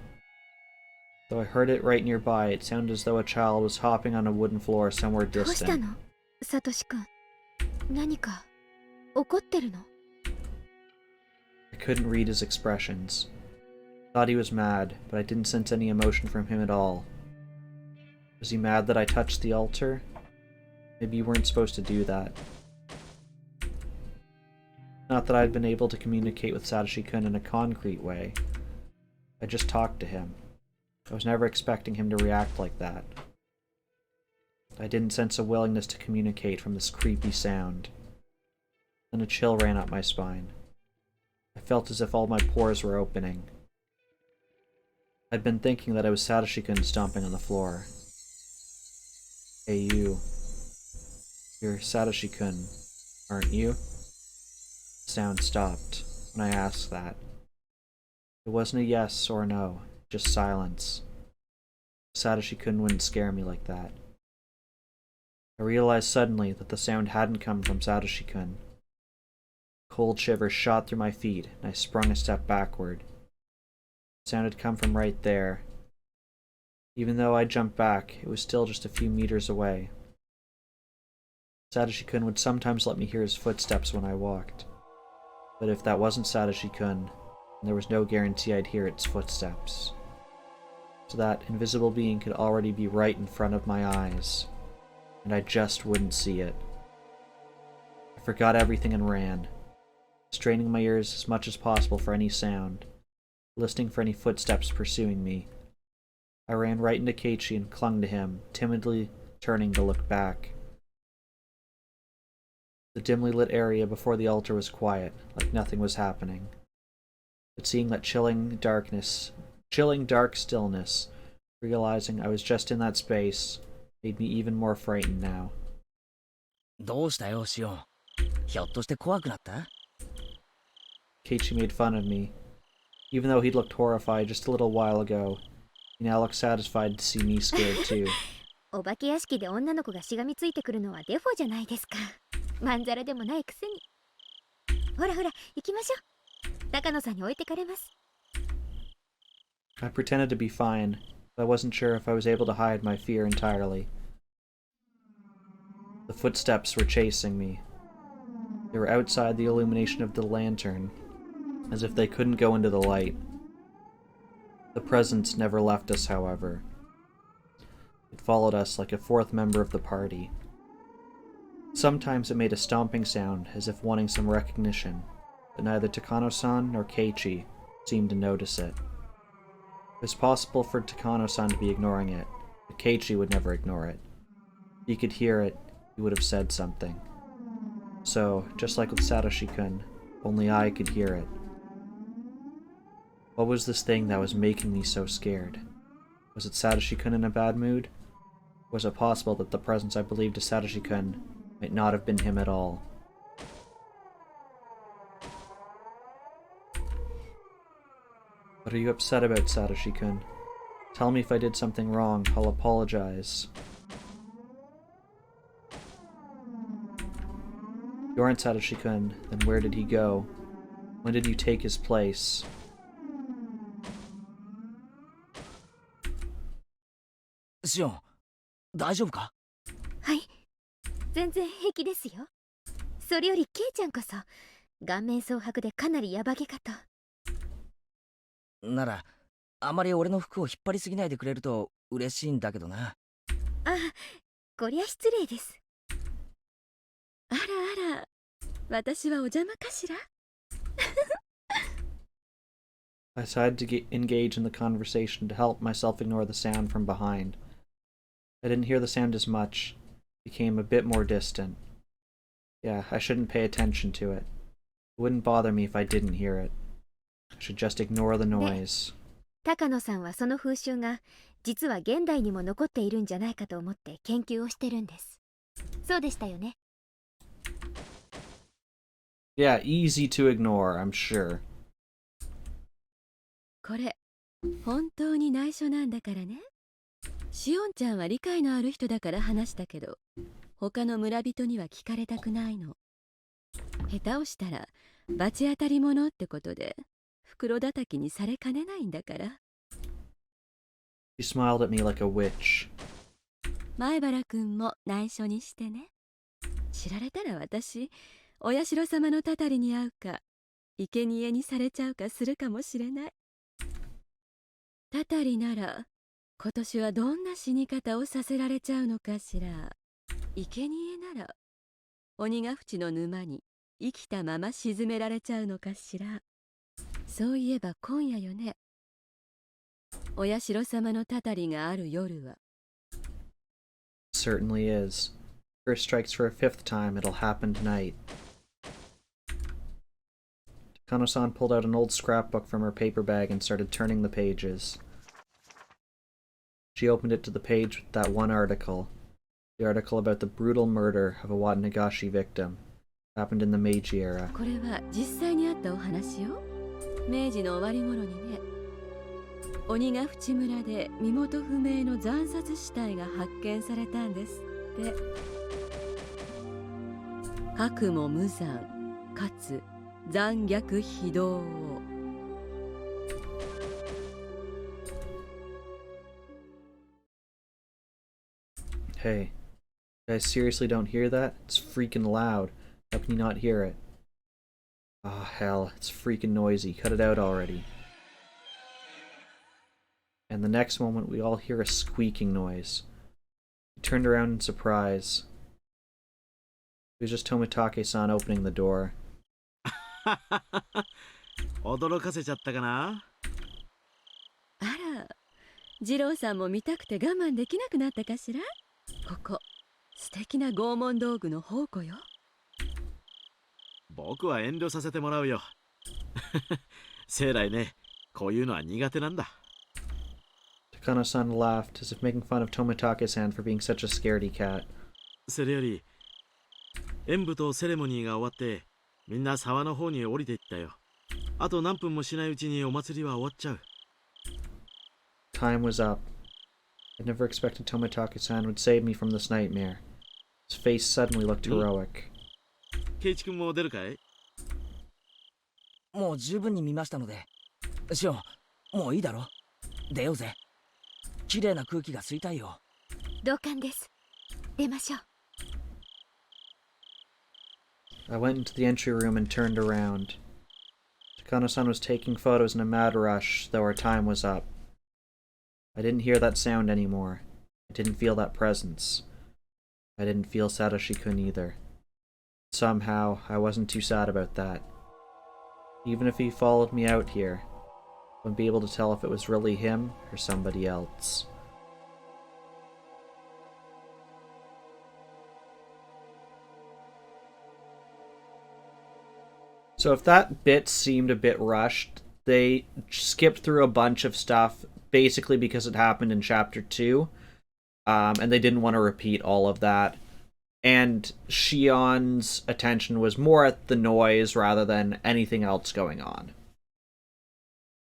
Though I heard it right nearby, it sounded as though a child was hopping on a wooden floor somewhere どうした distant. のサトシ君。何か怒ってるの I couldn't read his expressions. Thought he was mad, but I didn't sense any emotion from him at all. Was he mad that I touched the altar? Maybe you weren't supposed to do that. Not that I'd been able to communicate with Satoshi-kun in a concrete way. I just talked to him. I was never expecting him to react like that. I didn't sense a willingness to communicate from this creepy sound. Then a chill ran up my spine. I felt as if all my pores were opening. I'd been thinking that it was Satoshi-kun stomping on the floor. Hey you. You're Satoshi-kun, aren't you? The sound stopped when I asked that. It wasn't a yes or a no, just silence. Satoshi-kun wouldn't scare me like that. I realized suddenly that the sound hadn't come from Satoshi-kun. Cold shivers shot through my feet, and I sprung a step backward. The sound had come from right there. Even though I jumped back, it was still just a few meters away. Satoshi-kun would sometimes let me hear his footsteps when I walked. But if that wasn't Satoshi-kun, there was no guarantee I'd hear its footsteps. So that invisible being could already be right in front of my eyes, and I just wouldn't see it. I forgot everything and ran, straining my ears as much as possible for any sound, listening for any footsteps pursuing me. I ran right into Keiichi and clung to him, timidly turning to look back. The dimly lit area before the altar was quiet, like nothing was happening. But seeing that chilling dark stillness, realizing I was just in that space, made me even more frightened now. どうしたよ、シオン。ひょっとして怖くなった？ Keiichi made fun of me. Even though he'd looked horrified just a little while ago, he now looked satisfied to see me scared too. お化け屋敷で女の子がしがみついてくるのはデフォじゃないですか。まんざらでもないくせに。ほらほら、行きましょう。高野さんに置いてかれます。I pretended to be fine, but I wasn't sure if I was able to hide my fear entirely. The footsteps were chasing me. They were outside the illumination of the lantern, as if they couldn't go into the light. The presence never left us, however. It followed us like a fourth member of the party. Sometimes it made a stomping sound, as if wanting some recognition, but neither Takano-San nor Keiichi seemed to notice it. It was possible for Takano-San to be ignoring it, but Keiichi would never ignore it. If he could hear it, he would have said something. So, just like with Satoshi-kun, only I could hear it. What was this thing that was making me so scared? Was it Satoshi-kun in a bad mood? Was it possible that the presence I believed to Satoshi-kun might not have been him at all? What are you upset about, Satoshi-kun? Tell me if I did something wrong. I'll apologize. If you aren't Satoshi-kun, then where did he go? When did you take his place? Shion, 大丈夫か？はい、全然平気ですよ。それよりケイちゃんこそ顔面蒼白でかなりヤバげかと。なら、あまり俺の服を引っ張りすぎないでくれると嬉しいんだけどな。あ、こりゃ失礼です。あらあら、私はお邪魔かしら？ I decided to engage in the conversation to help myself ignore the sound from behind. I didn't hear the sound as much. It became a bit more distant. Yeah, I shouldn't pay attention to it. It wouldn't bother me if I didn't hear it. I should just ignore the noise. 高野さんはその風習が実は現代にも残っているんじゃないかと思って研究をしてるんです。そうでしたよね。Yeah, easy to ignore, I'm sure. これ本当に内緒なんだからね。シオンちゃんは理解のある人だから話したけど、他の村人には聞かれたくないの。下手をしたら罰当たり者ってことで袋叩きにされかねないんだから。She smiled at me like a witch. 前原くんも内緒にしてね。知られたら私、お社様のたたりに会うか、生贄にされちゃうかするかもしれない。たたりなら今年はどんな死に方をさせられちゃうのかしら。生贄なら鬼ヶ淵の沼に生きたまま沈められちゃうのかしら。そういえば今夜よね。お社様のたたりがある夜は。Certainly is. First strikes for a fifth time, it'll happen tonight. Takano-san pulled out an old scrapbook from her paper bag and started turning the pages. She opened it to the page with that one article. The article about the brutal murder of a Watanagashi victim. Happened in the Meiji era. これは実際にあったお話よ。明治の終わり頃にね。鬼ヶ淵村で身元不明の惨殺死体が発見されたんですって。かくも無残かつ残虐非道を。Hey, you guys seriously don't hear that? It's freaking loud. How can you not hear it? Ah, hell, it's freaking noisy. Cut it out already. And the next moment, we all hear a squeaking noise. We turned around in surprise. It was just Tomitake-San opening the door. 驚かせちゃったかな？あら、二郎さんも見たくて我慢できなくなったかしら。ここ素敵な拷問道具の宝庫よ。僕は遠慮させてもらうよ。生来ね、こういうのは苦手なんだ。Takano-san laughed, as if making fun of Tomitake-san for being such a scaredy cat. それより、演舞とセレモニーが終わって、みんな沢の方に降りていったよ。あと何分もしないうちにお祭りは終わっちゃう。Time was up. I never expected Tomitake-san would save me from this nightmare. His face suddenly looked heroic. ケイチ君も出るかい？もう十分に見ましたので。シオン、もういいだろ。出ようぜ。綺麗な空気が吸いたいよ。同感です。出ましょう。I went into the entry room and turned around. Takano-san was taking photos in a mad rush, though our time was up. I didn't hear that sound anymore. I didn't feel that presence. I didn't feel Satoshi-kun either. Somehow, I wasn't too sad about that. Even if he followed me out here, I wouldn't be able to tell if it was really him or somebody else. So if that bit seemed a bit rushed, they skipped through a bunch of stuff basically because it happened in Chapter 2, and they didn't want to repeat all of that. And Shion's attention was more at the noise rather than anything else going on.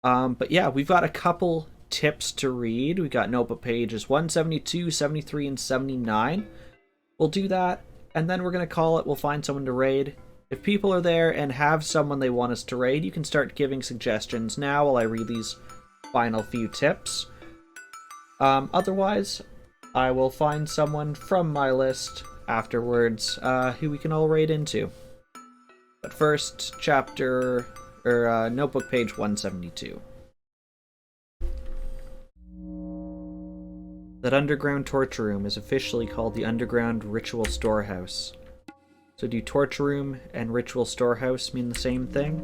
But yeah, we've got a couple tips to read. We got notebook pages 172, 73, and 79. We'll do that, and then we're going to call it. We'll find someone to raid. If people are there and have someone they want us to raid, you can start giving suggestions now while I read these final few tips. Otherwise, I will find someone from my list afterwards who we can all raid into. But first, notebook page 172. That underground torture room is officially called the Underground Ritual Storehouse. So do torture room and ritual storehouse mean the same thing?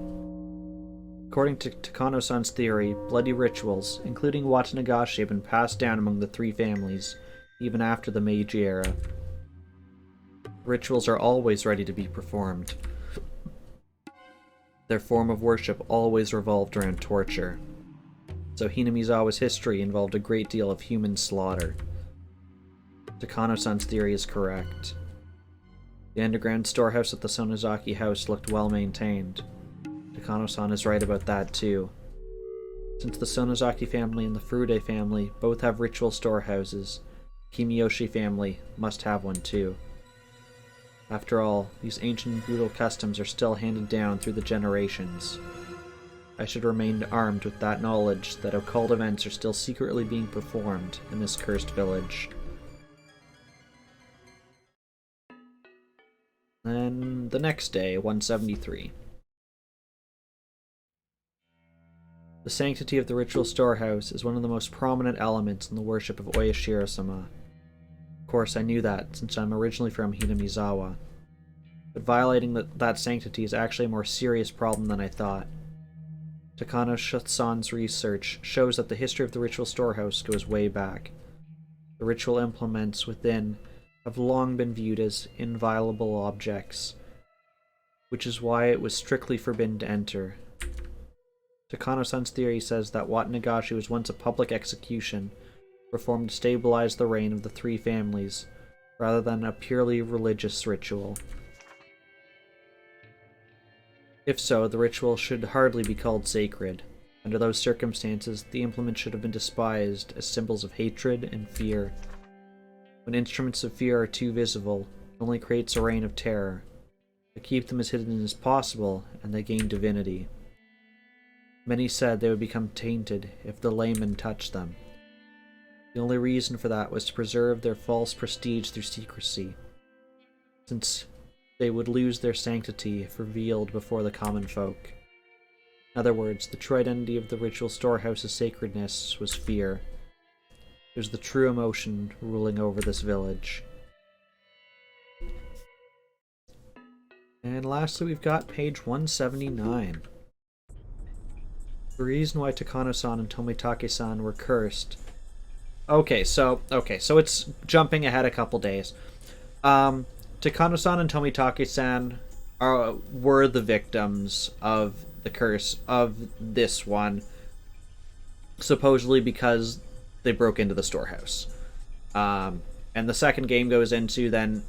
According to Takano-san's theory, bloody rituals, including Watanagashi, have been passed down among the three families, even after the Meiji era. Rituals are always ready to be performed. Their form of worship always revolved around torture. So Hinamizawa's history involved a great deal of human slaughter. Takano-san's theory is correct. The underground storehouse at the Sonozaki house looked well maintained. Takano-san is right about that too. Since the Sonozaki family and the Furude family both have ritual storehouses, the Kimiyoshi family must have one too. After all, these ancient brutal customs are still handed down through the generations. I should remain armed with that knowledge that occult events are still secretly being performed in this cursed village. Then, the next day, 173. The sanctity of the ritual storehouse is one of the most prominent elements in the worship of Oyashiro-sama. Of course, I knew that, since I'm originally from Hinamizawa. But violating that sanctity is actually a more serious problem than I thought. Takano-san's research shows that the history of the ritual storehouse goes way back. The ritual implements within have long been viewed as inviolable objects, which is why it was strictly forbidden to enter. Takano-san's theory says that Watanagashi was once a public execution performed to stabilize the reign of the three families, rather than a purely religious ritual. If so, the ritual should hardly be called sacred. Under those circumstances, the implements should have been despised as symbols of hatred and fear. When instruments of fear are too visible, it only creates a reign of terror. To keep them as hidden as possible, and they gain divinity. Many said they would become tainted if the layman touched them. The only reason for that was to preserve their false prestige through secrecy, since they would lose their sanctity if revealed before the common folk. In other words, the true identity of the ritual storehouse's sacredness was fear. It was the true emotion ruling over this village. And lastly, we've got page 179. The reason why Takano-san and Tomitake-san were cursed. Okay, so it's jumping ahead a couple days. Takano-san and Tomitake-san were the victims of the curse of this one, supposedly because they broke into the storehouse. And the second game goes into then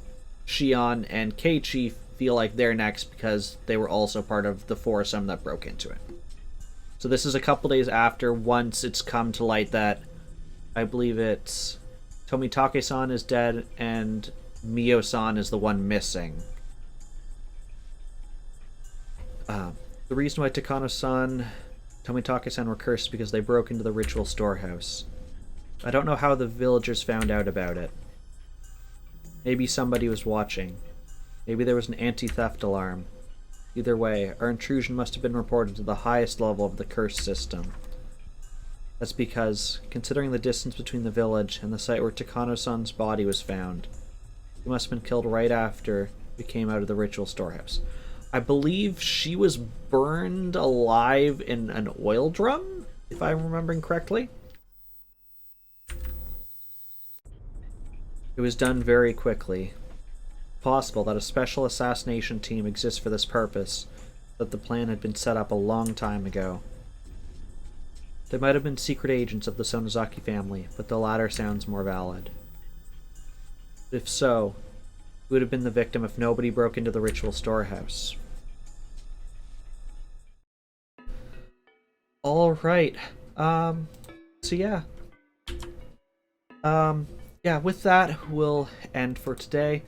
Shion and Keiichi feel like they're next because they were also part of the foursome that broke into it. So this is a couple days after, once it's come to light that I believe it's Tomitake-san is dead and Mio-san is the one missing. The reason why Takano-san, Tomitake-san were cursed is because they broke into the ritual storehouse. I don't know how the villagers found out about it. Maybe somebody was watching. Maybe there was an anti-theft alarm. Either way, our intrusion must have been reported to the highest level of the curse system. That's because, considering the distance between the village and the site where Takano-san's body was found, he must have been killed right after we came out of the ritual storehouse. I believe she was burned alive in an oil drum, if I'm remembering correctly. It was done very quickly. Possible that a special assassination team exists for this purpose, that the plan had been set up a long time ago. There might have been secret agents of the Sonozaki family, but the latter sounds more valid. If so, who would have been the victim if nobody broke into the ritual storehouse? Alright. So yeah. Yeah, with that, we'll end for today.